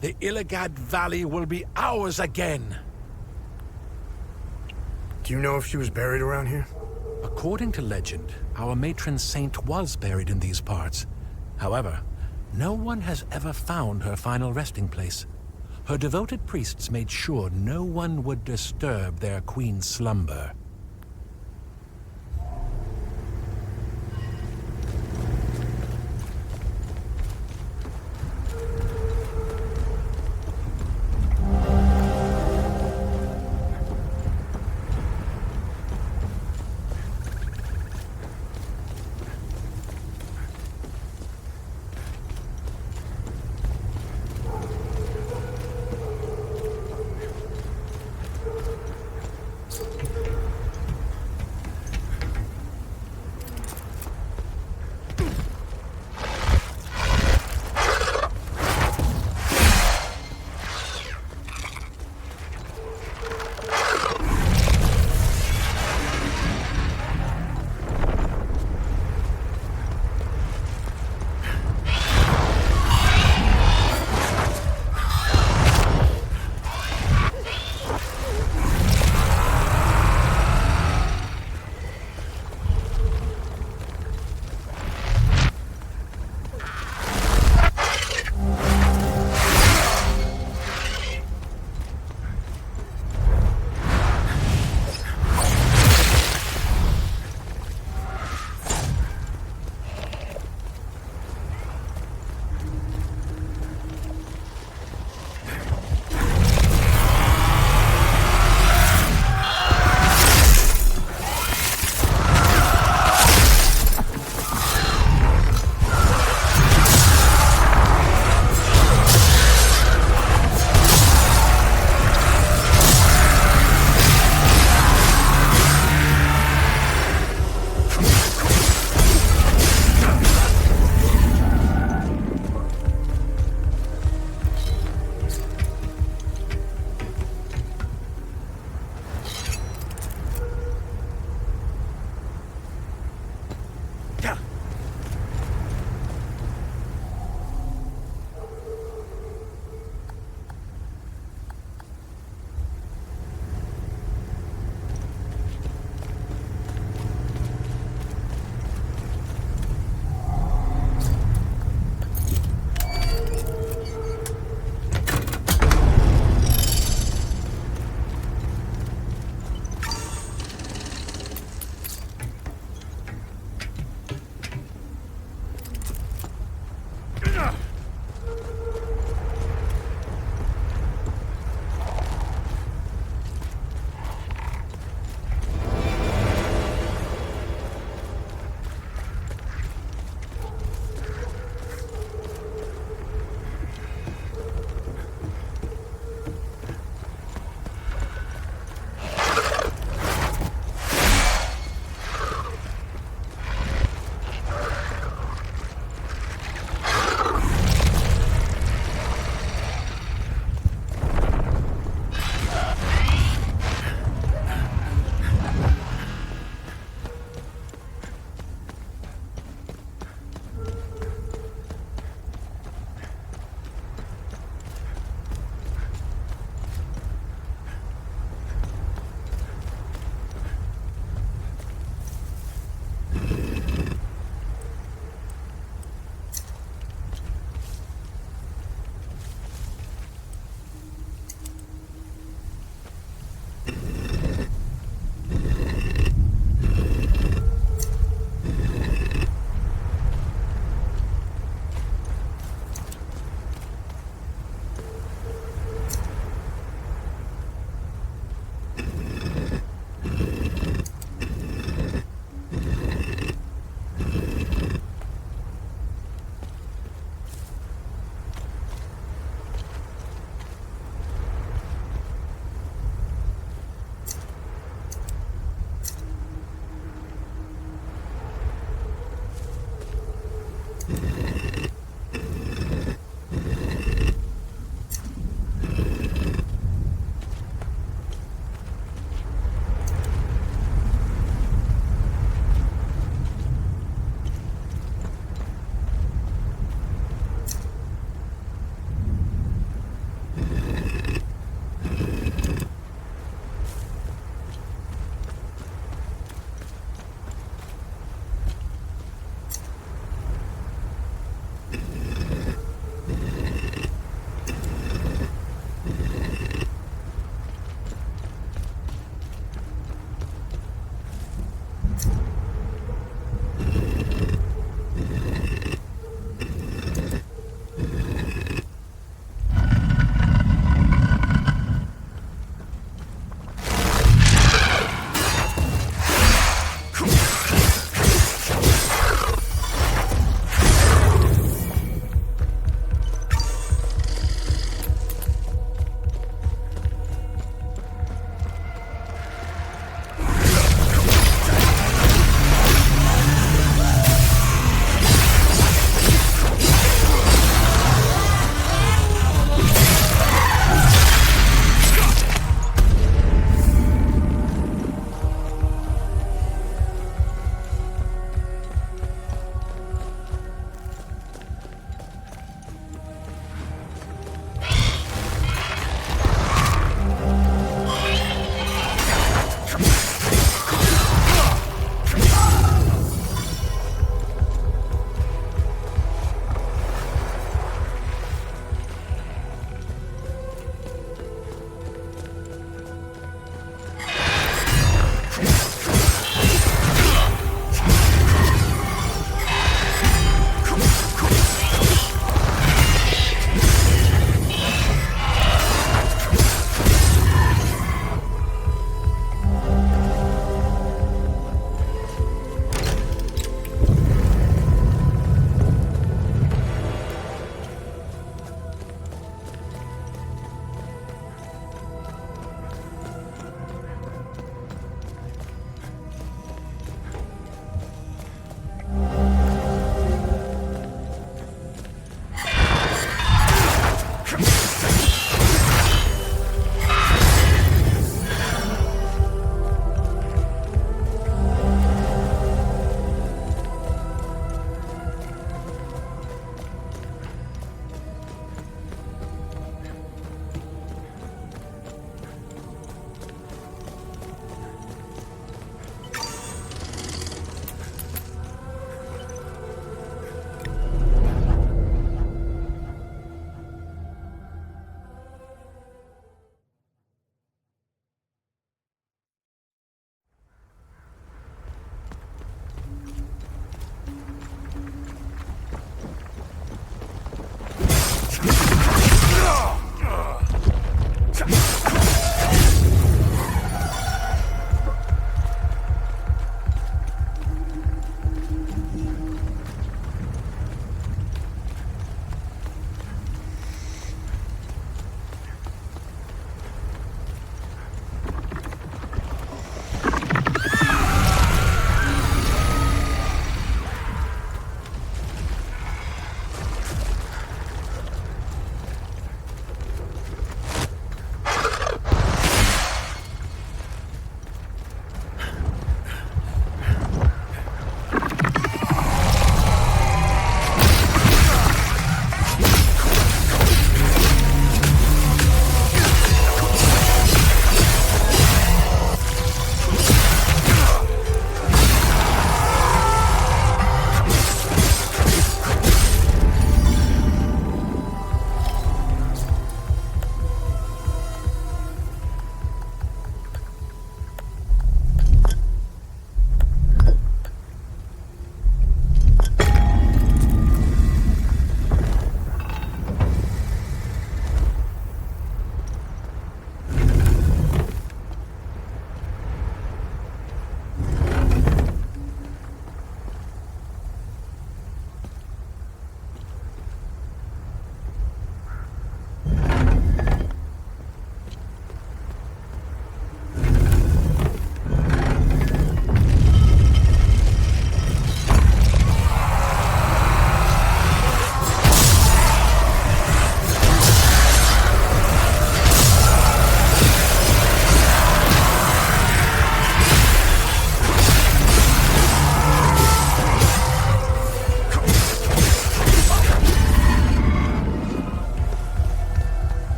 S: The Illigad Valley will be ours again.
B: Do you know if she was buried around here?
S: According to legend, our matron saint was buried in these parts. However, no one has ever found her final resting place. Her devoted priests made sure no one would disturb their queen's slumber.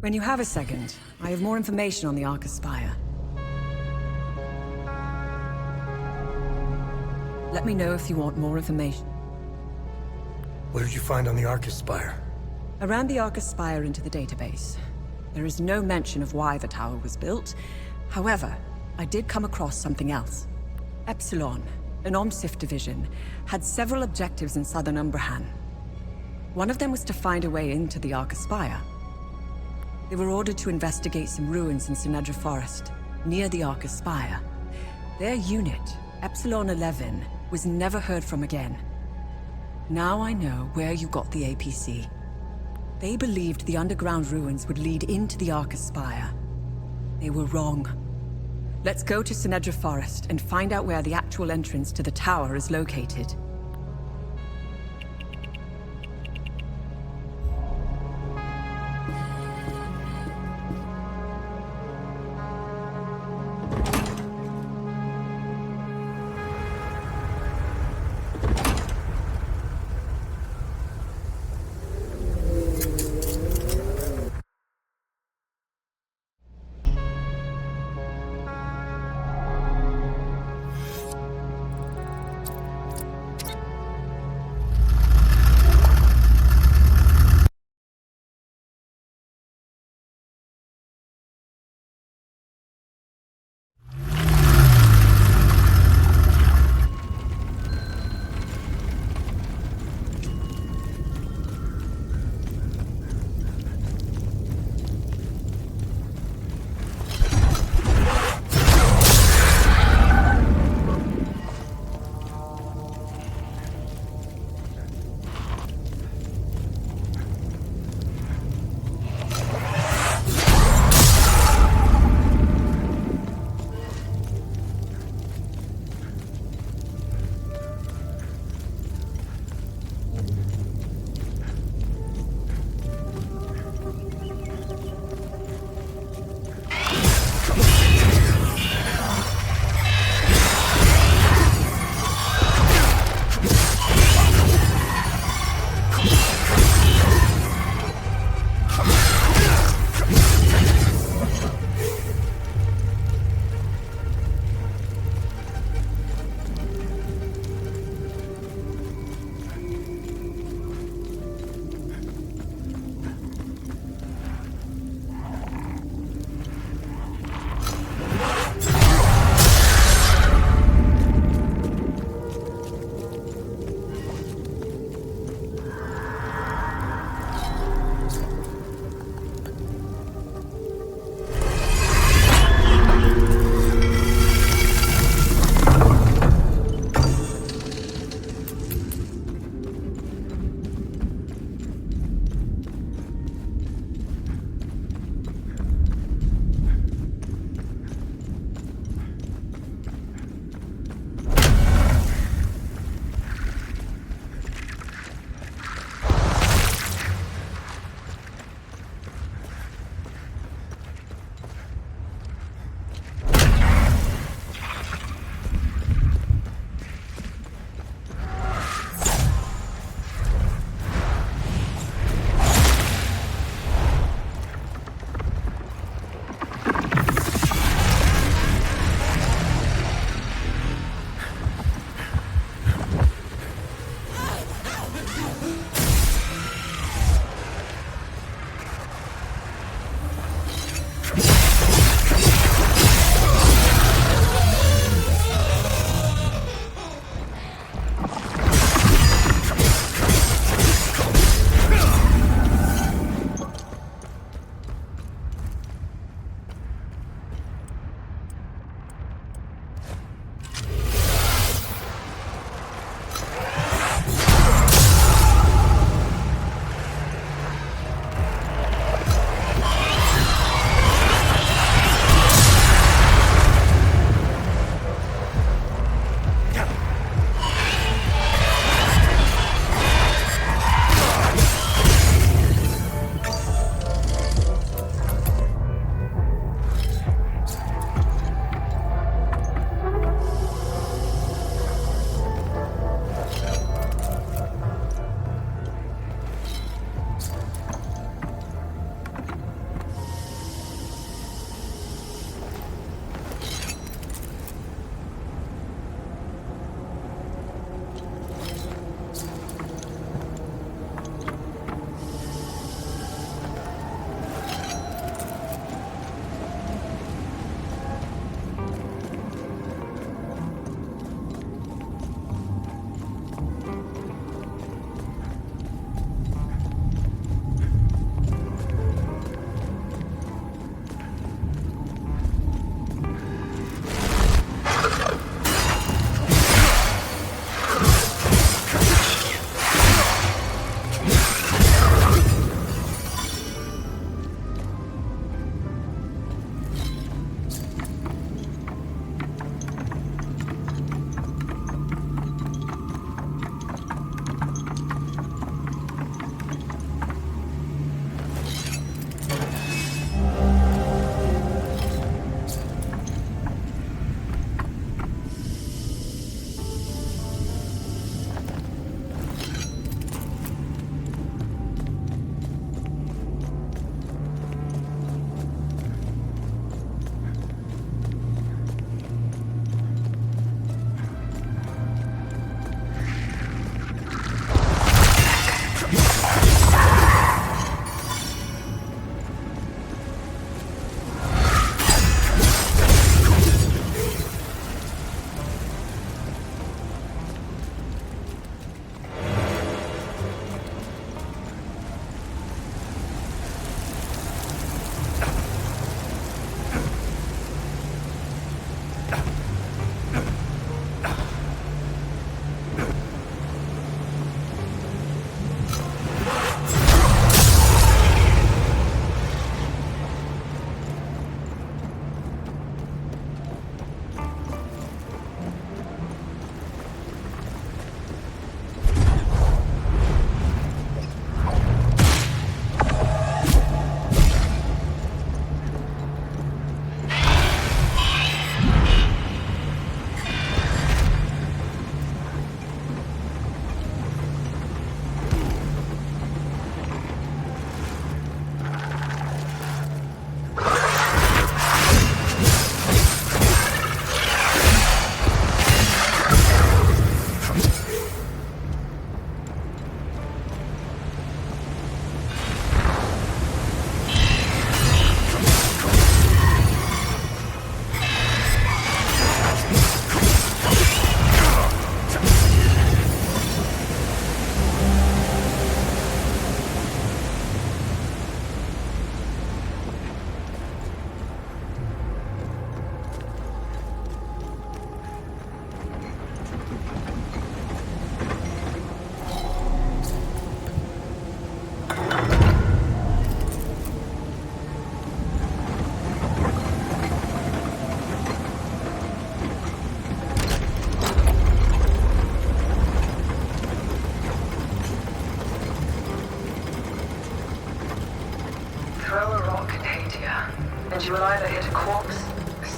J: When you have a second, I have more information on the Arca Spire. Let me know if you want more information.
B: What did you find on the Arca Spire?
J: I ran the Arca Spire into the database. There is no mention of why the tower was built. However, I did come across something else. Epsilon, an OMSIF division, had several objectives in southern Umbrahan. One of them was to find a way into the Arca Spire. They were ordered to investigate some ruins in Sinedra Forest, near the Arca Spire. Their unit, Epsilon 11, was never heard from again. Now I know where you got the APC. They believed the underground ruins would lead into the Arca Spire. They were wrong. Let's go to Sinedra Forest and find out where the actual entrance to the tower is located.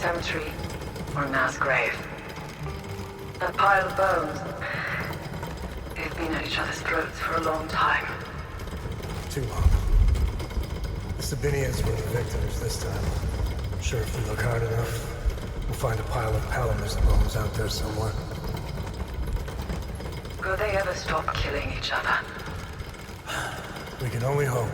K: cemetery or a mass grave. A pile of bones. They've been at each other's throats for a long time.
B: Too long. The Sabinians were the victims this time. I'm sure if we look hard enough, we'll find a pile of Palamers bones out there somewhere.
K: Will they ever stop killing each other?
B: We can only hope.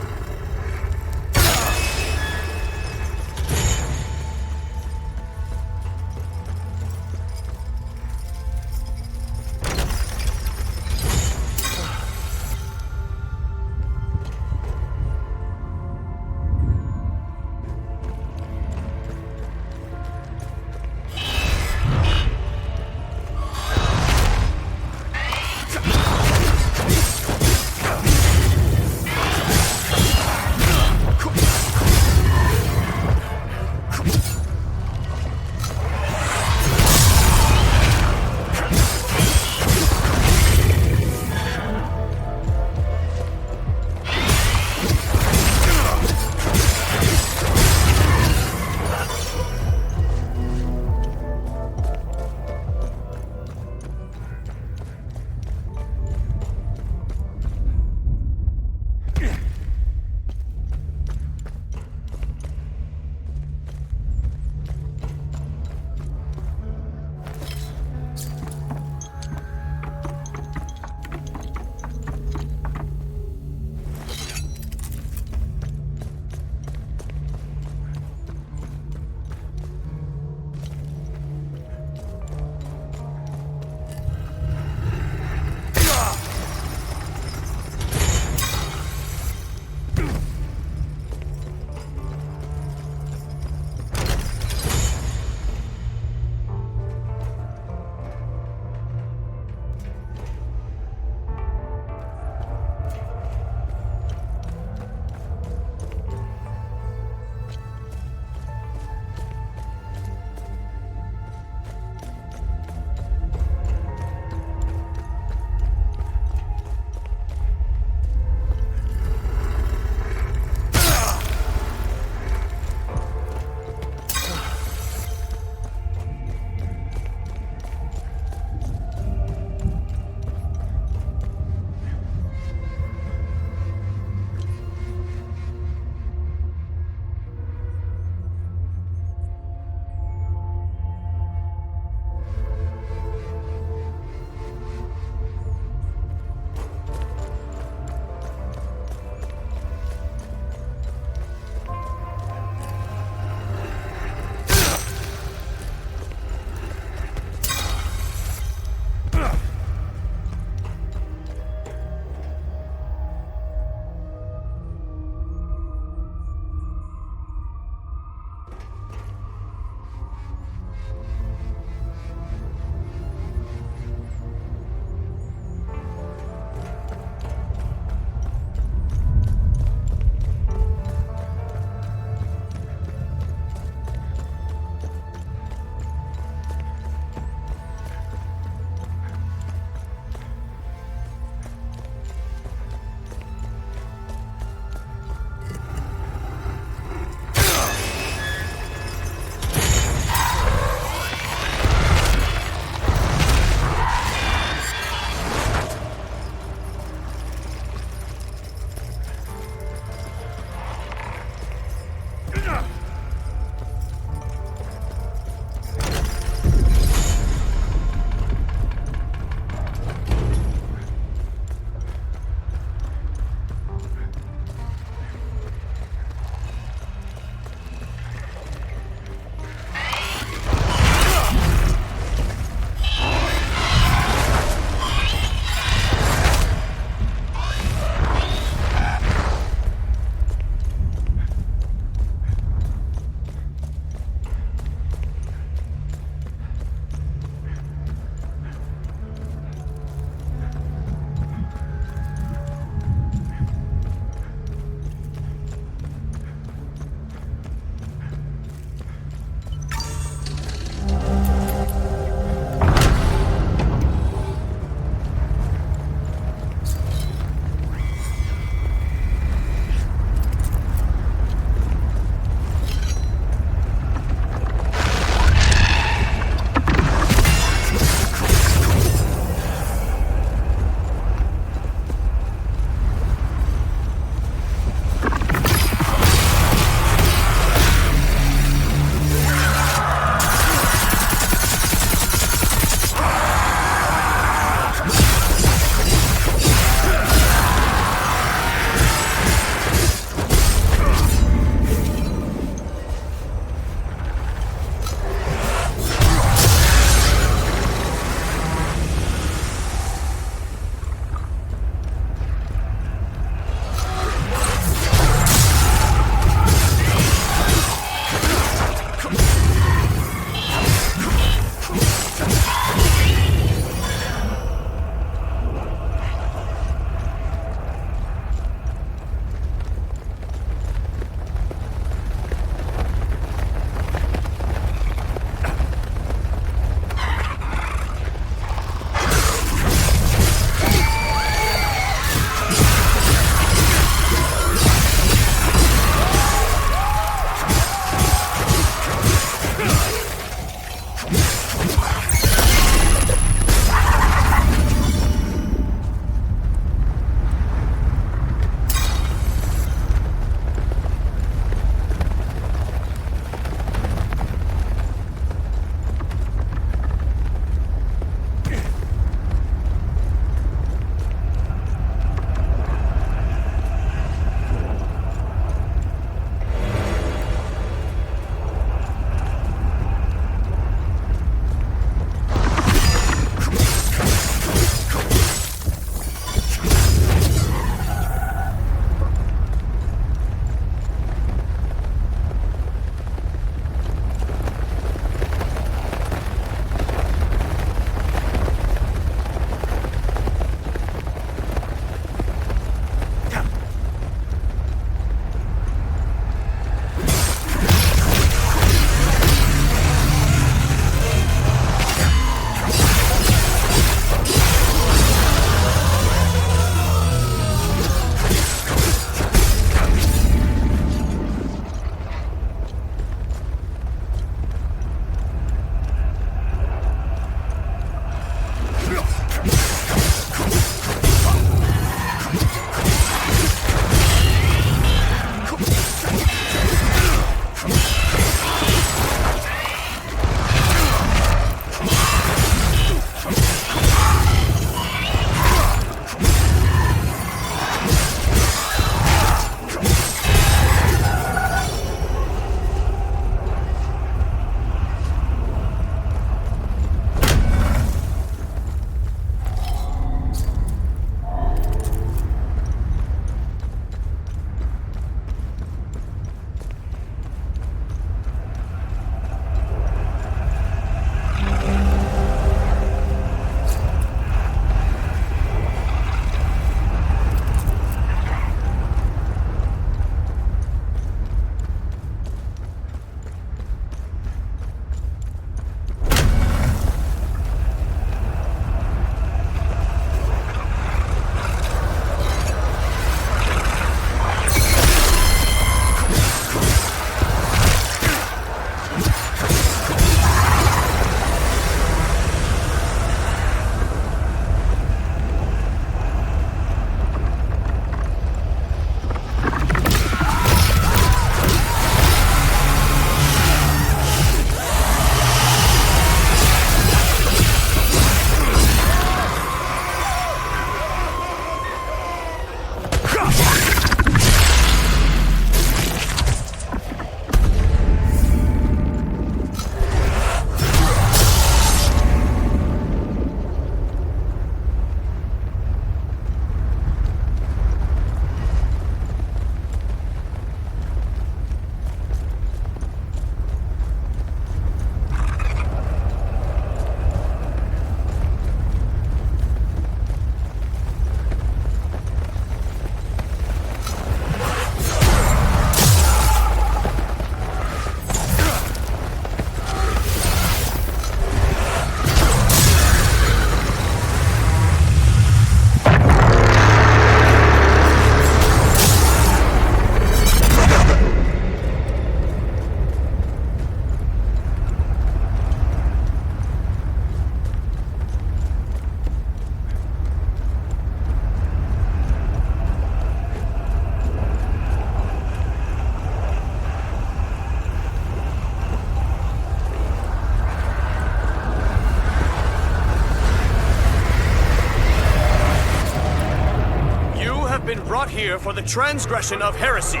T: brought here for the transgression of heresy.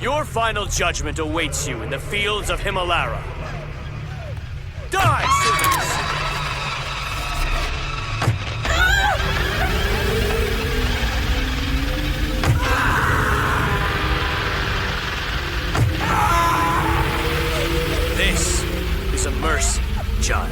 T: Your final judgment awaits you in the fields of Himalara. Die, sinners! This is a mercy, child.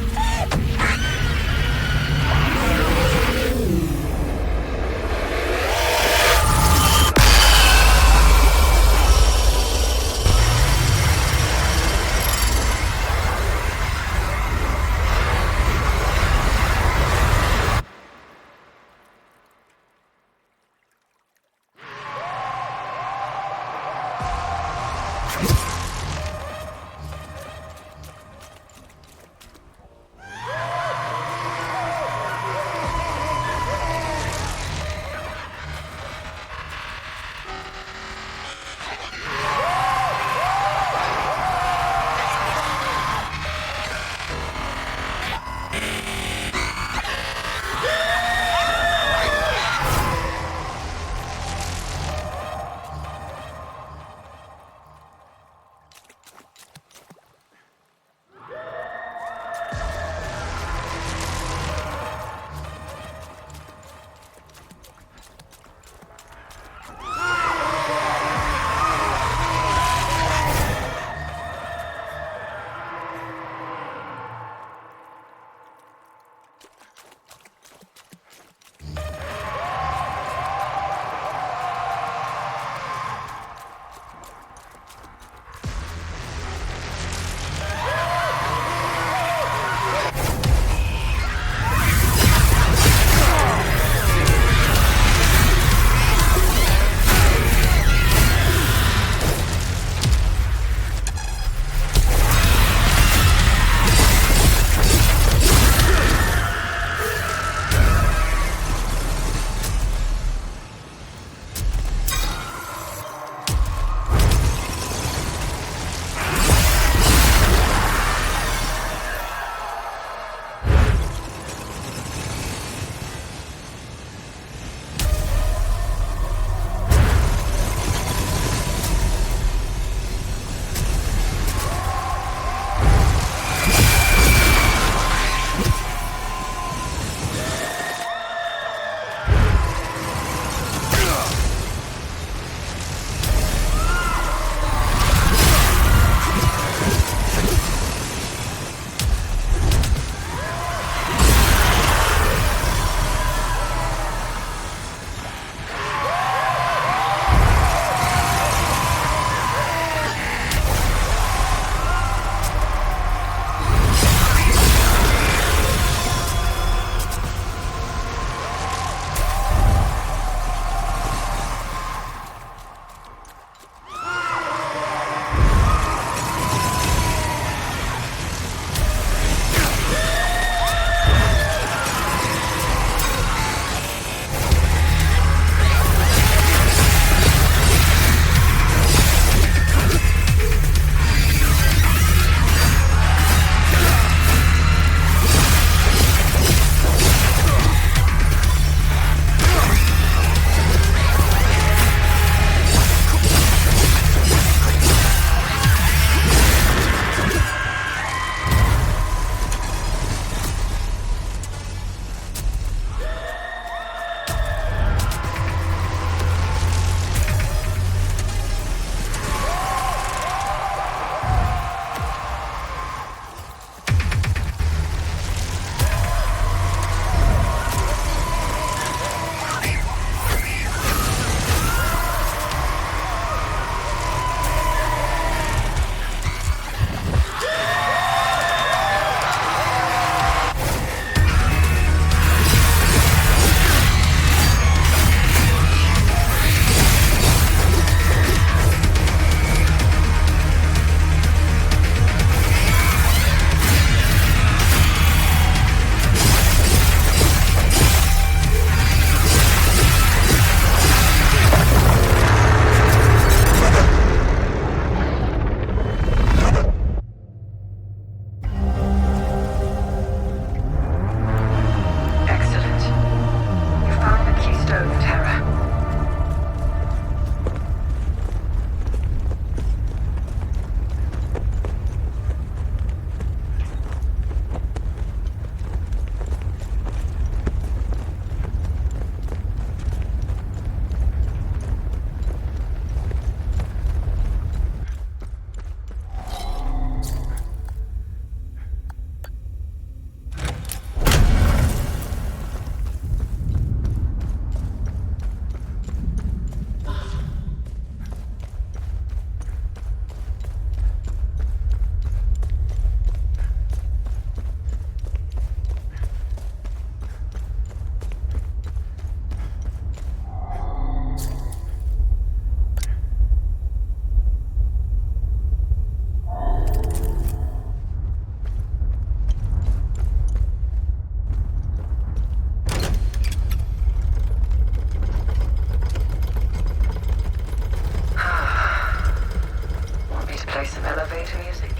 K: to music?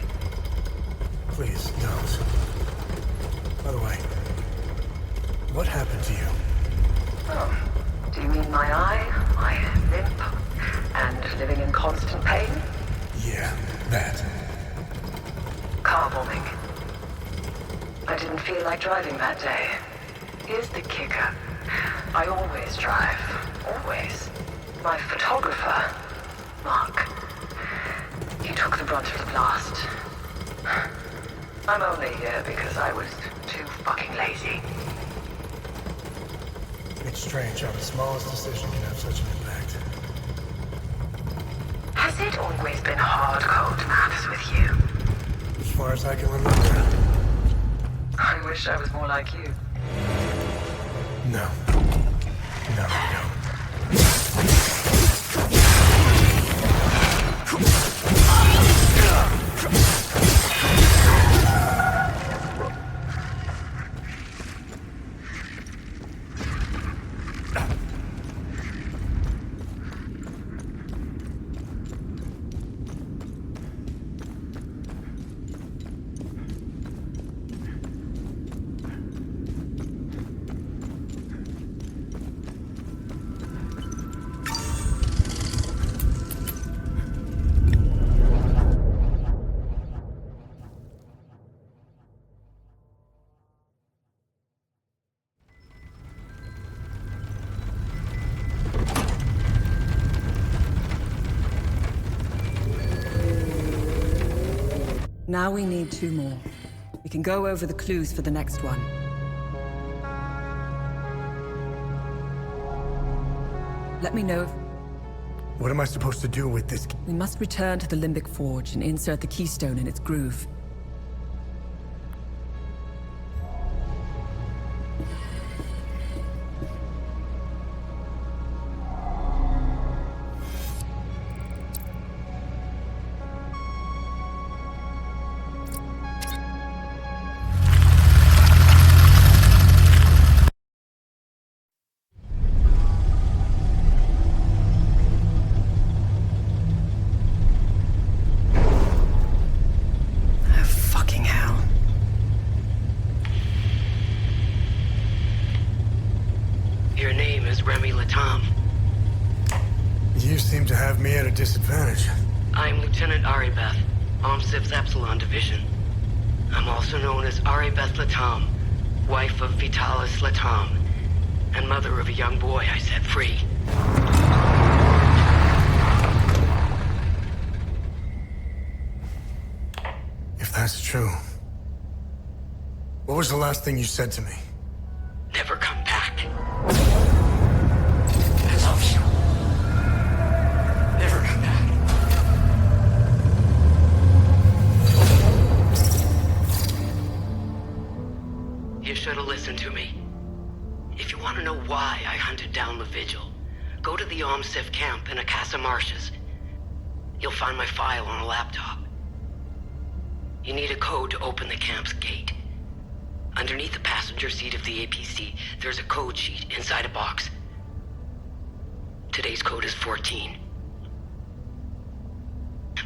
B: Please, don't. By the way, what happened to you?
K: Oh, do you mean my eye, my limp, and living in constant pain?
B: Yeah, that.
K: Car bombing. I didn't feel like driving that day. Here's the kicker. I always drive. Always. My photographer, Mark, he took the brunt of the blast. I'm only here because I was too fucking lazy.
B: It's strange how the smallest decision can have such an impact.
K: Has it always been hard-code maths with you?
B: As far as I can remember.
K: I wish I was more like you.
B: No. No, no.
J: Now we need 2 more. We can go over the clues for the next one. Let me know if...
B: What am I supposed to do with this?
J: We must return to the Limbic Forge and insert the keystone in its groove.
B: Disadvantage.
N: I'm Lieutenant Aribeth, OMSIV's Epsilon Division. I'm also known as Aribeth Latam, wife of Vitalis Latam, and mother of a young boy I set free.
B: If that's true, what was the last thing you said to me?
N: Never come back.
B: That's optional. Never come back.
N: You should have listened to me. If you want to know why I hunted down the Vigil, go to the OMSIV camp in Akasa Marshes. You'll find my file on a laptop. You need a code to open the camp's gate. Underneath the passenger seat of the APC, there's a code sheet inside a box. Today's code is 14.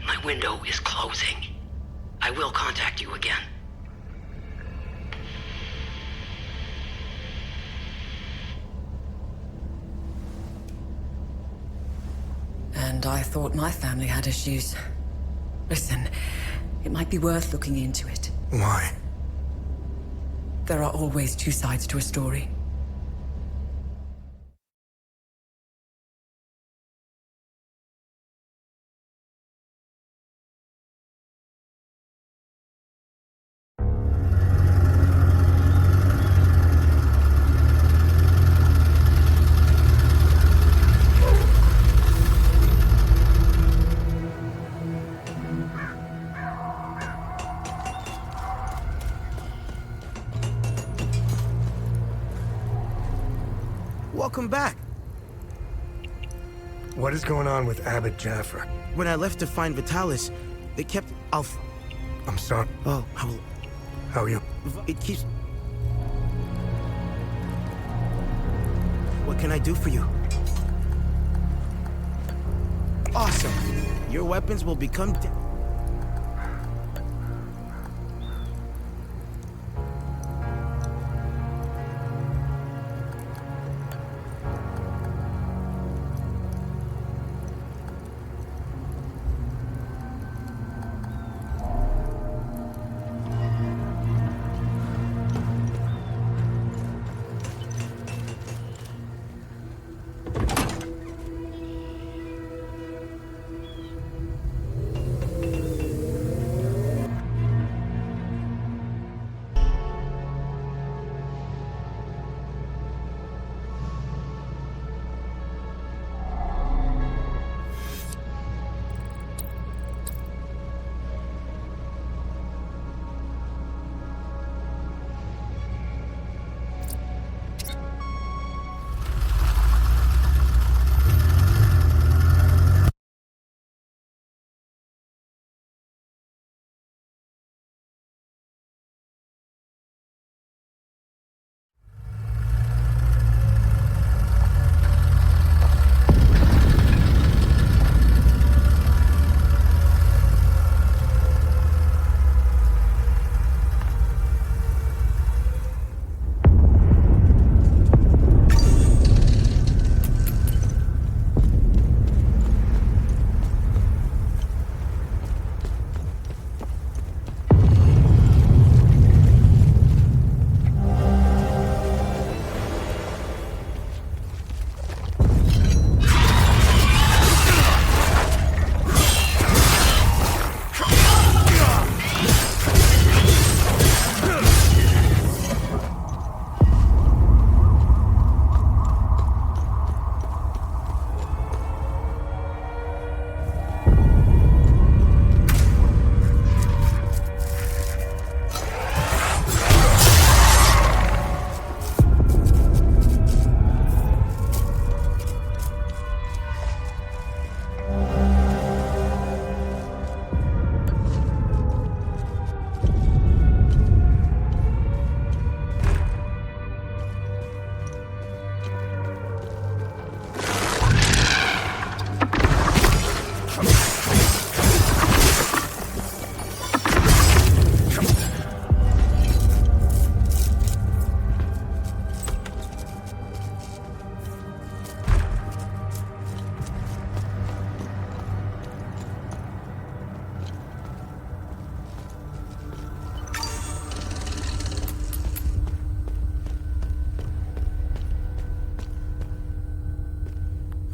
N: My window is closing. I will contact you again.
J: And I thought my family had issues. Listen, it might be worth looking into it.
B: Why?
J: There are always 2 sides to a story.
F: Welcome back.
B: What is going on with Abbott Jaffer?
F: When I left to find Vitalis, they kept Alpha.
B: I'm sorry.
F: Oh,
B: how are you?
F: It keeps... What can I do for you? Awesome. Your weapons will become...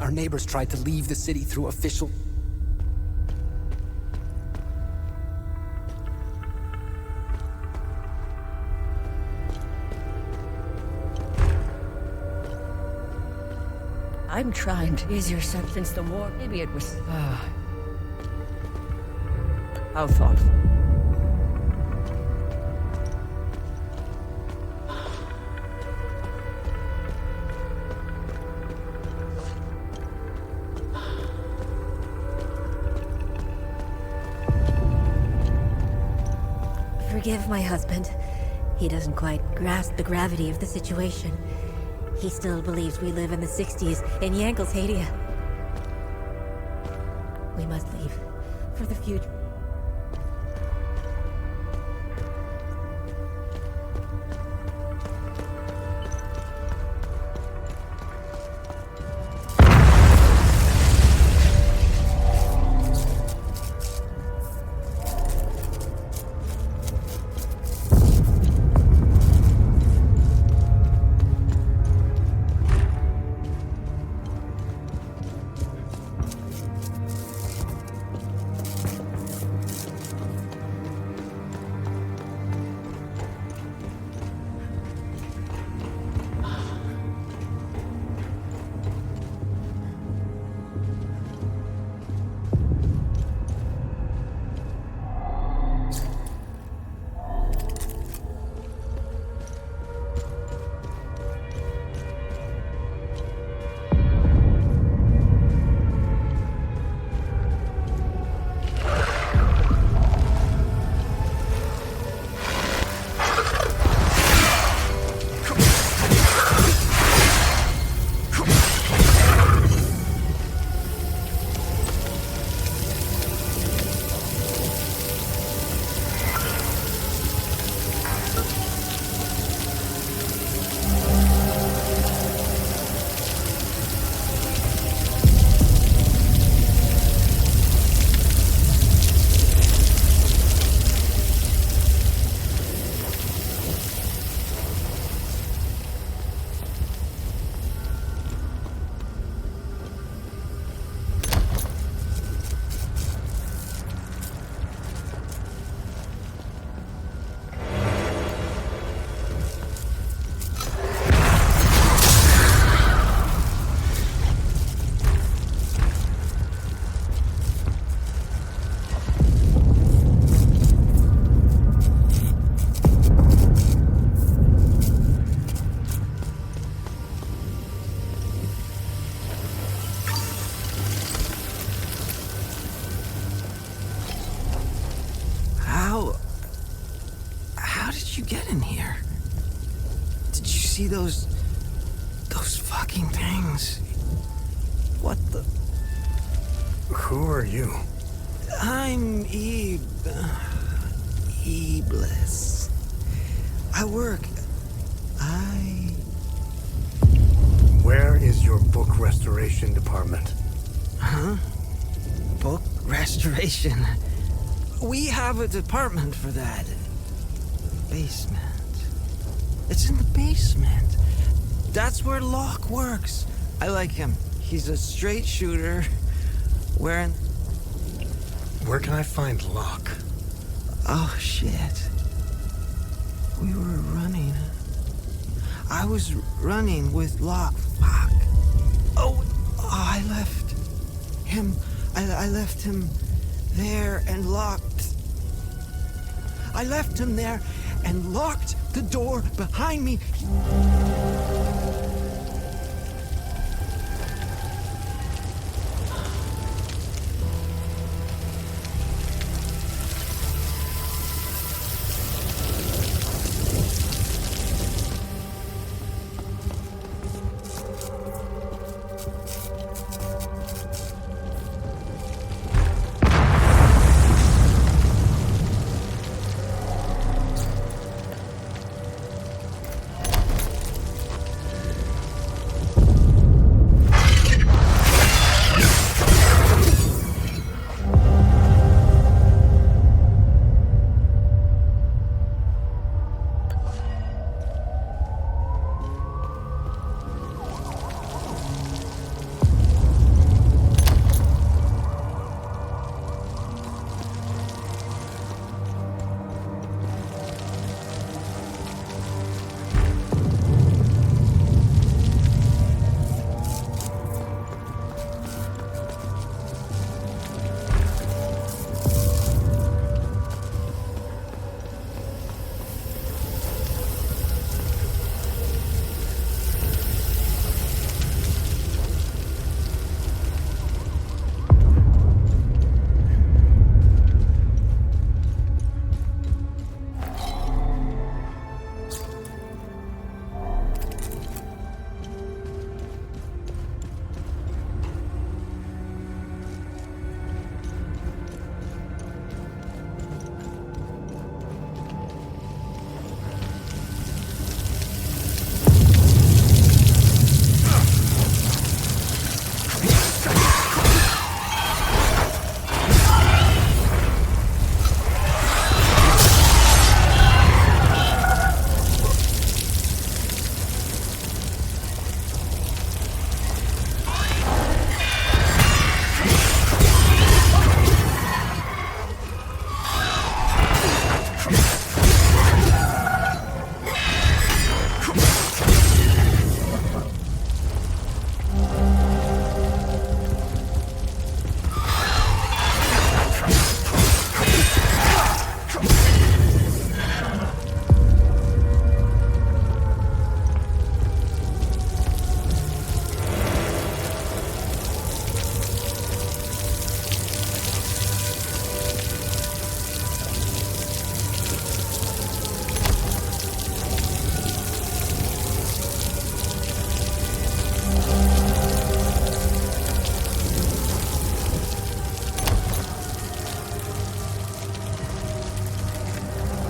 P: Our neighbors tried to leave the city through official...
O: I'm trying to ease your son since the war. Maybe it was... How thoughtful.
U: Forgive my husband. He doesn't quite grasp the gravity of the situation. He still believes we live in the 60s in Yankel's Hadia. We must leave for the future.
P: Those fucking things. What the...
B: Who are you?
P: I'm Iblis. I work...
B: Where is your book restoration department?
P: Huh? Book restoration? We have a department for that. Basement. It's in the basement. That's where Locke works. I like him. He's a straight shooter, wearing...
B: Where can I find Locke?
P: Oh, shit. We were running. I was running with Locke. Fuck. Oh, I left him. I left him there and locked. I left him there and locked the door behind me.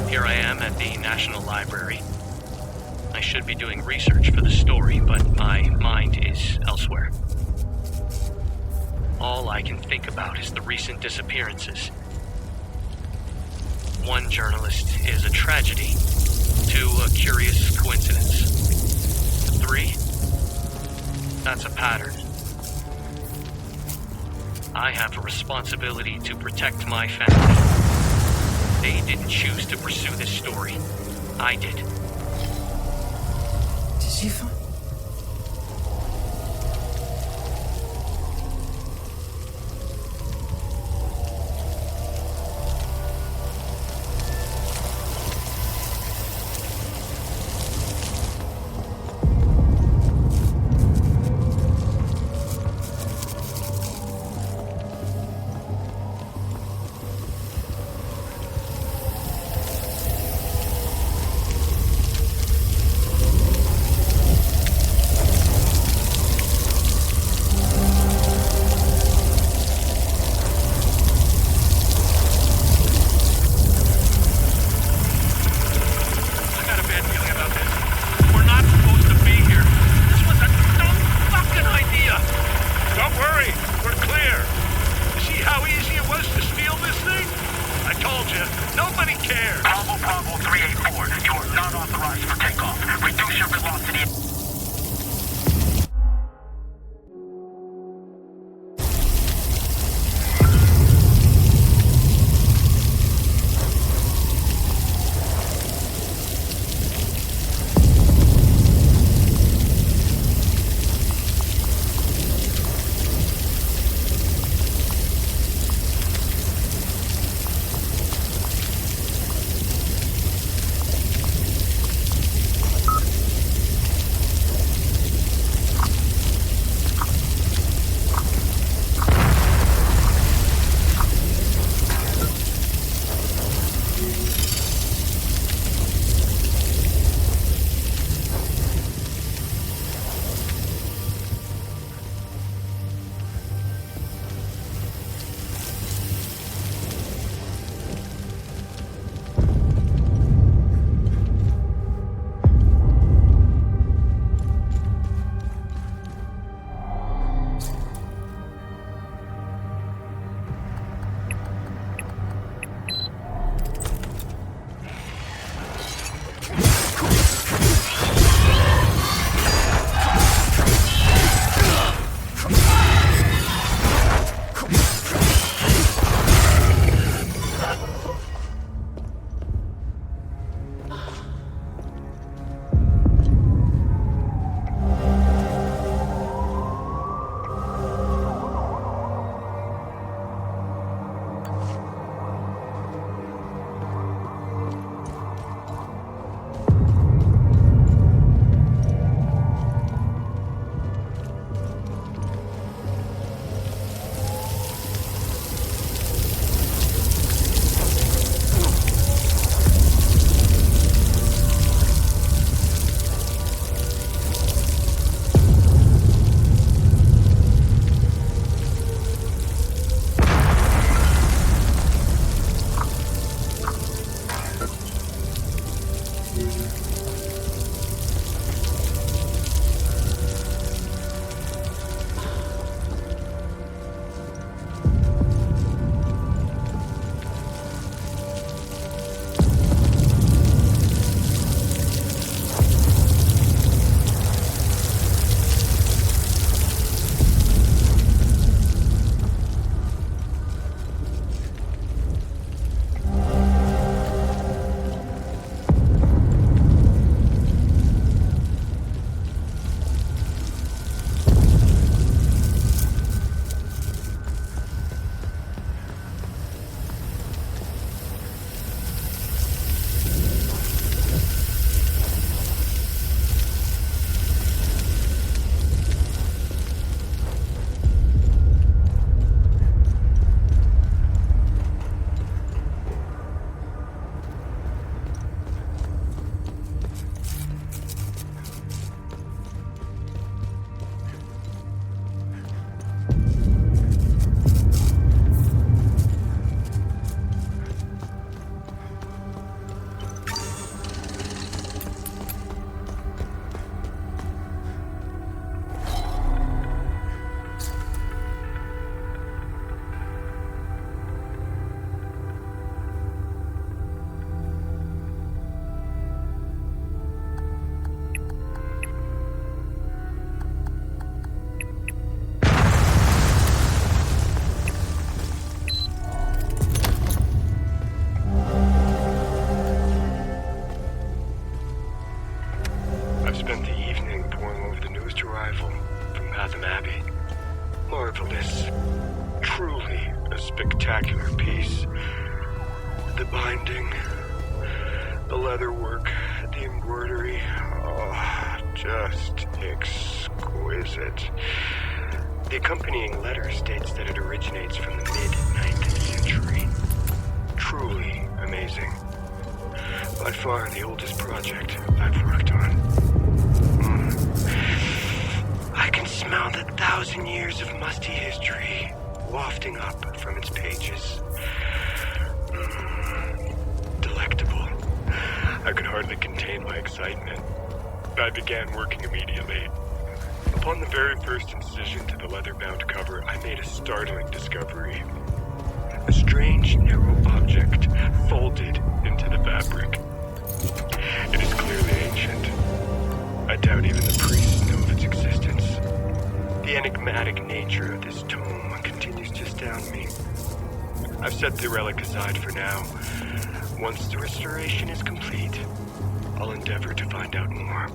D: Here I am at the National Library. I should be doing research for the story, but my mind is elsewhere. All I can think about is the recent disappearances. One journalist is a tragedy, two a curious coincidence. Three? That's a pattern. I have a responsibility to protect my family. They didn't choose to pursue this story. I did.
P: Did you find...
E: spectacular piece. The binding, the leatherwork, the embroidery, oh, just exquisite. The accompanying letter states that it originates from the mid-9th century. Truly amazing. By far the oldest project I've worked on. I can smell the 1,000 years of musty history wafting up from its pages. Delectable. I could hardly contain my excitement. I began working immediately. Upon the very first incision to the leather-bound cover, I made a startling discovery. A strange, narrow object folded into the fabric. It is clearly ancient. I doubt even the priests know of its existence. The enigmatic nature of this tome continues to astound me. I've set the relic aside for now. Once the restoration is complete, I'll endeavor to find out more.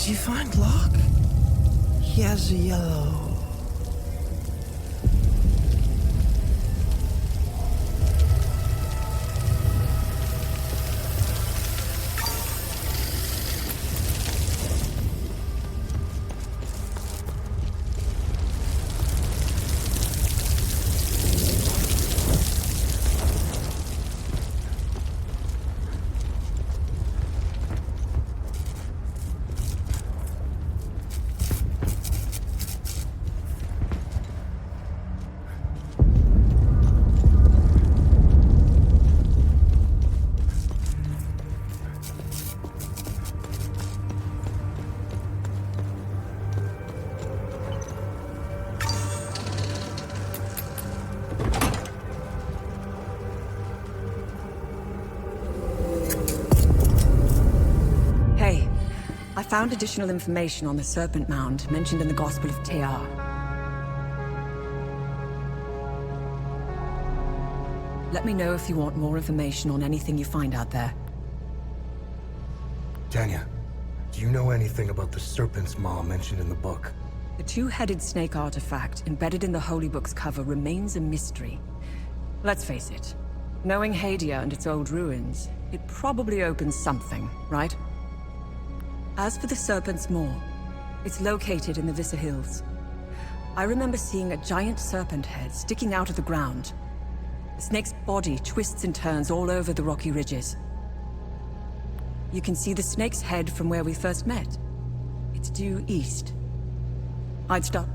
F: Did you find Locke? He has a yellow...
J: I found additional information on the Serpent Mound mentioned in the Gospel of Teyar. Let me know if you want more information on anything you find out there.
B: Tanya, do you know anything about the Serpent's Maw mentioned in the book?
J: The two-headed snake artifact embedded in the Holy Book's cover remains a mystery. Let's face it, knowing Hadia and its old ruins, it probably opens something, right? As for the Serpent's Maw, it's located in the Vissa Hills. I remember seeing a giant serpent head sticking out of the ground. The snake's body twists and turns all over the rocky ridges. You can see the snake's head from where we first met. It's due east. I'd start...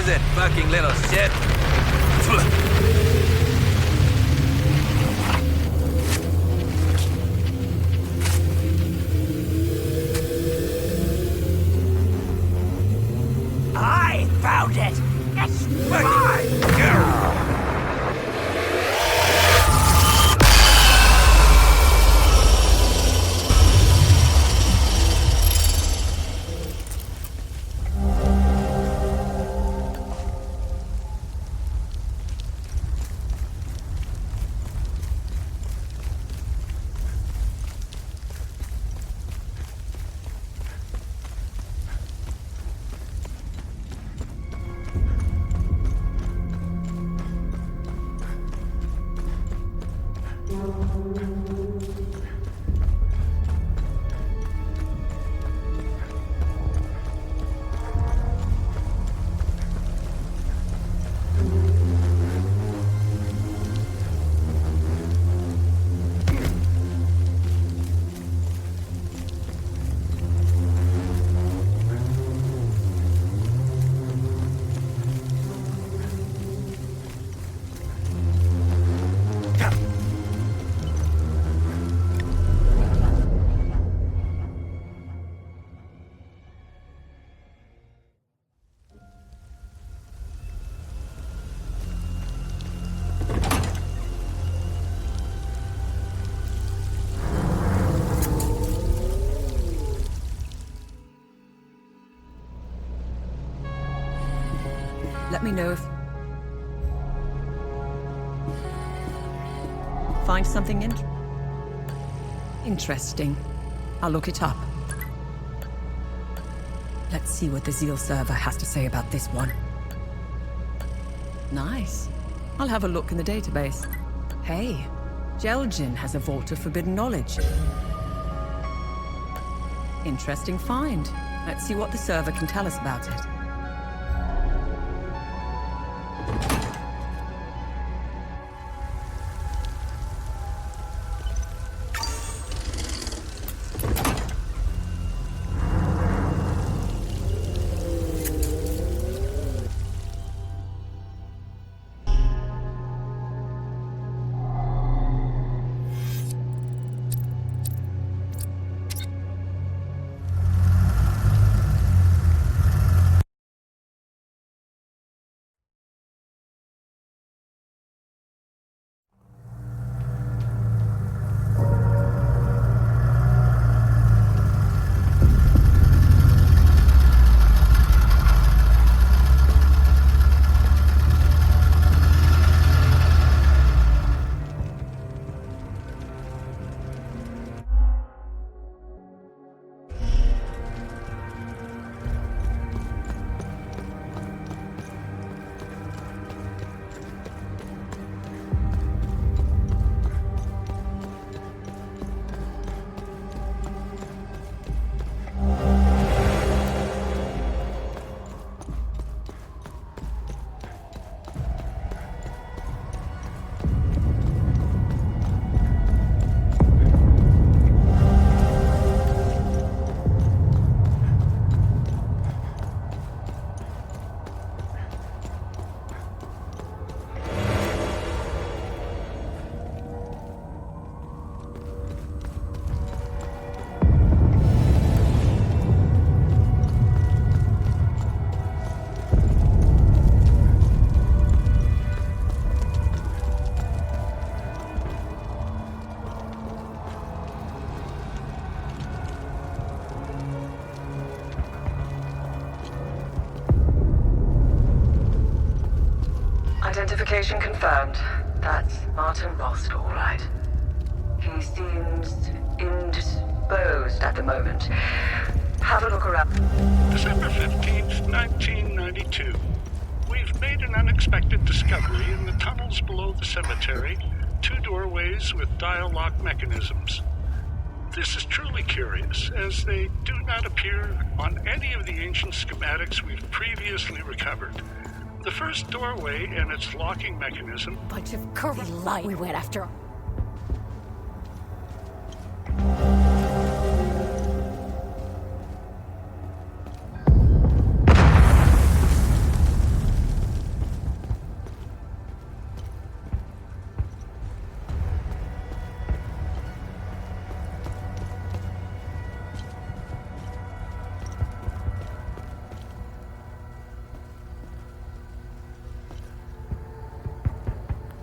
P: is it, fucking little shit?
M: I found it! It's mine!
J: Let me know if... Find something interesting. I'll look it up. Let's see what the Zeal server has to say about this one. Nice. I'll have a look in the database. Hey, Jelgin has a vault of forbidden knowledge. Interesting find. Let's see what the server can tell us about it.
K: Identification confirmed. That's Martin Rost, all right. He seems indisposed at the moment. Have a look around.
C: December 15th, 1992. We've made an unexpected discovery in the tunnels below the cemetery. 2 doorways with dial lock mechanisms. This is truly curious, as they do not appear on any of the ancient schematics we've previously recovered. The first doorway and its locking mechanism...
U: Bunch of curvy light we went after.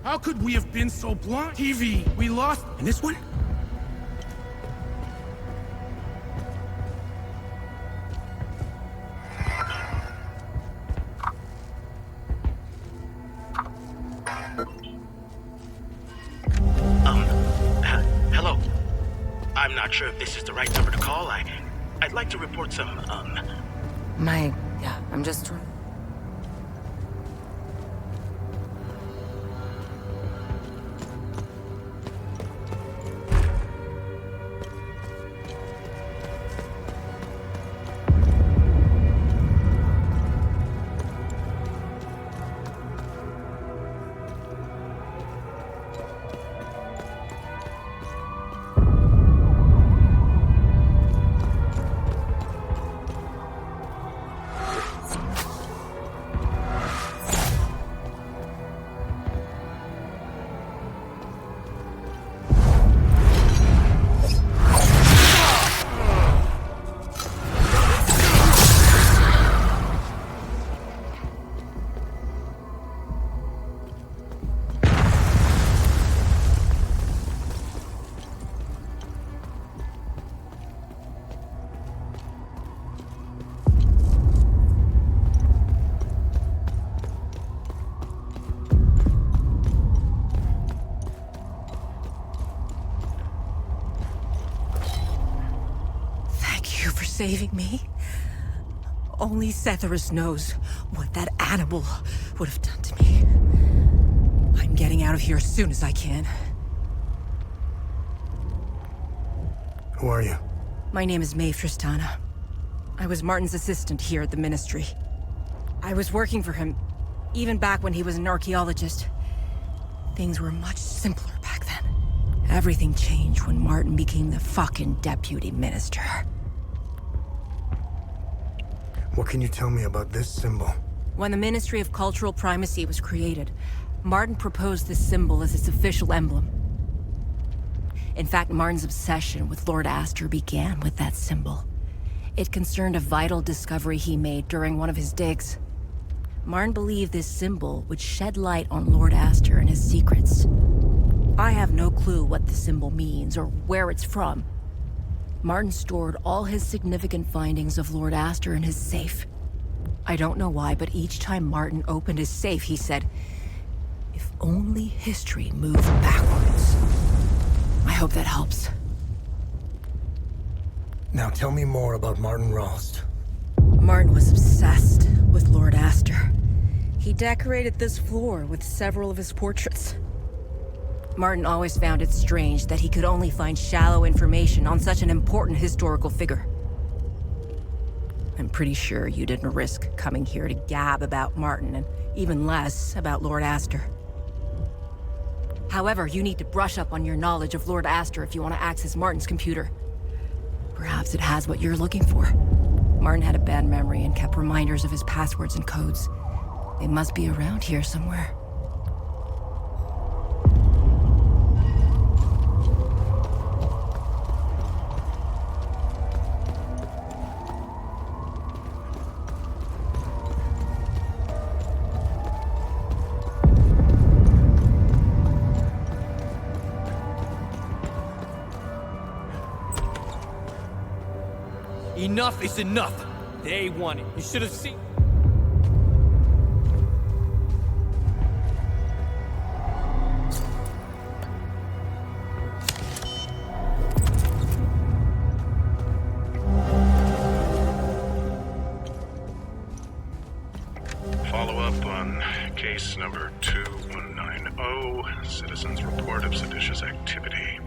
I: How could we have been so blind? TV, we lost. And this one?
F: Hello. I'm not sure if this is the right number to call. I'd like to report some,
J: I'm just...
O: Saving me. Only Setharus knows what that animal would have done to me. I'm getting out of here as soon as I can.
B: Who are you?
O: My name is Maeve Tristana. I was Martin's assistant here at the Ministry. I was working for him, even back when he was an archaeologist. Things were much simpler back then. Everything changed when Martin became the fucking deputy minister.
B: What can you tell me about this symbol?
O: When the Ministry of Cultural Primacy was created, Martin proposed this symbol as its official emblem. In fact, Martin's obsession with Lord Astor began with that symbol. It concerned a vital discovery he made during one of his digs. Martin believed this symbol would shed light on Lord Astor and his secrets. I have no clue what the symbol means or where it's from. Martin stored all his significant findings of Lord Astor in his safe. I don't know why, but each time Martin opened his safe, he said, "If only history moved backwards." I hope that helps.
B: Now tell me more about Martin Rost.
O: Martin was obsessed with Lord Astor. He decorated this floor with several of his portraits. Martin always found it strange that he could only find shallow information on such an important historical figure. I'm pretty sure you didn't risk coming here to gab about Martin, and even less about Lord Astor. However, you need to brush up on your knowledge of Lord Astor if you want to access Martin's computer. Perhaps it has what you're looking for. Martin had a bad memory and kept reminders of his passwords and codes. They must be around here somewhere.
T: Enough is enough. They want it. You should have seen.
C: Follow up on case number 2190, citizens' report of seditious activity.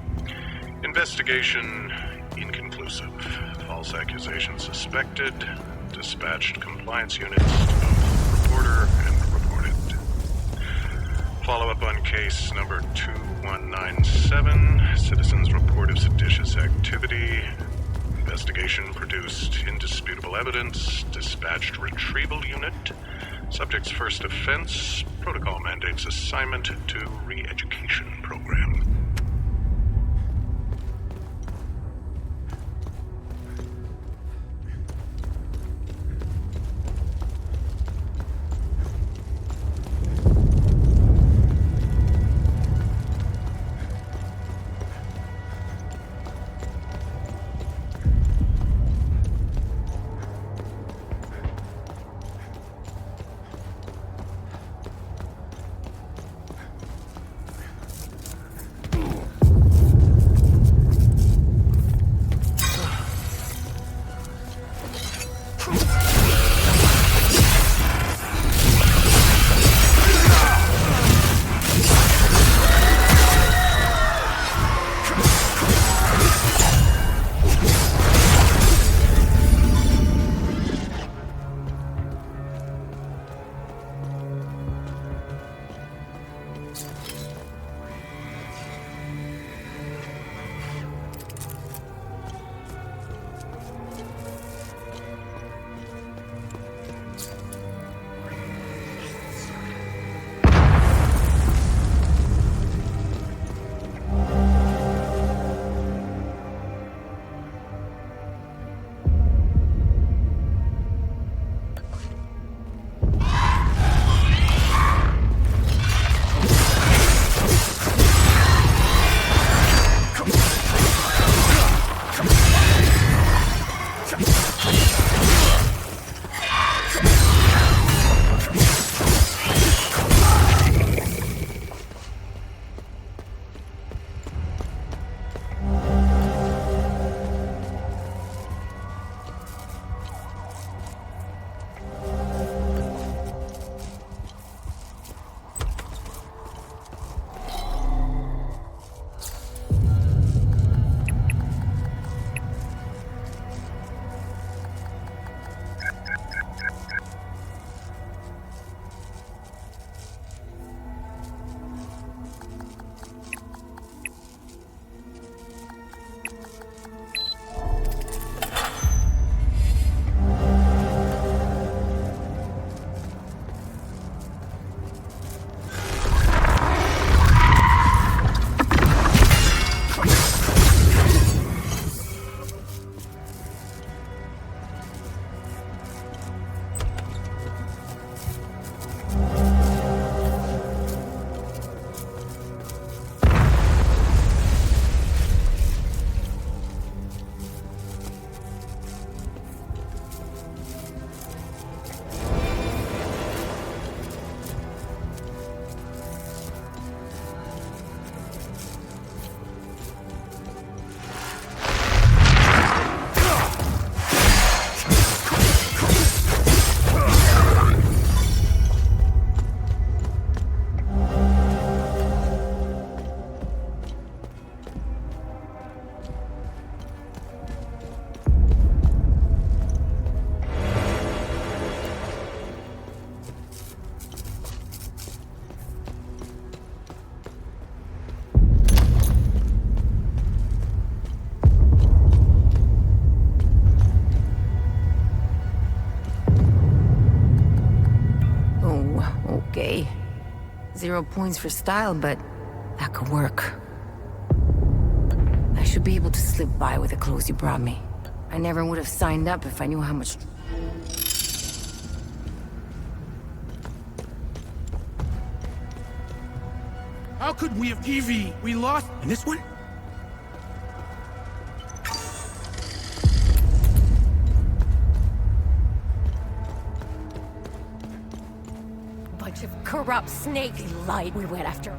C: Investigation inconclusive. False accusation suspected. Dispatched compliance units of reporter and reported. Follow up on case number 2197, citizens' report of seditious activity. Investigation produced indisputable evidence. Dispatched retrieval unit. Subject's first offense. Protocol mandates assignment to re-education program.
L: 0 points for style, but that could work. I should be able to slip by with the clothes you brought me. I never would have signed up if I knew how much...
I: How could we have TV? We lost. And this one?
L: Bunch of corrupt snakes. Light we went after.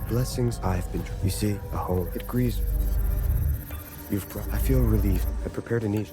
V: Blessings I've been. You see, a home. It grieves. You've brought. I feel relieved. I prepared an eat.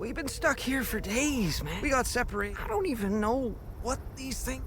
A: We've been stuck here for days, man. We got separated. I don't even know what these things...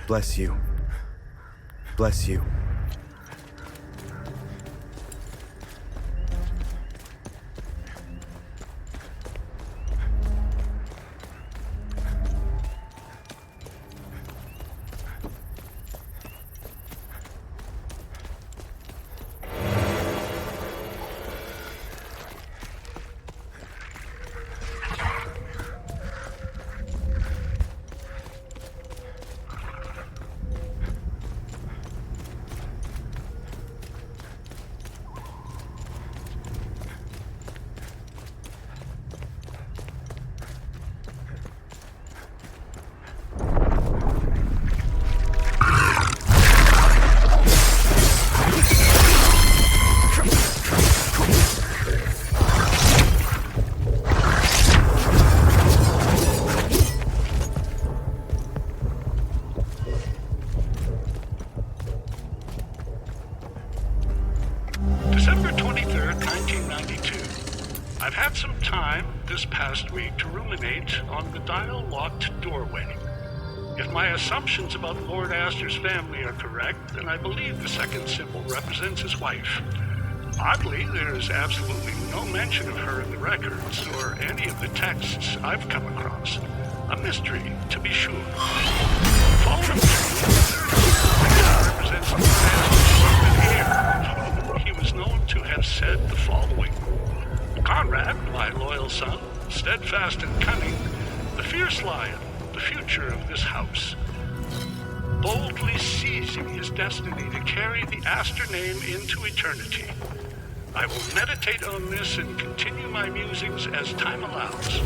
V: Bless you. Bless you.
C: December 23rd, 1992. I've had some time this past week to ruminate on the dial-locked doorway. If my assumptions about Lord Astor's family are correct, then I believe the second symbol represents his wife. Oddly, there is absolutely no mention of her in the records or any of the texts I've come across. A mystery, to be sure. Following represents Lord Astor's heir. He was known to have said the following: Conrad, my loyal son, steadfast and cunning, the fierce lion, the future of this house. Boldly seizing his destiny to carry the Astor name into eternity. I will meditate on this and continue my musings as time allows.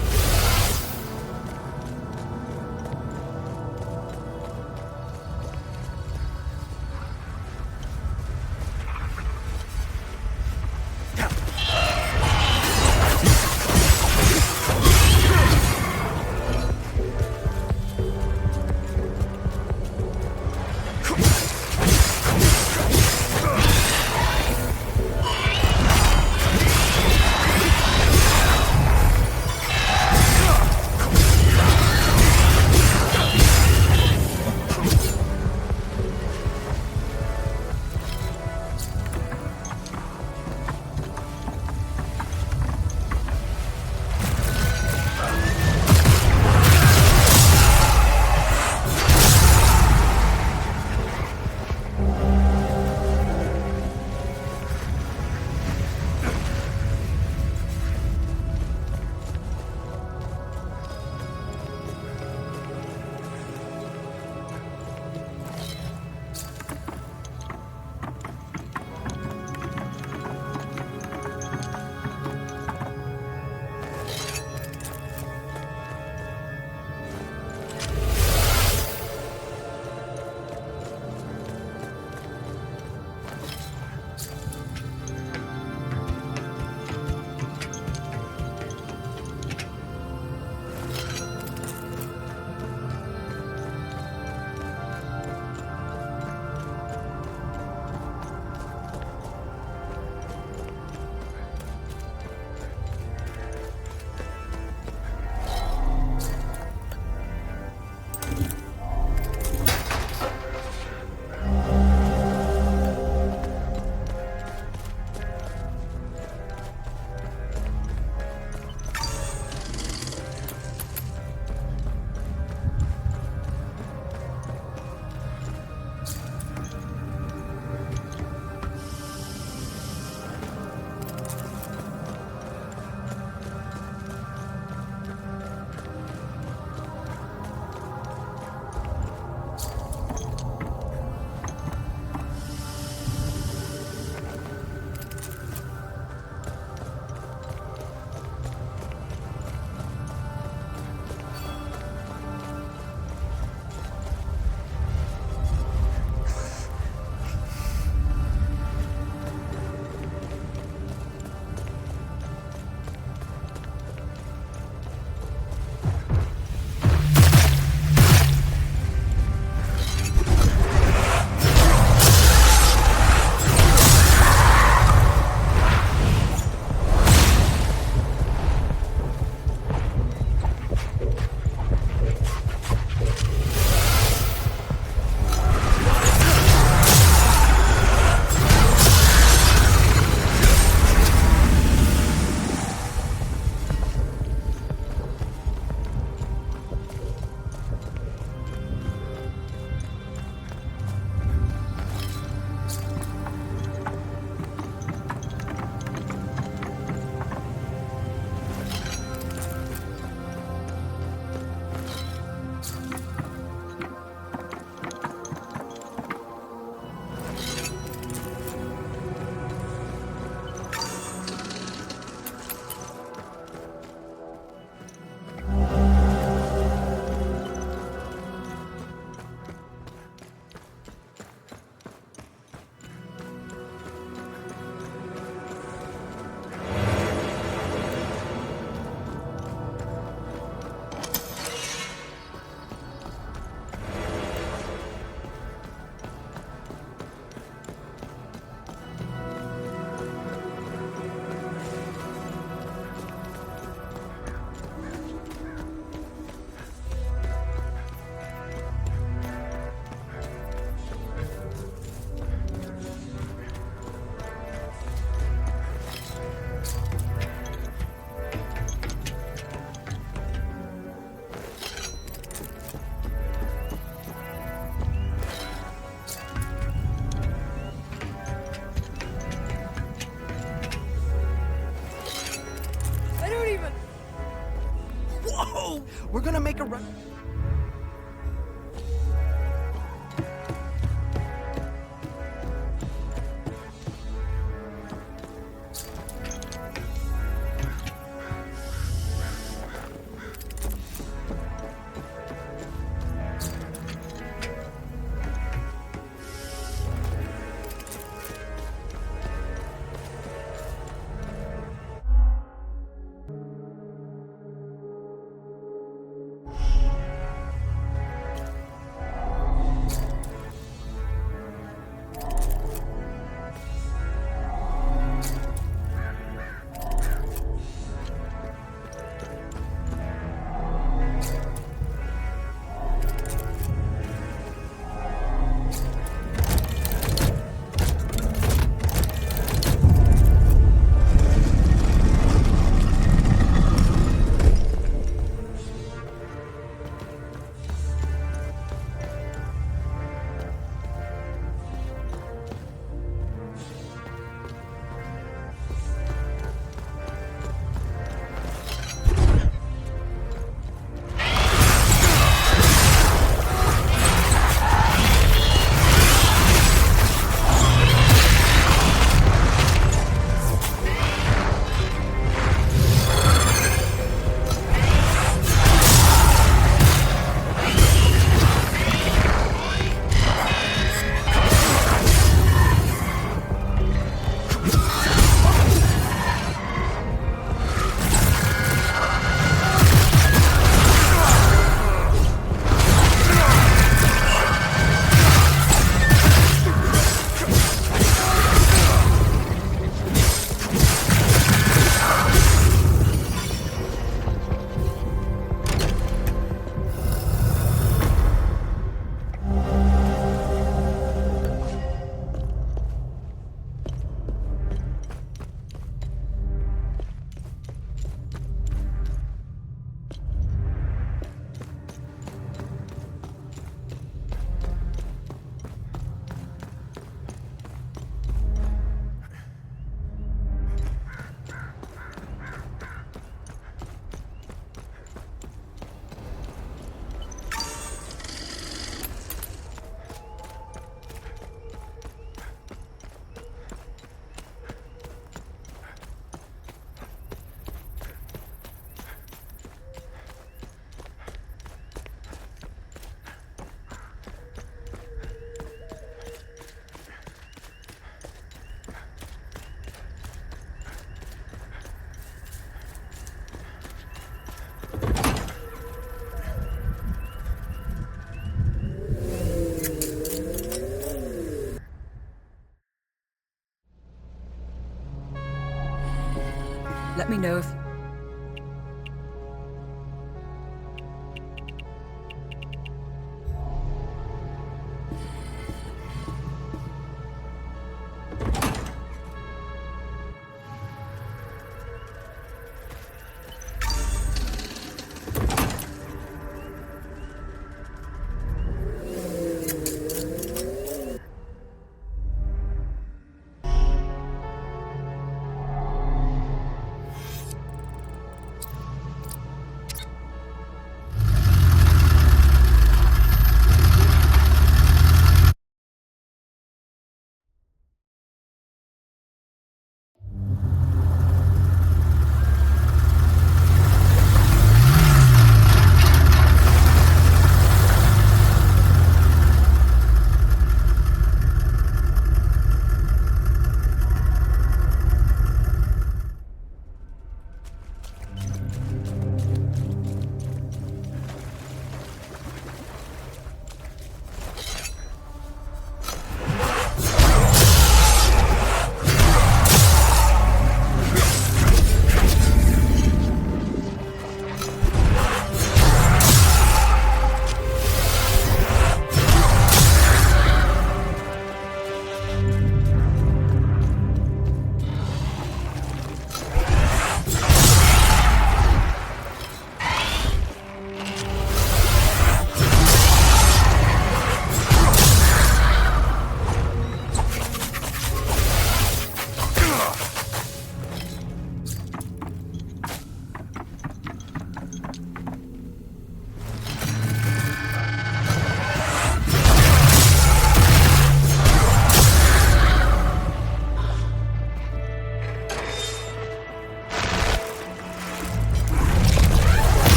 J: Let me know if...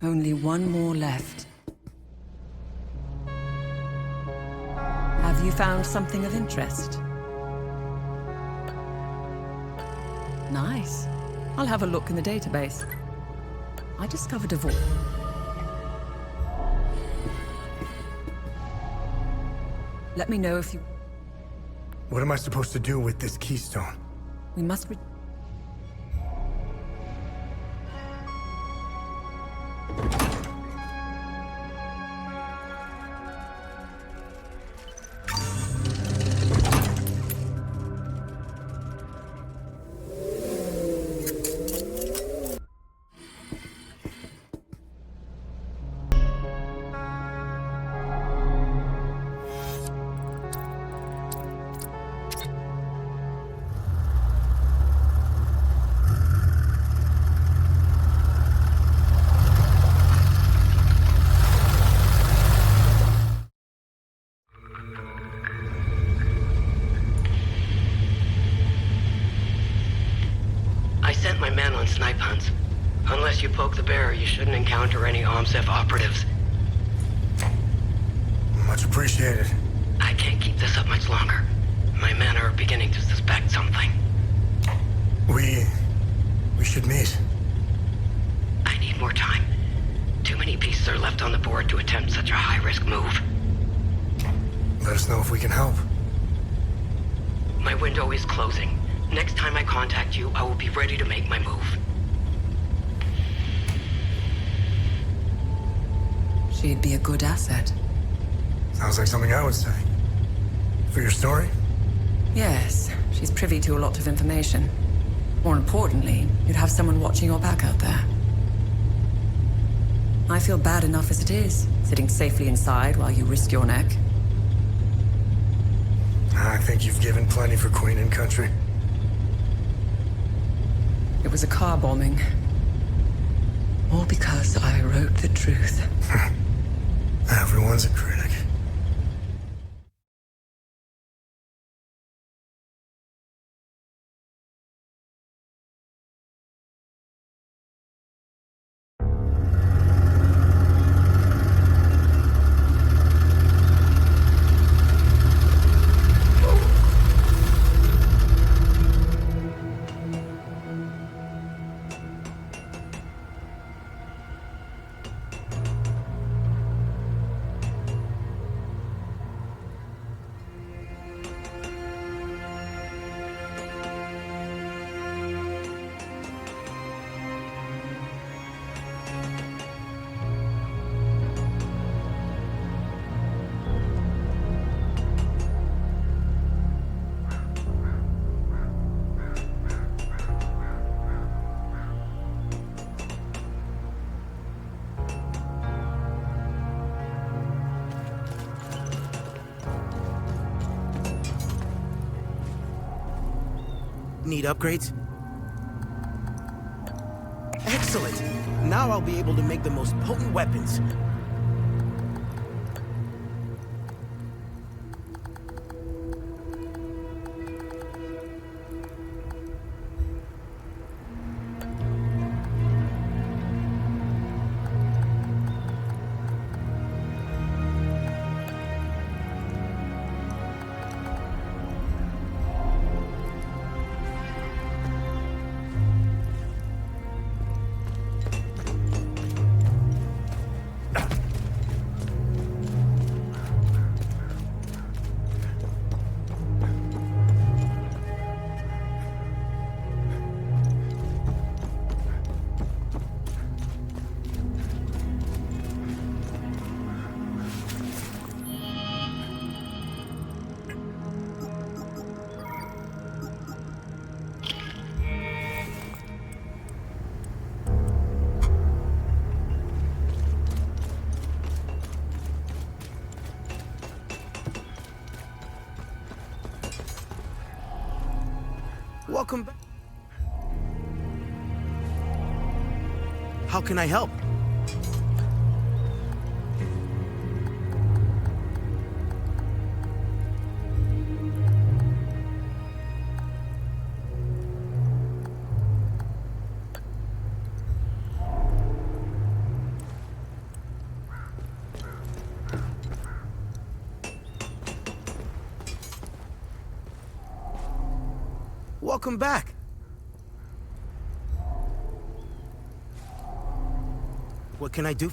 J: Only one more left. Have you found something of interest? Nice. I'll have a look in the database. I discovered a vault. Let me know if you...
B: What am I supposed to do with this keystone?
J: We must
N: My men on snipe hunts. Unless you poke the bear, you shouldn't encounter any OMSEF operatives.
B: Much appreciated.
N: I can't keep this up much longer. My men are beginning to suspect something.
B: We should meet.
N: I need more time. Too many pieces are left on the board to attempt such a high-risk move.
B: Let us know if we can help.
N: My window is closing. Next time I contact you, I will be ready to make my move.
J: She'd be a good asset.
B: Sounds like something I would say. For your story?
J: Yes, she's privy to a lot of information. More importantly, you'd have someone watching your back out there. I feel bad enough as it is, sitting safely inside while you risk your neck.
B: I think you've given plenty for Queen and Country.
J: It was a car bombing. All because I wrote the truth.
B: Everyone's a critic.
F: Need upgrades? Excellent! Now I'll be able to make the most potent weapons. Welcome back. How can I help? welcome back. What can I do?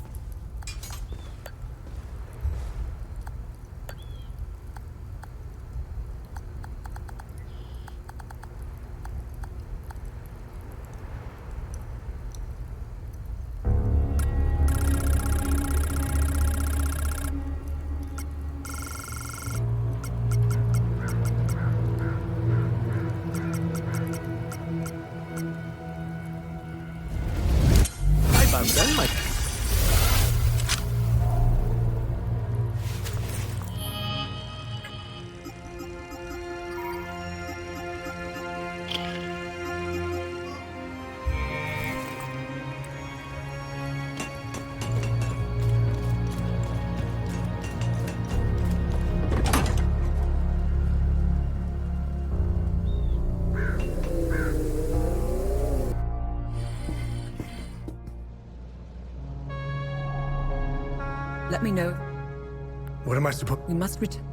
J: Let me know.
B: What am I supposed...
J: We must return.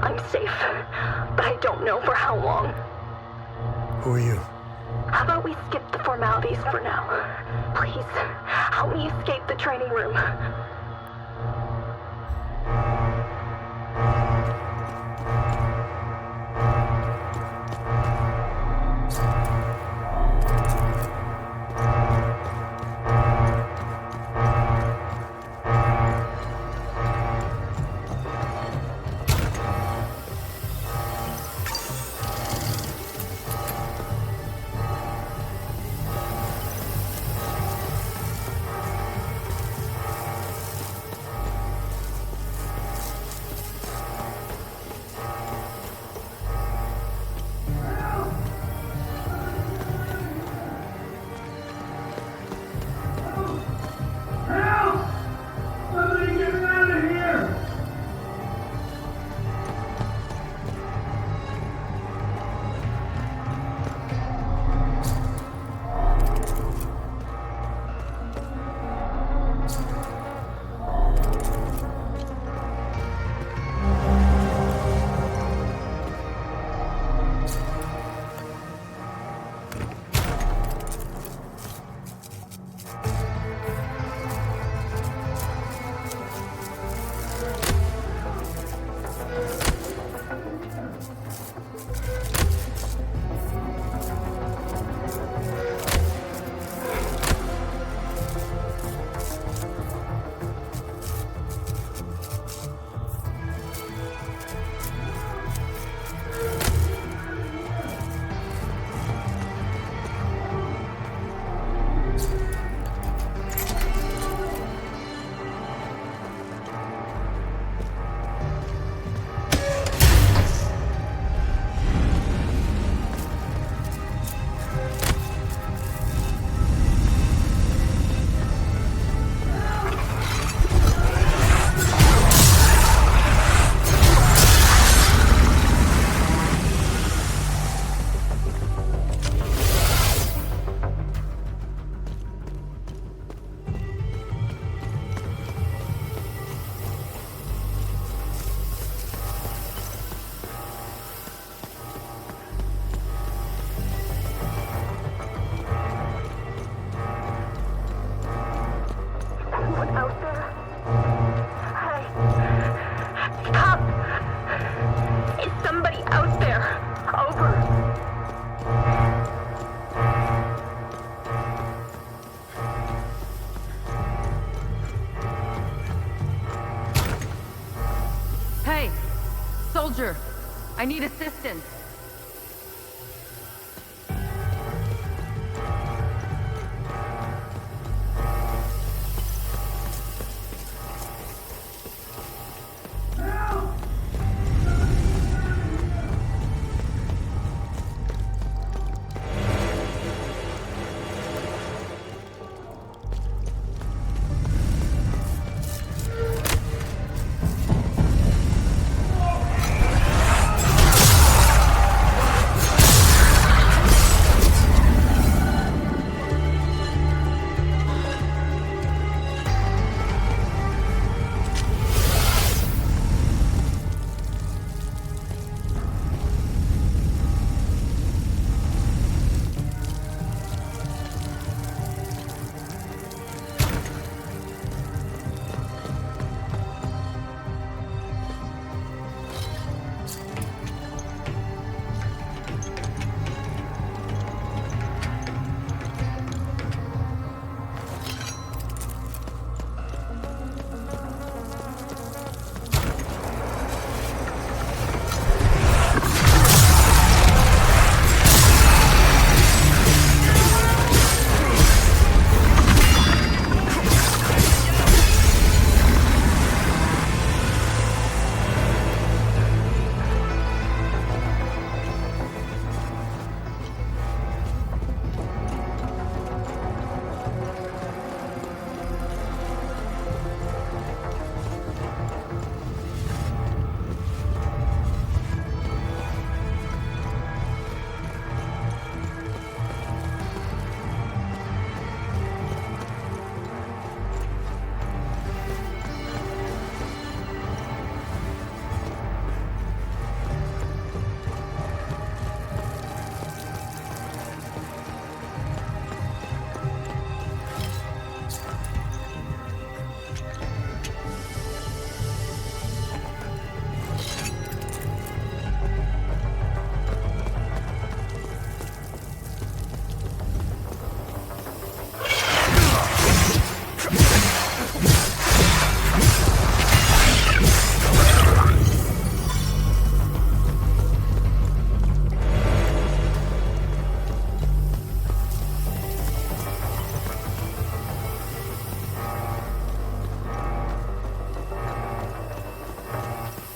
K: I'm safe, but I don't know for how long.
B: Who are you?
K: How about we skip the formalities for now? Please, help me escape the training room.
J: I need assistance.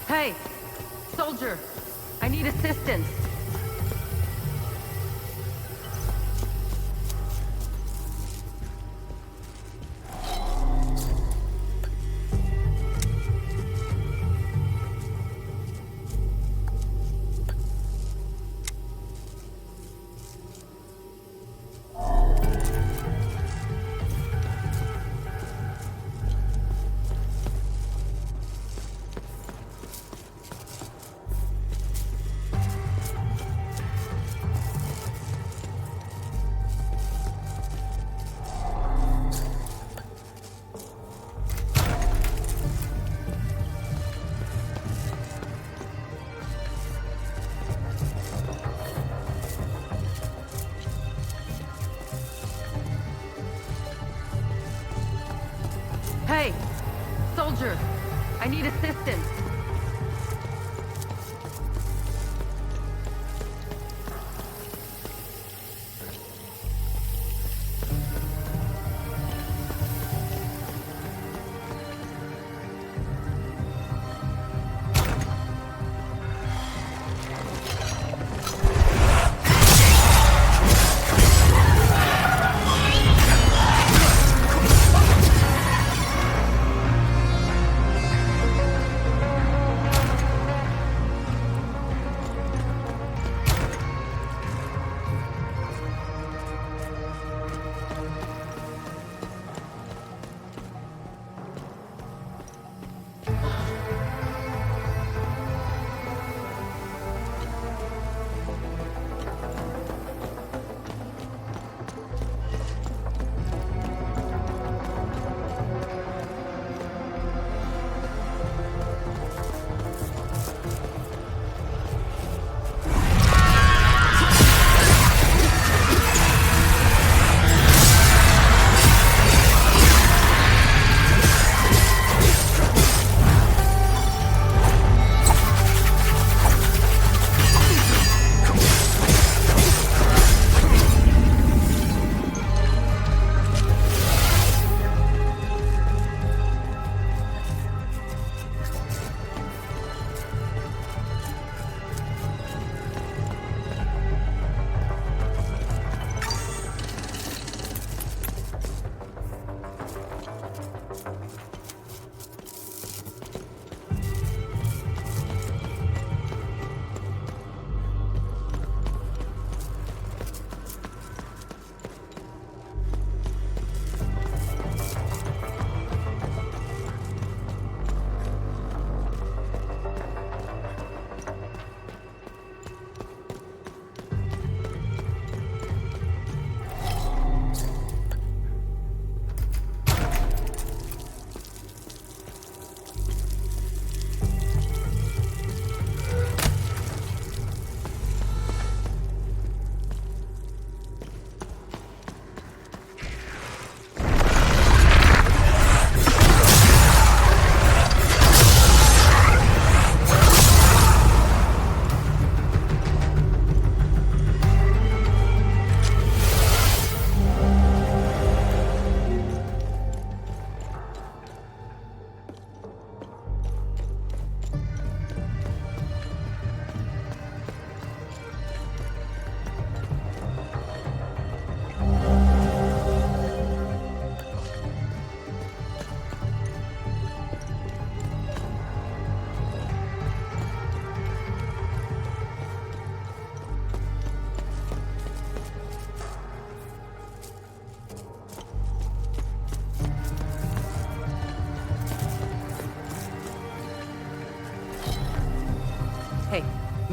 J: Hey, soldier, I need assistance. Hey, soldier, I need assistance.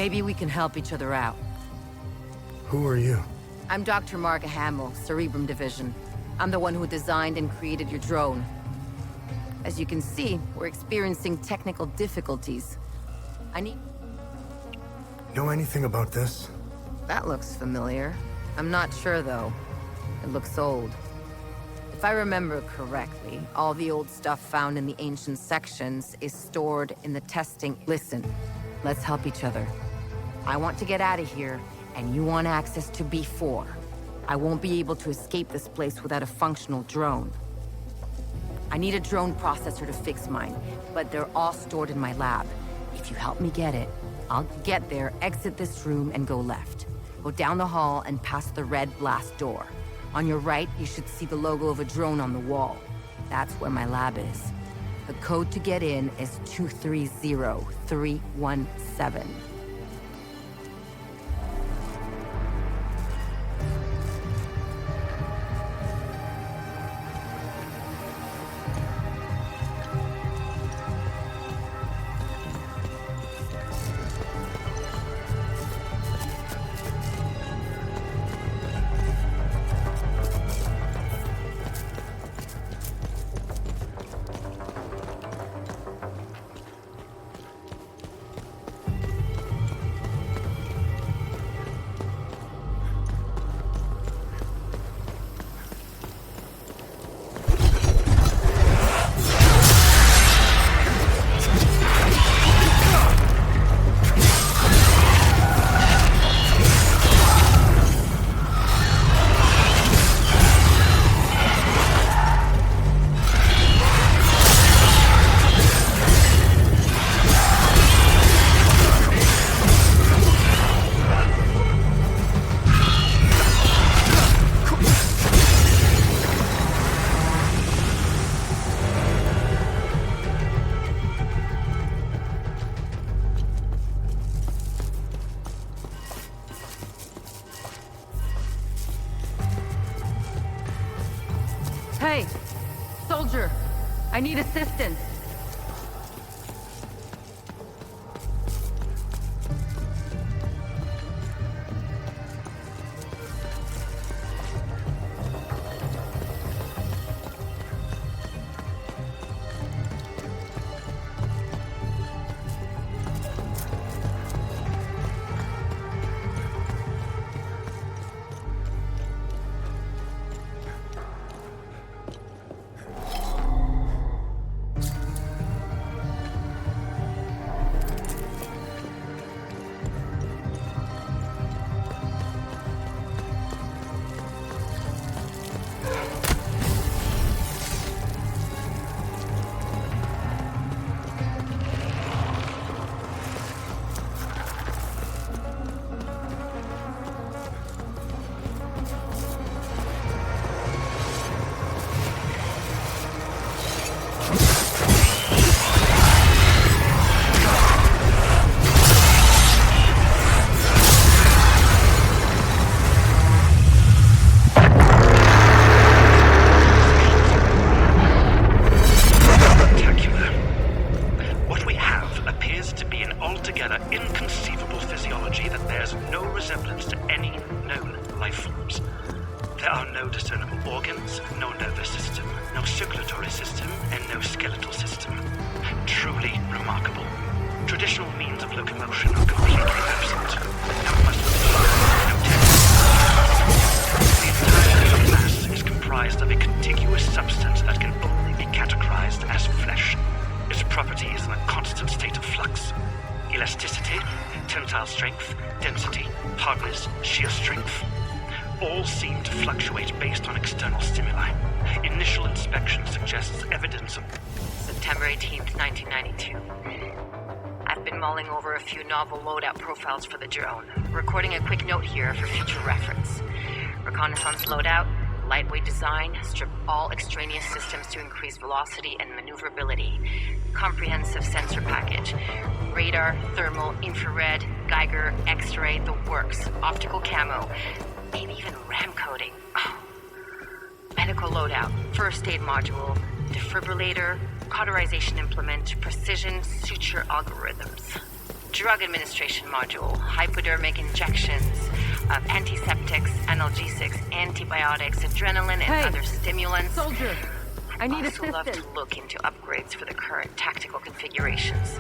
L: Maybe we can help each other out.
B: Who are you?
L: I'm Dr. Mark Hamill, Cerebrum Division. I'm the one who designed and created your drone. As you can see, we're experiencing technical difficulties. I need...
B: Know anything about this?
L: That looks familiar. I'm not sure, though. It looks old. If I remember correctly, all the old stuff found in the ancient sections is stored in the testing... Listen, let's help each other. I want to get out of here, and you want access to B4. I won't be able to escape this place without a functional drone. I need a drone processor to fix mine, but they're all stored in my lab. If you help me get it, I'll get there, exit this room, and go left. Go down the hall and past the red blast door. On your right, you should see the logo of a drone on the wall. That's where my lab is. The code to get in is 230317. Hey, soldier, I need assistance. Loadout profiles for the drone. Recording a quick note here for future reference. Reconnaissance loadout, lightweight design, strip all extraneous systems to increase velocity and maneuverability. Comprehensive sensor package. Radar, thermal, infrared, Geiger, X-ray, the works. Optical camo. Maybe even RAM coding. Oh. Medical loadout, first aid module, defibrillator, cauterization implement, precision suture algorithms. drug administration module, hypodermic injections of antiseptics, analgesics, antibiotics, adrenaline, and other stimulants.
J: Soldier, I need
L: also
J: assistance.
L: love to look into upgrades for the current tactical configurations.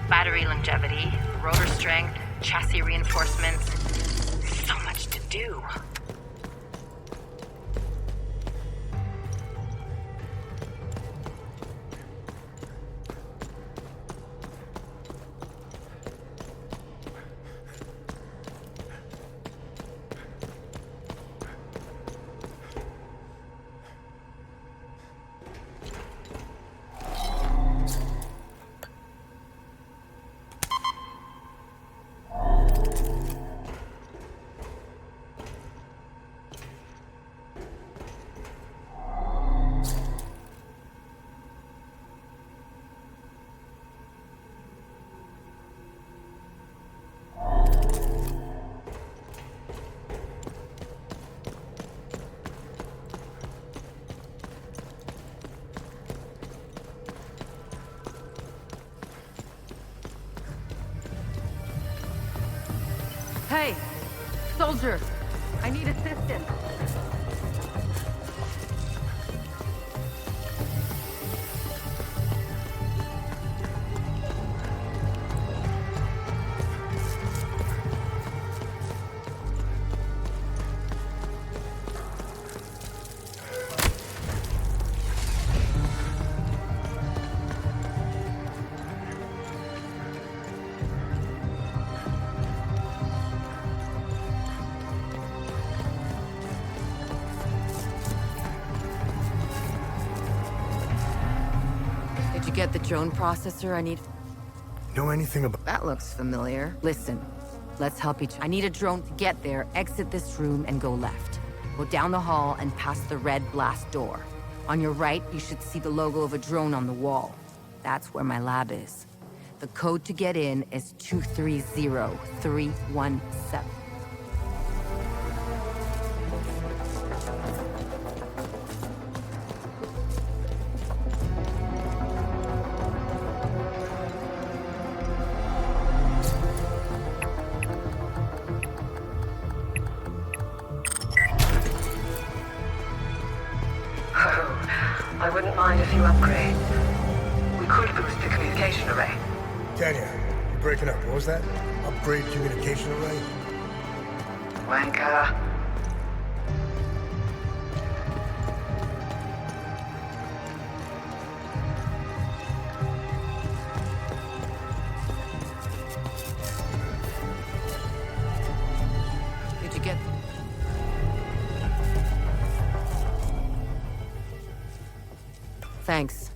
L: Battery longevity, rotor strength, chassis reinforcements. So much to do.
J: Hey, soldier, I need assistance.
L: Get the drone processor I need.
B: Know anything about...
L: That looks familiar. Listen, let's help each other. I need a drone to get there, exit this room, and go left. Go down the hall and past the red blast door. On your right, you should see the logo of a drone on the wall. That's where my lab is. The code to get in is 230317.
K: I wouldn't mind a few upgrades. We could boost the communication array.
B: Tanya, you're breaking up. What was that? Upgrade communication array?
K: Wanker.
L: Did you get... Thanks.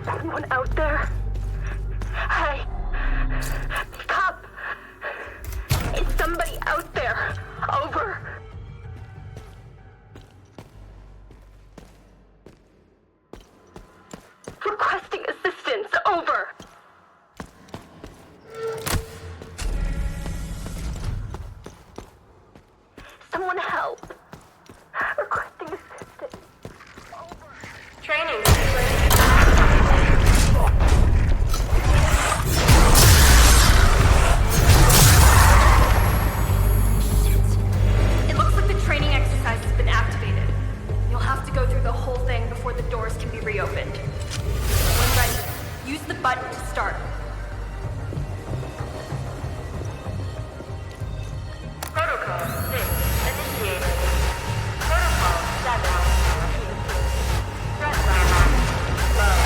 U: Someone out there? Hey! Stop! Is somebody out there? Over. Requesting assistance. Over. Someone help. Requesting assistance. Over. Training. Reopened. When ready, use the button to start. Protocol 6 initiated. Protocol 7 refused. Threat level low.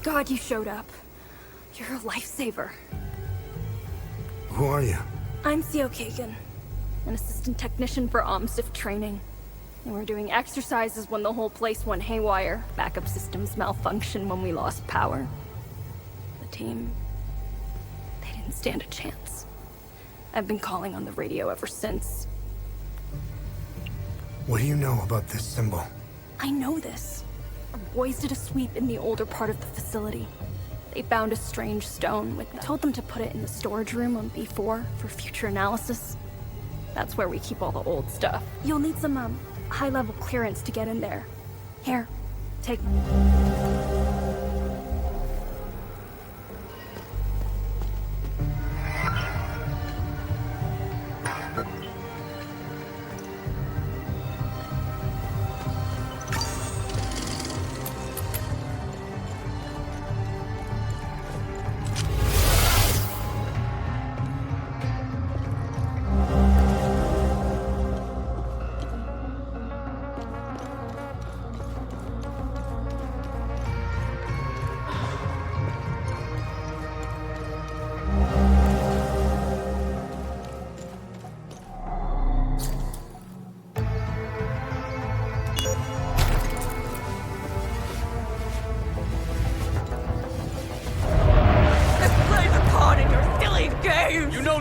G: Thank God you showed up. You're a lifesaver.
B: Who are you?
G: I'm Theo Kagan, an assistant technician for OMSIF training. And we're doing exercises when the whole place went haywire. Backup systems malfunctioned when we lost power. The team, they didn't stand a chance. I've been calling on the radio ever since.
B: What do you know about this symbol?
G: I know this. Our boys did a sweep in the older part of the facility. They found a strange stone with it. I told them to put it in the storage room on B4 for future analysis. That's where we keep all the old stuff. You'll need some, high-level clearance to get in there. Here, take...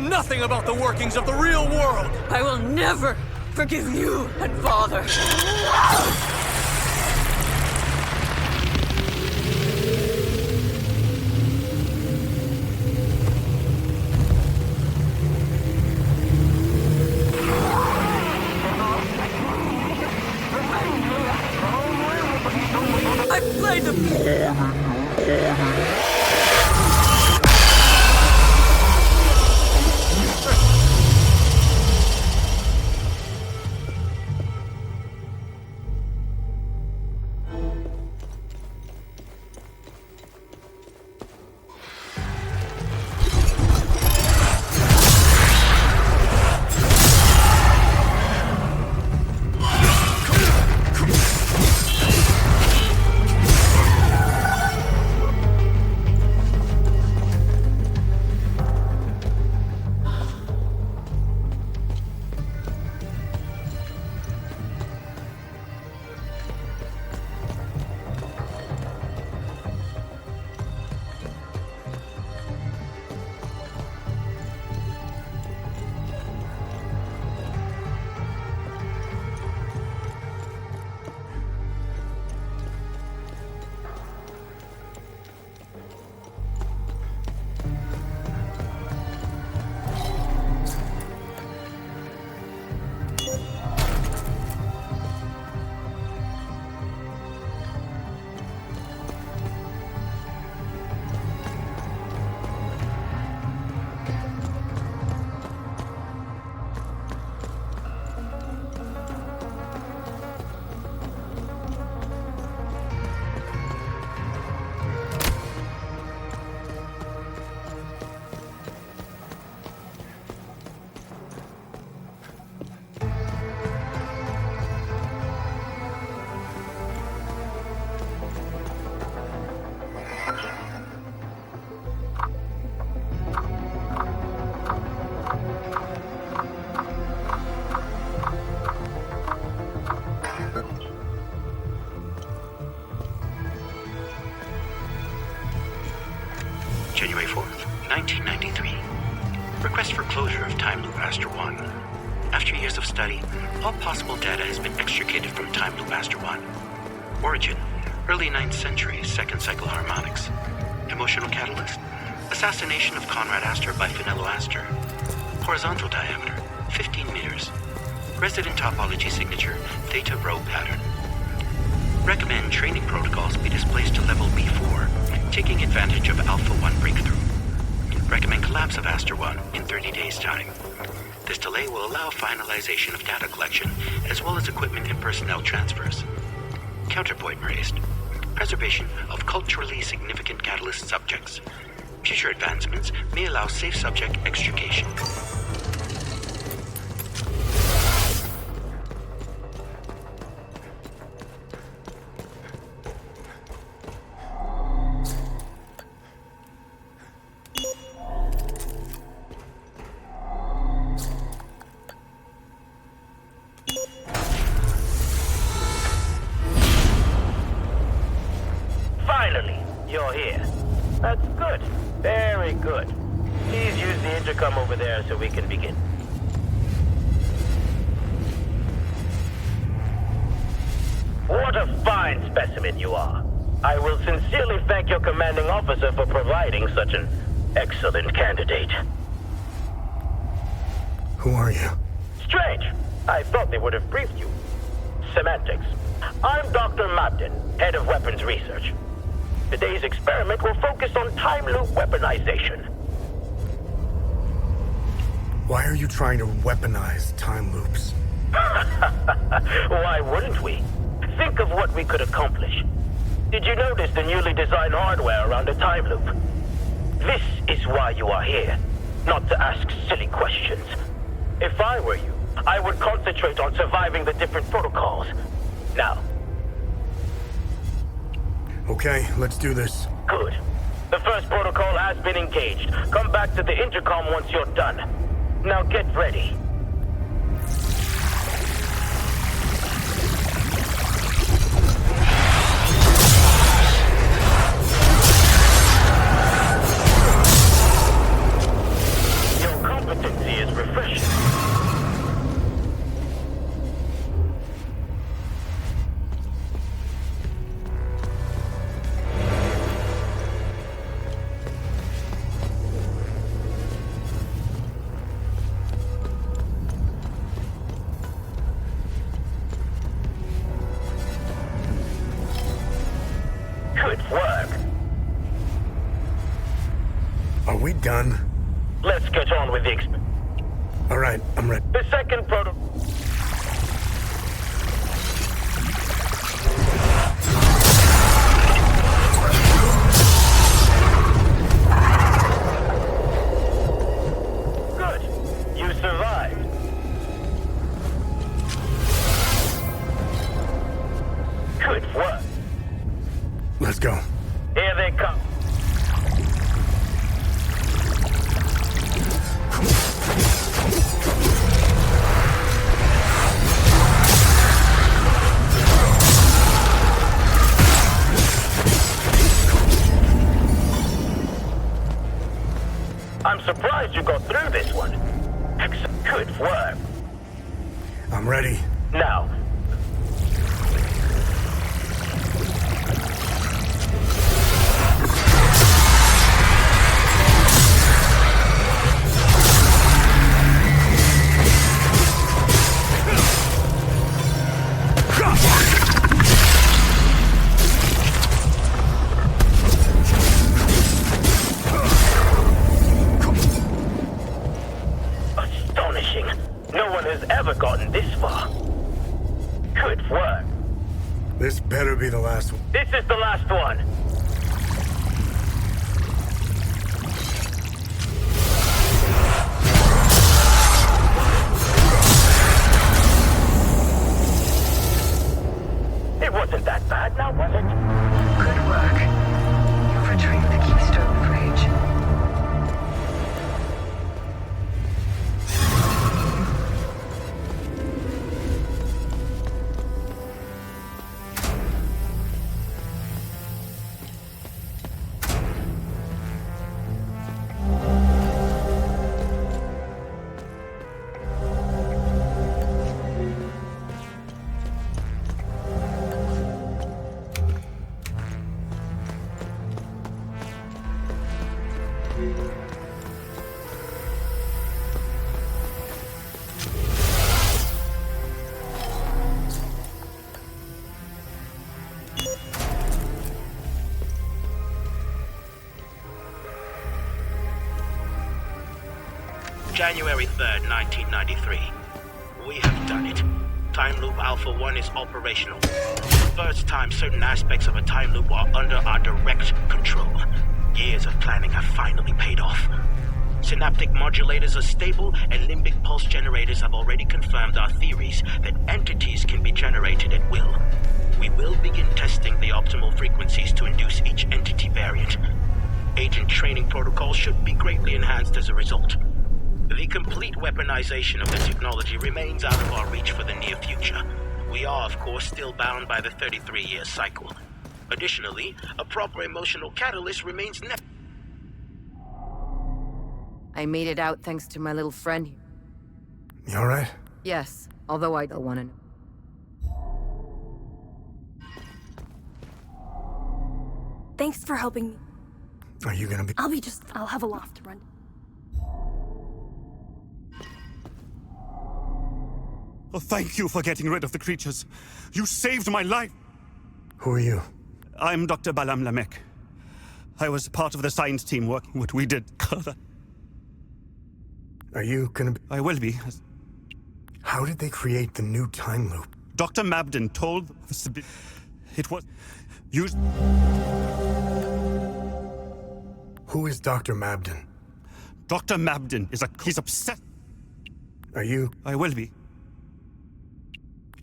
T: Nothing about the workings of the real world!
O: I will never forgive you and Father. I played the...
H: January 4th, 1993. Request for closure of Time Loop Aster 1. After years of study, all possible data has been extricated from Time Loop Aster 1. Origin, early 9th century, second cycle harmonics. Emotional catalyst, assassination of Conrad Astor by Finello Astor. Horizontal diameter, 15 meters. Resident topology signature, Theta Rho pattern. Recommend training protocols be displaced to level B4, taking advantage of Alpha 1 breakthrough. Recommend collapse of Astor 1 in 30 days' time. This delay will allow finalization of data collection, as well as equipment and personnel transfers. Counterpoint raised. Preservation of culturally significant catalyst subjects. Future advancements may allow safe subject extrication.
Q: there so we can begin. What a fine specimen you are. I will sincerely thank your commanding officer for providing such an excellent candidate.
B: Who are you?
Q: Strange. I thought they would have briefed you. Semantics. I'm Dr. Mabden, head of weapons research. Today's experiment will focus on time loop weaponization.
B: Why are you trying to weaponize time loops?
Q: Why wouldn't we? Think of what we could accomplish. Did you notice the newly designed hardware around a time loop? This is why you are here, not to ask silly questions. If I were you, I would concentrate on surviving the different protocols. Now.
B: Okay, let's do this.
Q: Good. The first protocol has been engaged. Come back to the intercom once you're done. Now get ready. Your competency is refreshing. Good work.
B: Are we done?
Q: Let's get on with the experiment.
B: All right, I'm ready.
Q: The second protocol. Good. You survived. Good work.
B: Let's go.
Q: Here they come. I'm surprised you got through this one. Good work.
B: I'm ready.
Q: Now. Astonishing. No one has ever gotten this far. Good work.
B: This better be the last one.
Q: This is the last one. It wasn't that bad now, was it?
K: Good work. You've retrieved the keystone bridge.
H: January 3rd, 1993. We have done it. Time Loop Alpha 1 is operational. First time certain aspects of a time loop are under our direct control. Years of planning have finally paid off. Synaptic modulators are stable, and limbic pulse generators have already confirmed our theories that entities can be generated at will. We will begin testing the optimal frequencies to induce each entity variant. Agent training protocols should be greatly enhanced as a result. The complete weaponization of the technology remains out of our reach for the near future. We are, of course, still bound by the 33-year cycle. Additionally, a proper emotional catalyst remains necessary.
L: I made it out thanks to my little friend here.
B: You alright?
L: Yes, although I don't want to know.
G: Thanks for helping me.
B: Are you gonna be...
G: I'll have a loft to run.
R: Oh, thank you for getting rid of the creatures. You saved my life.
B: Who are you?
R: I'm Dr. Balam Lamek. I was part of the science team working what we did.
B: Are you gonna be...
R: I will be.
B: How did they create the new time loop?
R: Dr. Mabden told it was used...
B: Who is Dr. Mabden?
R: Dr. Mabden is he's obsessed.
B: Are you...
R: I will be.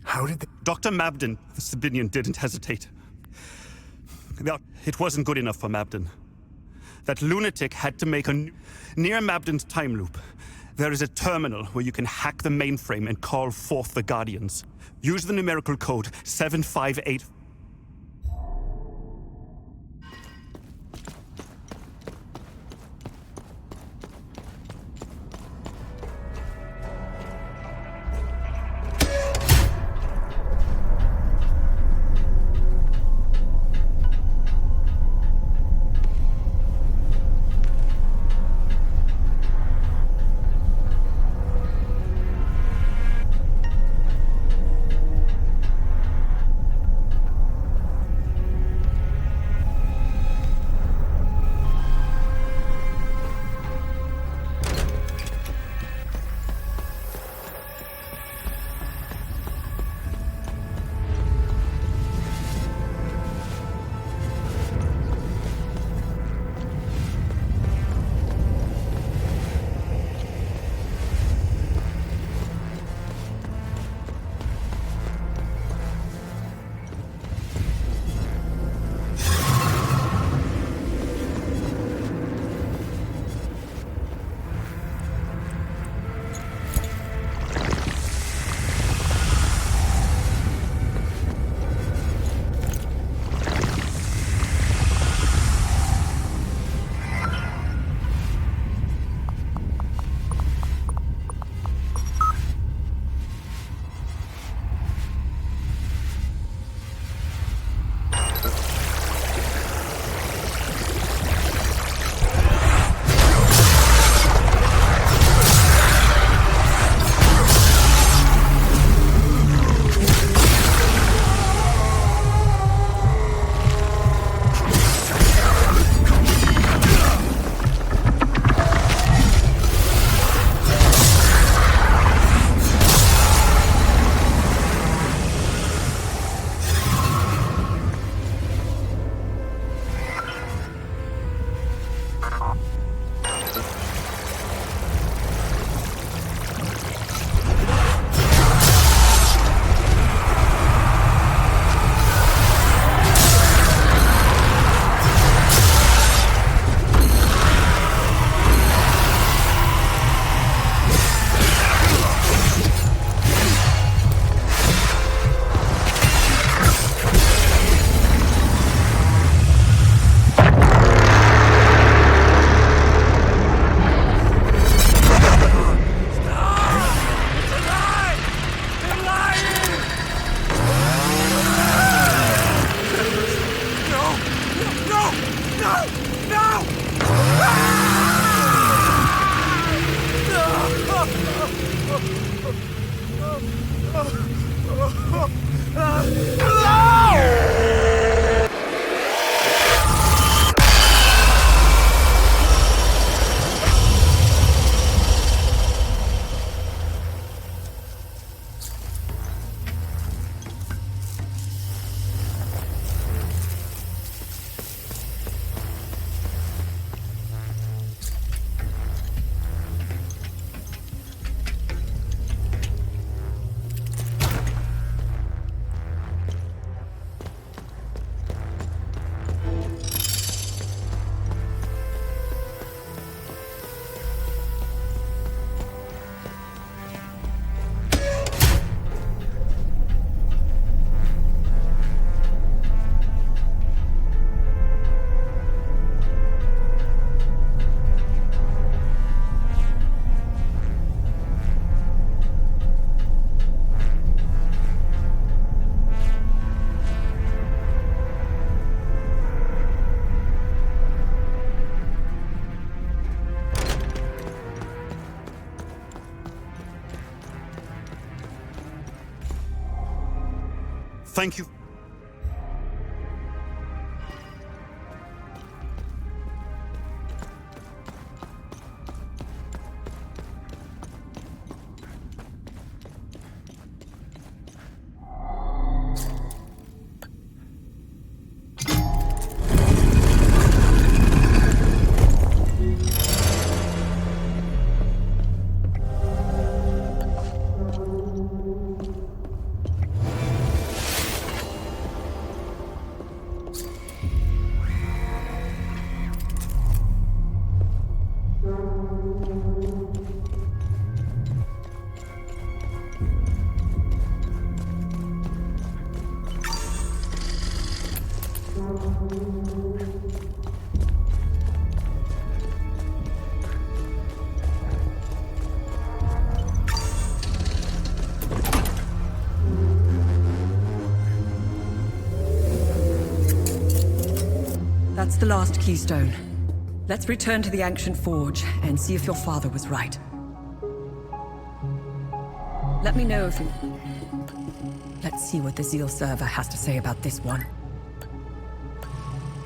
B: How did they...
R: Dr. Mabden, the Sabinian, didn't hesitate. It wasn't good enough for Mabden. That lunatic had to make a near Mabden's time loop. There is a terminal where you can hack the mainframe and call forth the Guardians. Use the numerical code 758. Thank you.
J: That's the last keystone. Let's return to the ancient forge and see if your father was right. Let me know if you... Let's see what the Zeal server has to say about this one.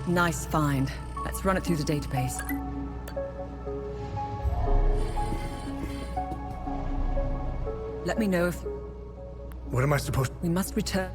J: Nice find. Let's run it through the database. Let me know if...
B: What am I supposed to...
J: We must return...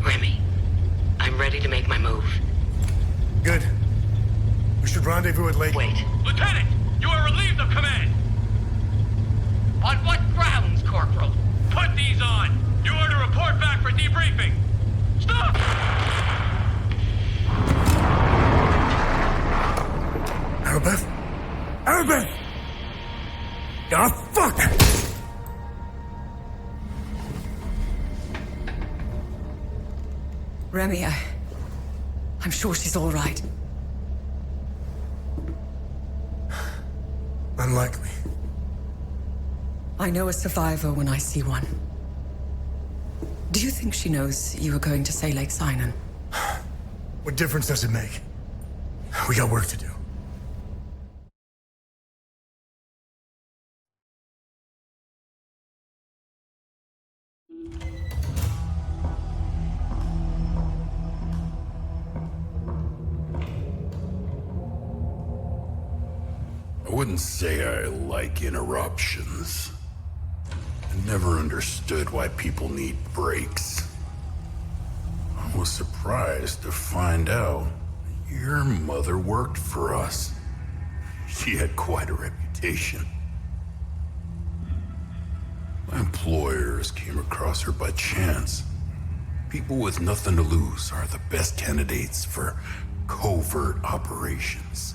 N: Remy, I'm ready to make my move.
B: Good. We should rendezvous at Lake.
N: Wait.
M: Lieutenant, you are relieved of command.
N: On what grounds, Corporal?
M: Put these on. You are to report back for debriefing. Stop!
B: Arabeth? Arabeth! Ah, fuck!
J: Remy, I'm sure she's all right.
B: Unlikely.
J: I know a survivor when I see one. Do you think she knows you were going to say Lake Sinan?
B: What difference does it make? We got work to do.
D: I wouldn't say I like interruptions. I never understood why people need breaks. I was surprised to find out your mother worked for us. She had quite a reputation. My employers came across her by chance. People with nothing to lose are the best candidates for covert operations.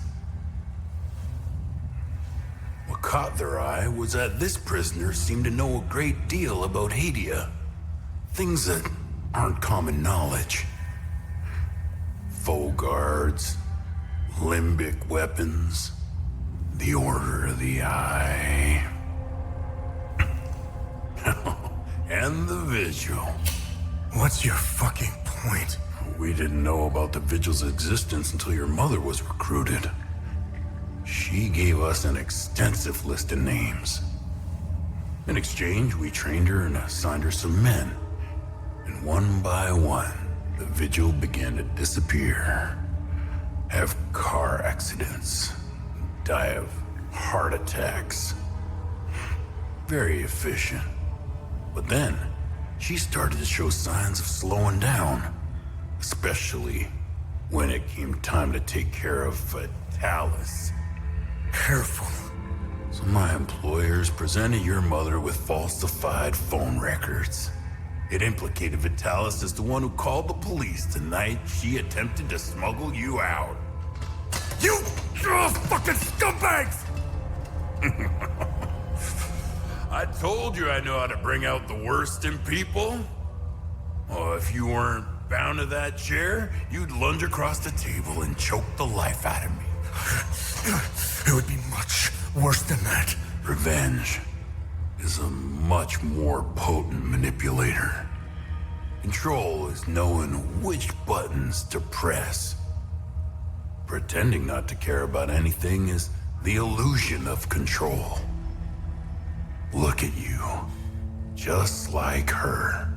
D: What caught their eye was that this prisoner seemed to know a great deal about Ahliya. Things that aren't common knowledge. Foe guards, limbic weapons, the Order of the Eye. And the Vigil.
B: What's your fucking point?
D: We didn't know about the Vigil's existence until your mother was recruited. She gave us an extensive list of names. In exchange, we trained her and assigned her some men. And one by one, the Vigil began to disappear. Have car accidents. Die of heart attacks. Very efficient. But then, she started to show signs of slowing down. Especially when it came time to take care of Fatalis.
B: Careful.
D: So my employers presented your mother with falsified phone records. It implicated Vitalis as the one who called the police the night she attempted to smuggle you out. You fucking scumbags! I told you I know how to bring out the worst in people. Oh, if you weren't bound to that chair, you'd lunge across the table and choke the life out of me.
B: It would be much worse than that.
D: Revenge is a much more potent manipulator. Control is knowing which buttons to press. Pretending not to care about anything is the illusion of control. Look at you, just like her.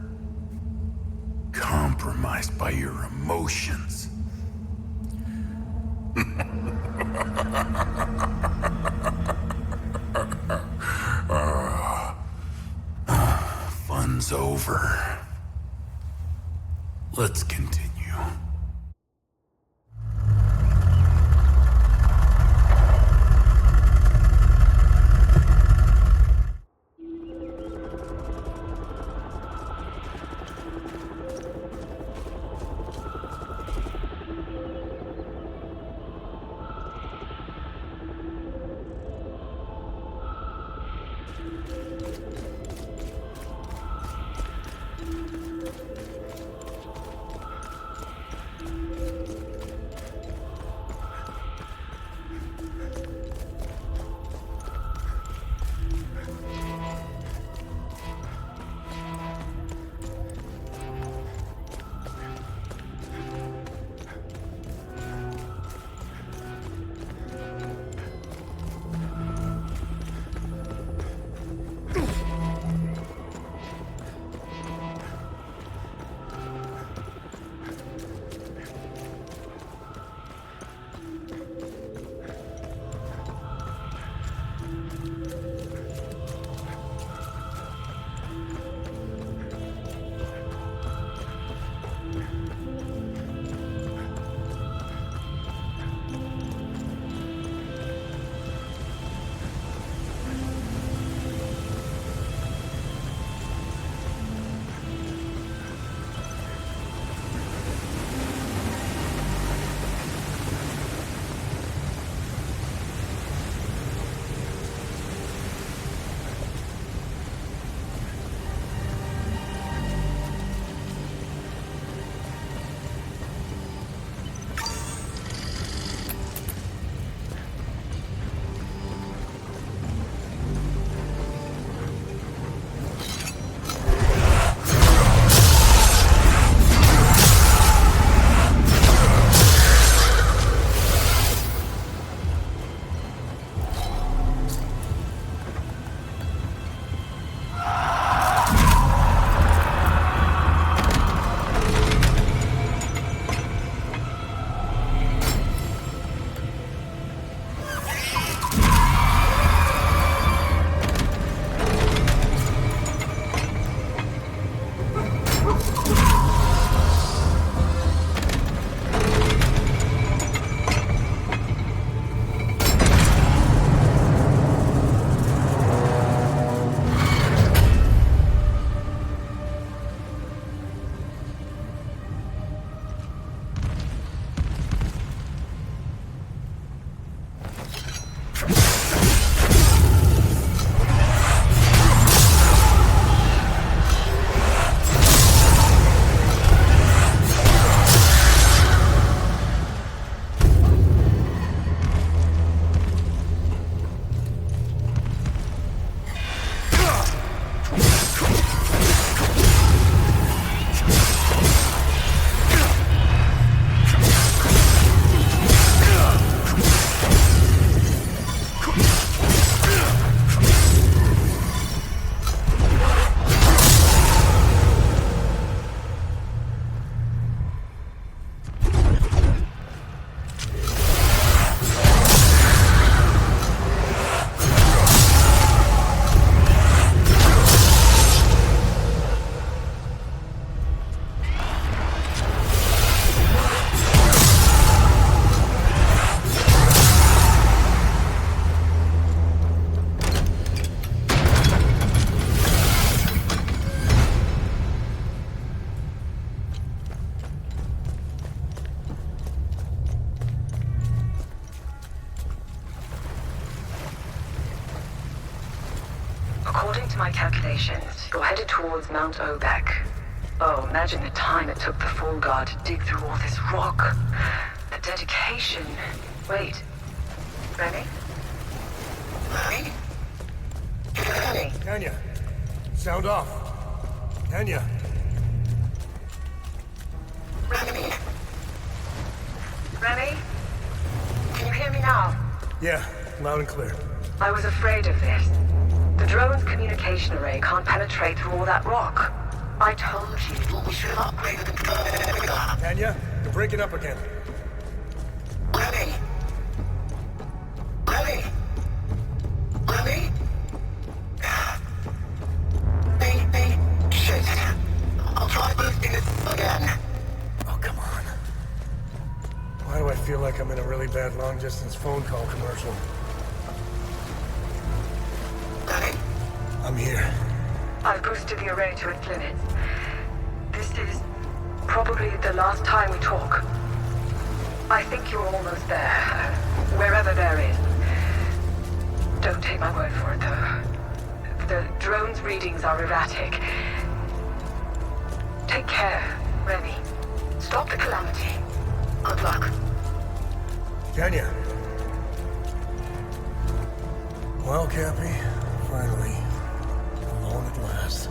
D: Compromised by your emotions. Fun's over. Let's continue.
K: my calculations, you're headed towards Mount Obek. Oh, imagine the time it took the Fall Guard to dig through all this rock. The dedication. Wait. Remy? Remy? Remy?
B: Tanya, sound off. Tanya.
K: Remy? Remy? Can you hear me now?
B: Yeah, loud and clear.
K: I was afraid of this. The drone's communication array can't penetrate through all that rock. I told you we should have upgraded the drone.
B: Tanya, you're breaking up again.
K: Remy? Remy? Remy? Remy? Shit. I'll try boosting it again.
B: Oh, come on. Why do I feel like I'm in a really bad long-distance phone call commercial?
K: Remy?
B: I'm here.
K: I've boosted the array to its limits. This is probably the last time we talk. I think you're almost there. Wherever there is. Don't take my word for it, though. The drone's readings are erratic. Take care, Remy. Stop the calamity. Good luck.
B: Tanya. Well, Cappy, finally. Alone at last.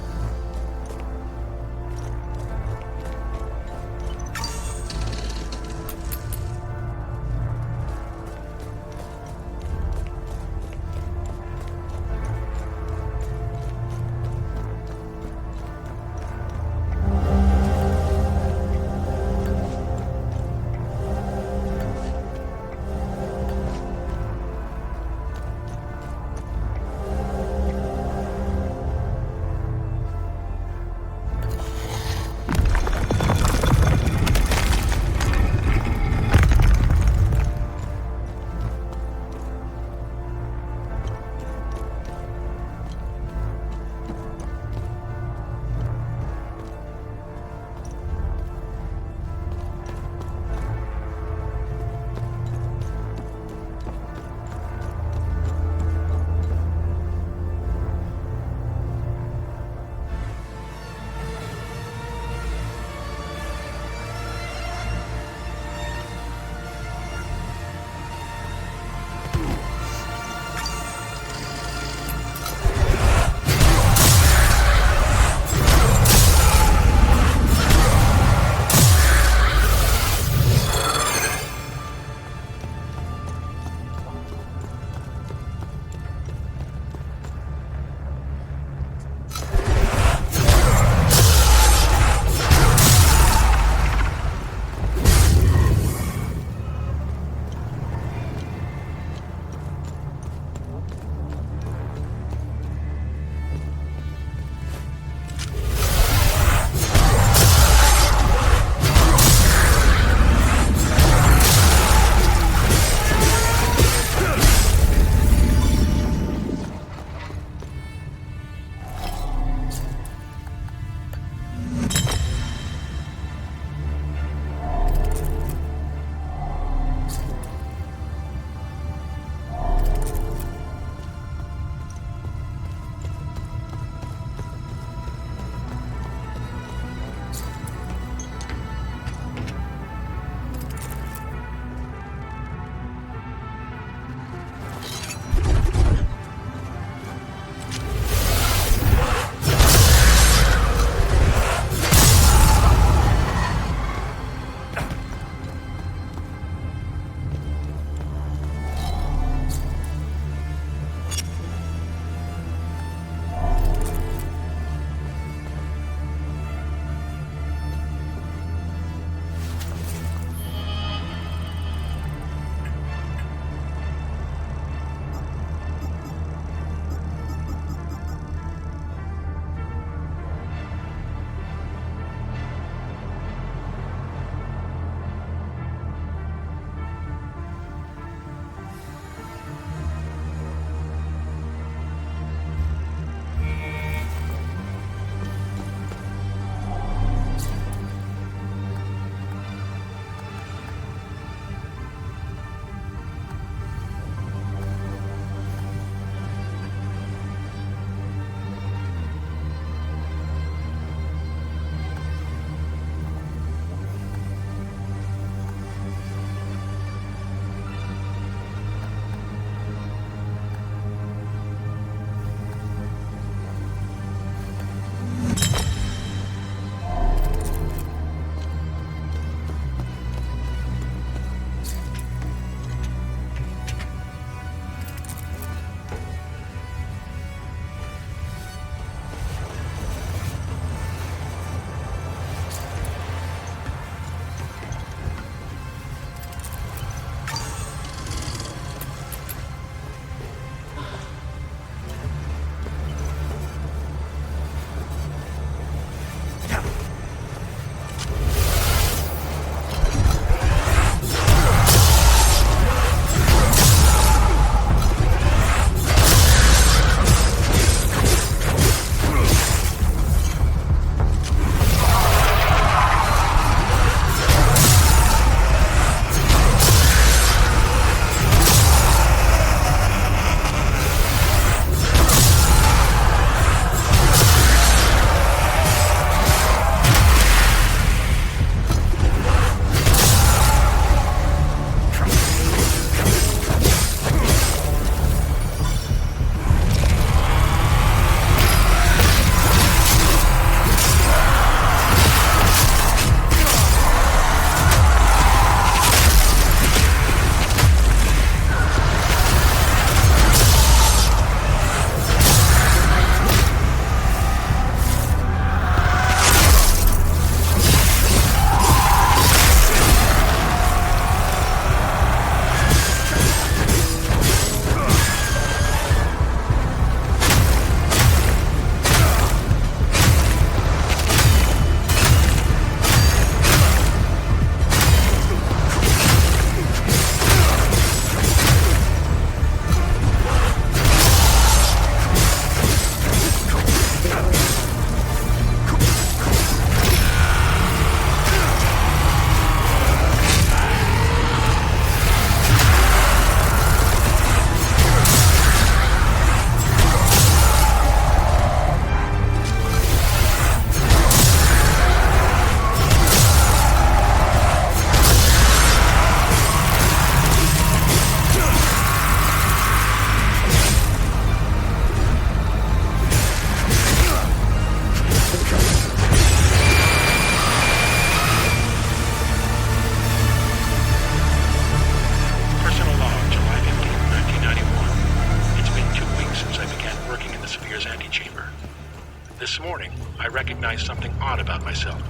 C: odd about myself.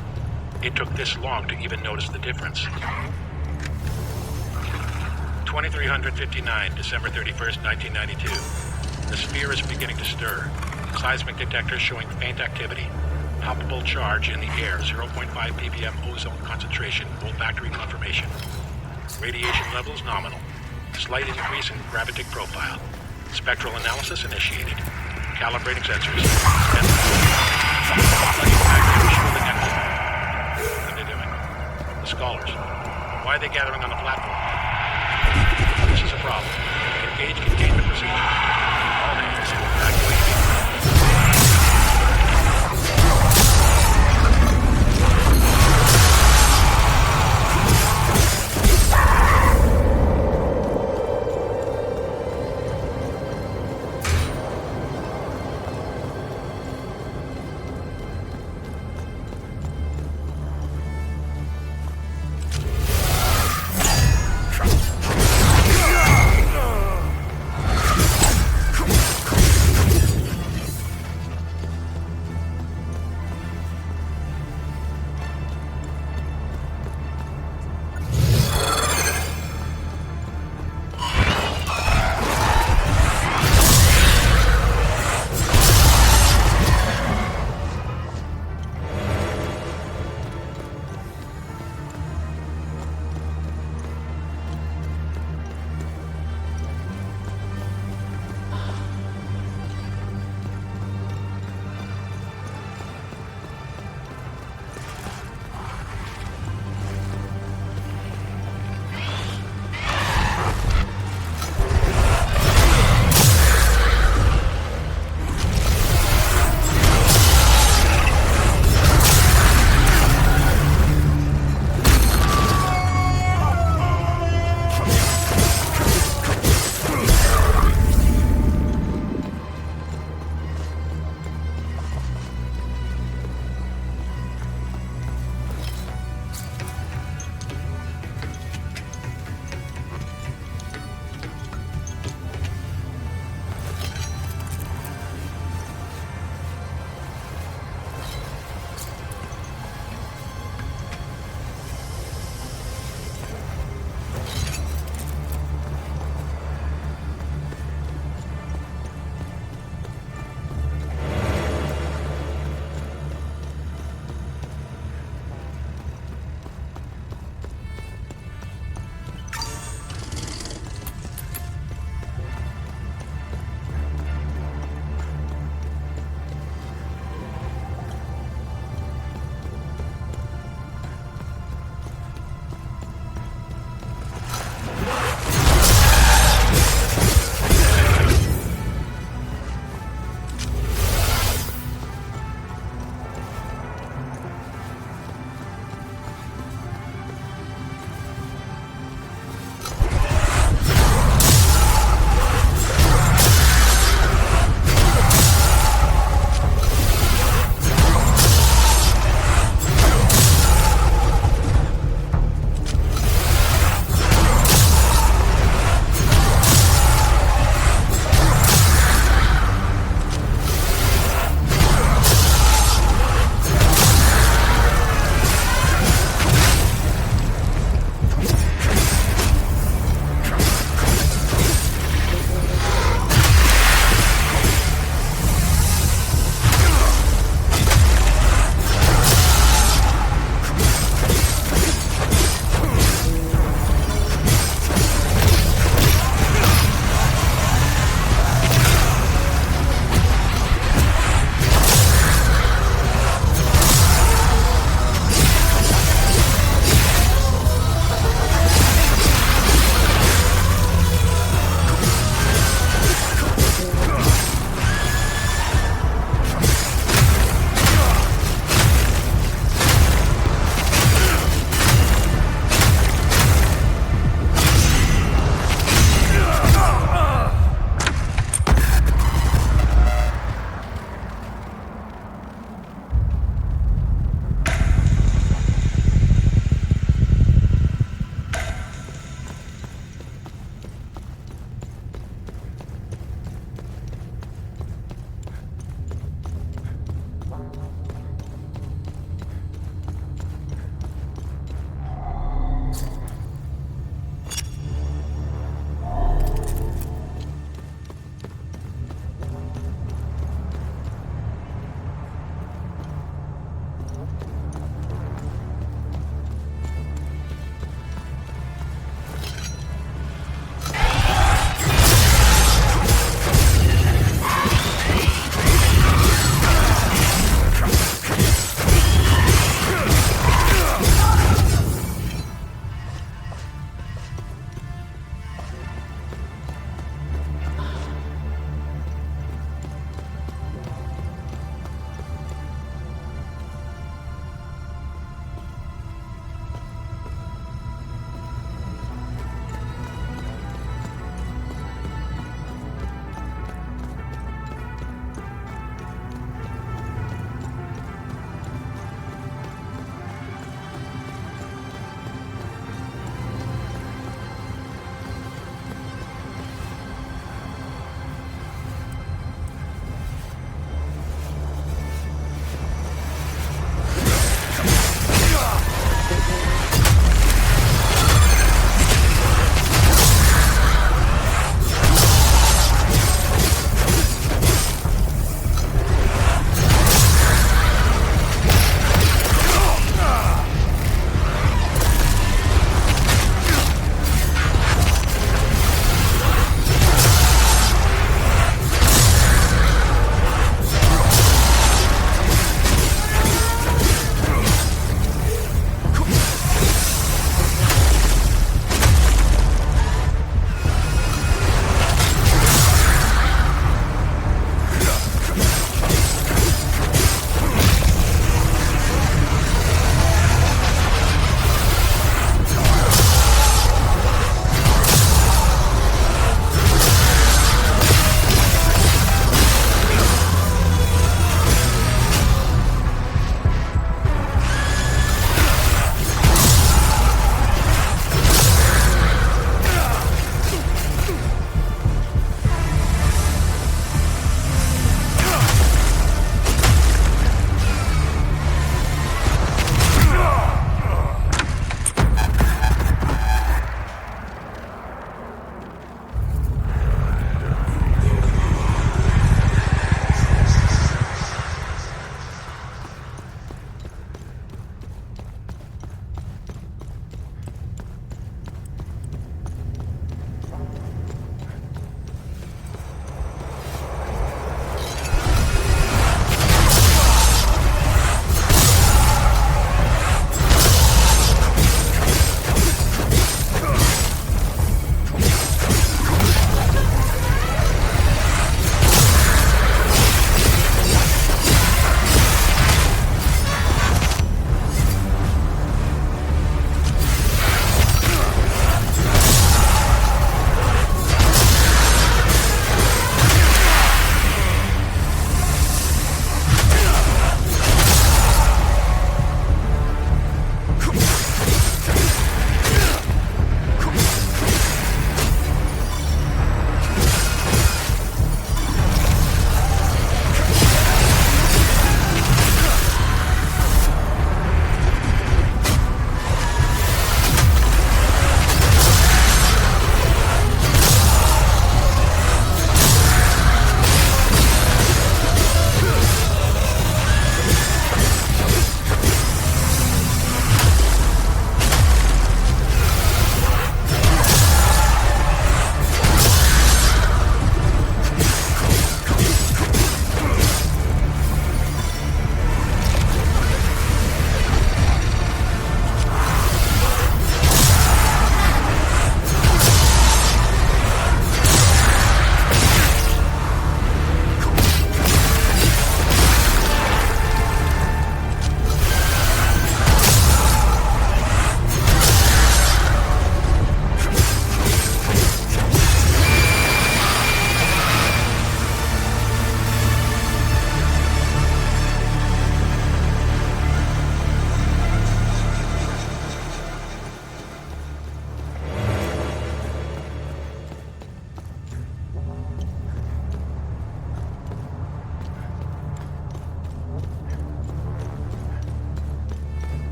C: It took this long to even notice the difference. 2359, December 31st, 1992. The sphere is beginning to stir. Seismic detectors showing faint activity. Palpable charge in the air, 0.5 ppm ozone concentration, olfactory confirmation. Radiation levels nominal. Slight increase in gravitic profile. Spectral analysis initiated. Calibrating sensors. What are they doing? The scholars. Why are they gathering on the platform? This is a problem. Engage containment procedures. All hands. Evacuate.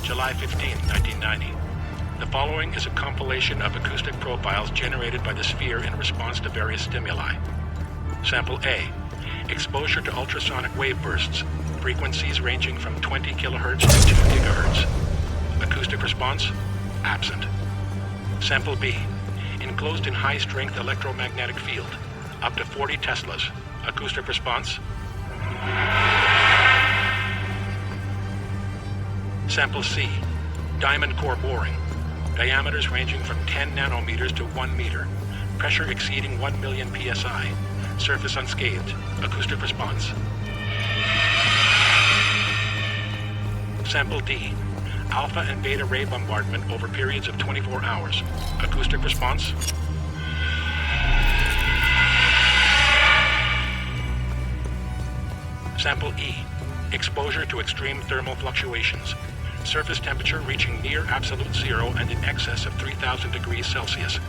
E: July 15, 1990. The following is a compilation of acoustic profiles generated by the sphere in response to various stimuli. Sample A. Exposure to ultrasonic wave bursts, frequencies ranging from 20 kilohertz to 2 gigahertz. Acoustic response? Absent. Sample B. Enclosed in high-strength electromagnetic field, up to 40 teslas. Acoustic response? Sample C. Diamond core boring, diameters ranging from 10 nanometers to 1 meter, pressure exceeding 1 million psi, surface unscathed. Acoustic response. Sample D. Alpha and beta ray bombardment over periods of 24 hours. Acoustic response. Sample E. Exposure to extreme thermal fluctuations. Surface temperature reaching near absolute zero and in excess of 3,000 degrees Celsius.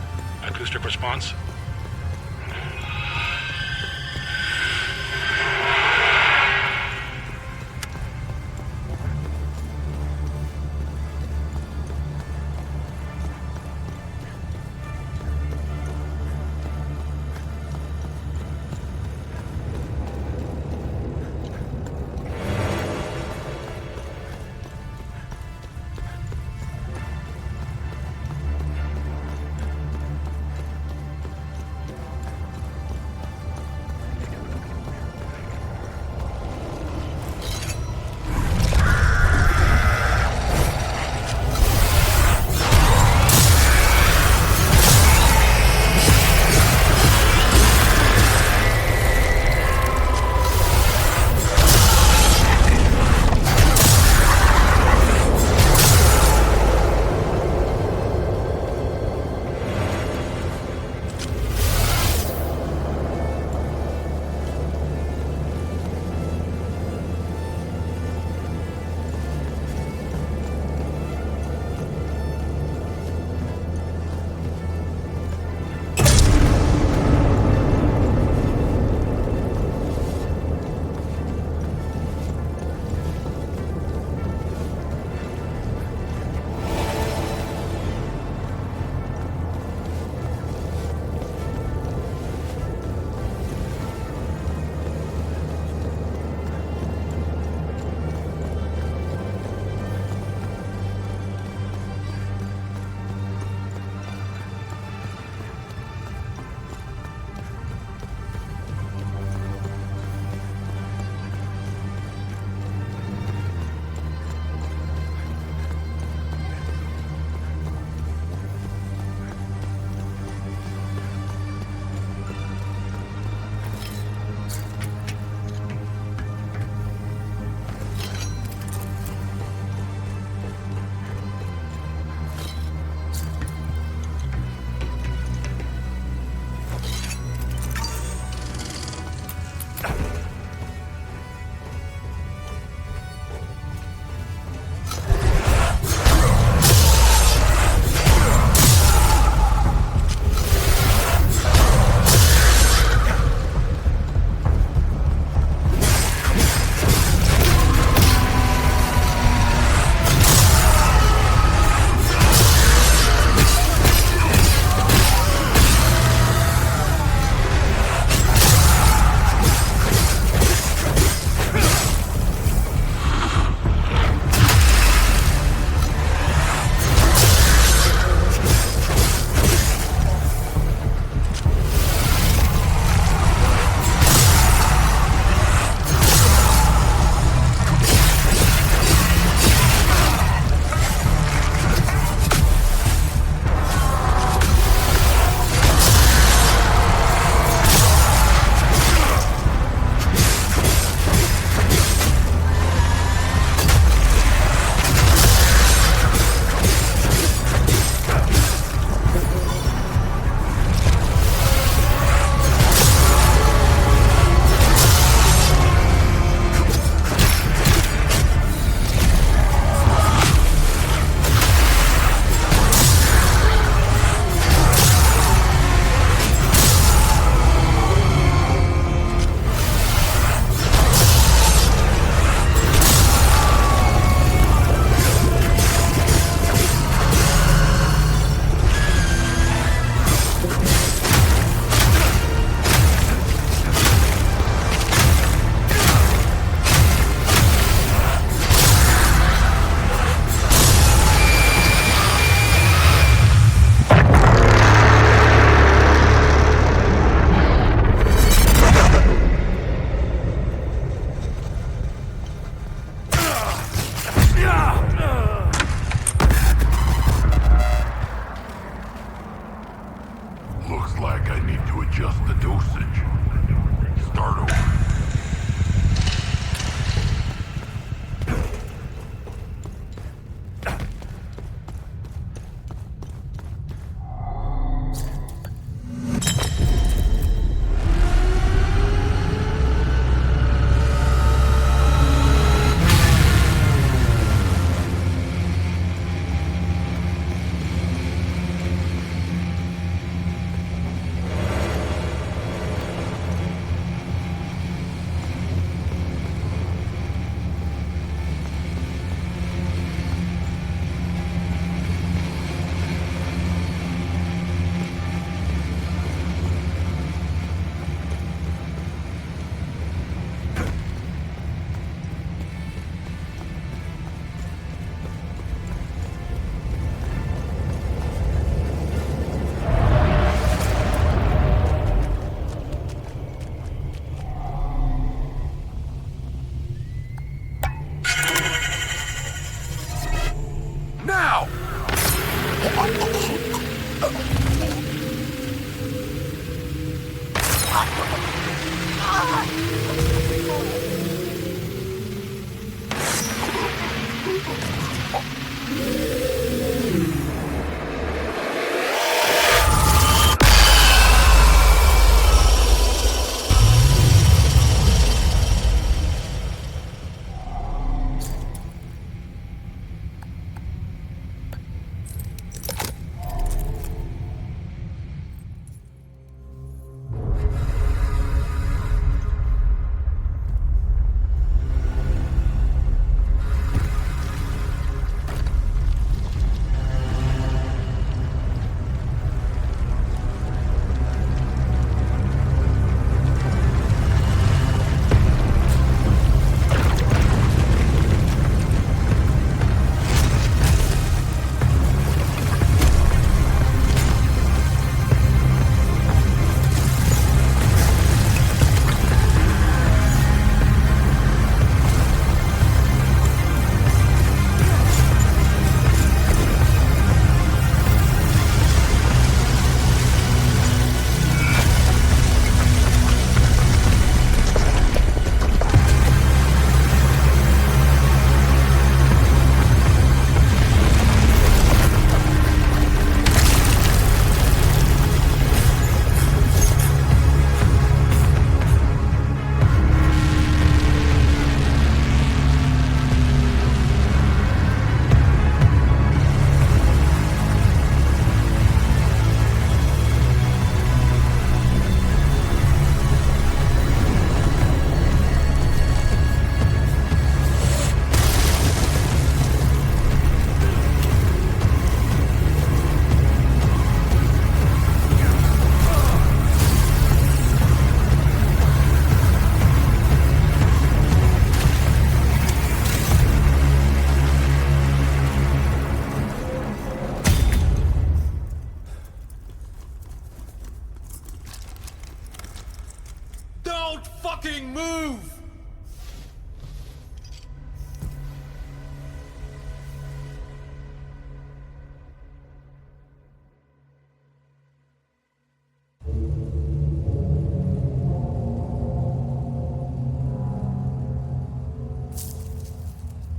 E: Acoustic response.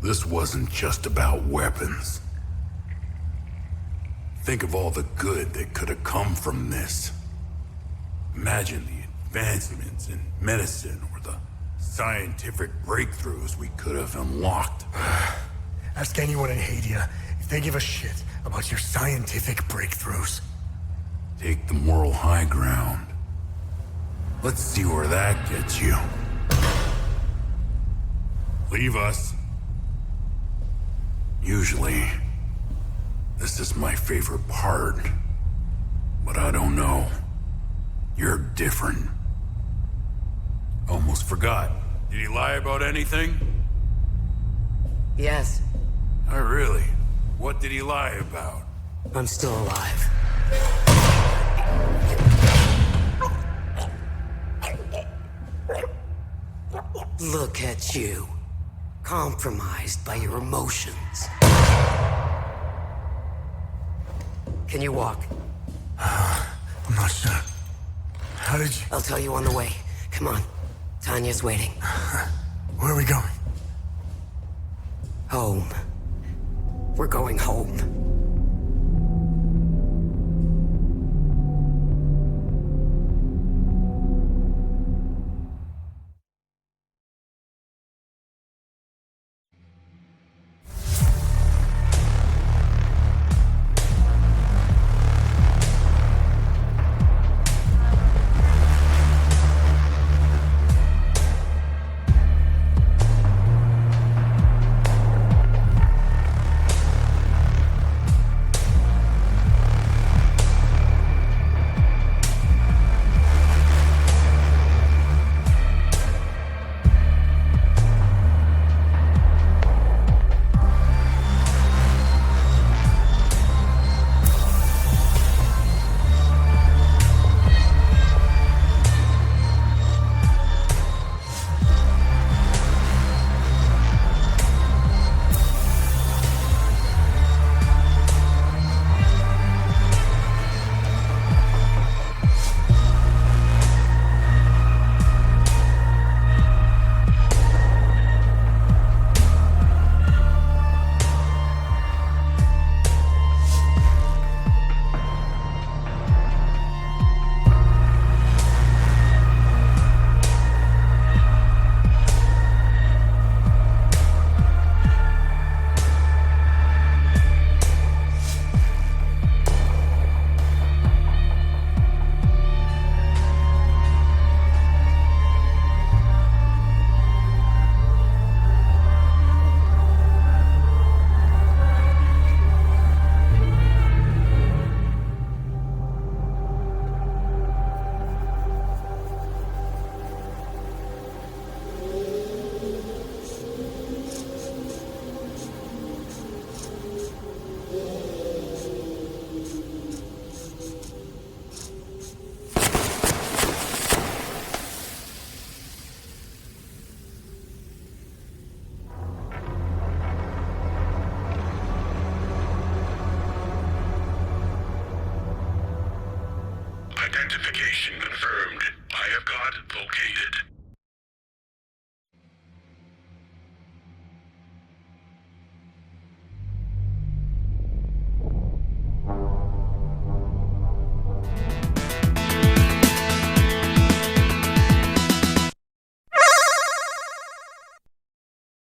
D: This wasn't just about weapons. Think of all the good that could have come from this. Imagine the advancements in medicine or the scientific breakthroughs we could have unlocked.
B: Ask anyone in Hadia if they give a shit about your scientific breakthroughs.
D: Take the moral high ground. Let's see where that gets you. Leave us. Usually, this is my favorite part. But I don't know. You're different. Almost forgot. Did he lie about anything?
N: Yes.
D: Oh, really? What did he lie about?
N: I'm still alive. Look at you. Compromised by your emotions. Can you walk?
B: I'm not sure. How did you...
N: I'll tell you on the way. Come on. Tanya's waiting.
B: Where are we going?
N: Home. We're going home.
C: Identification confirmed. I have got located.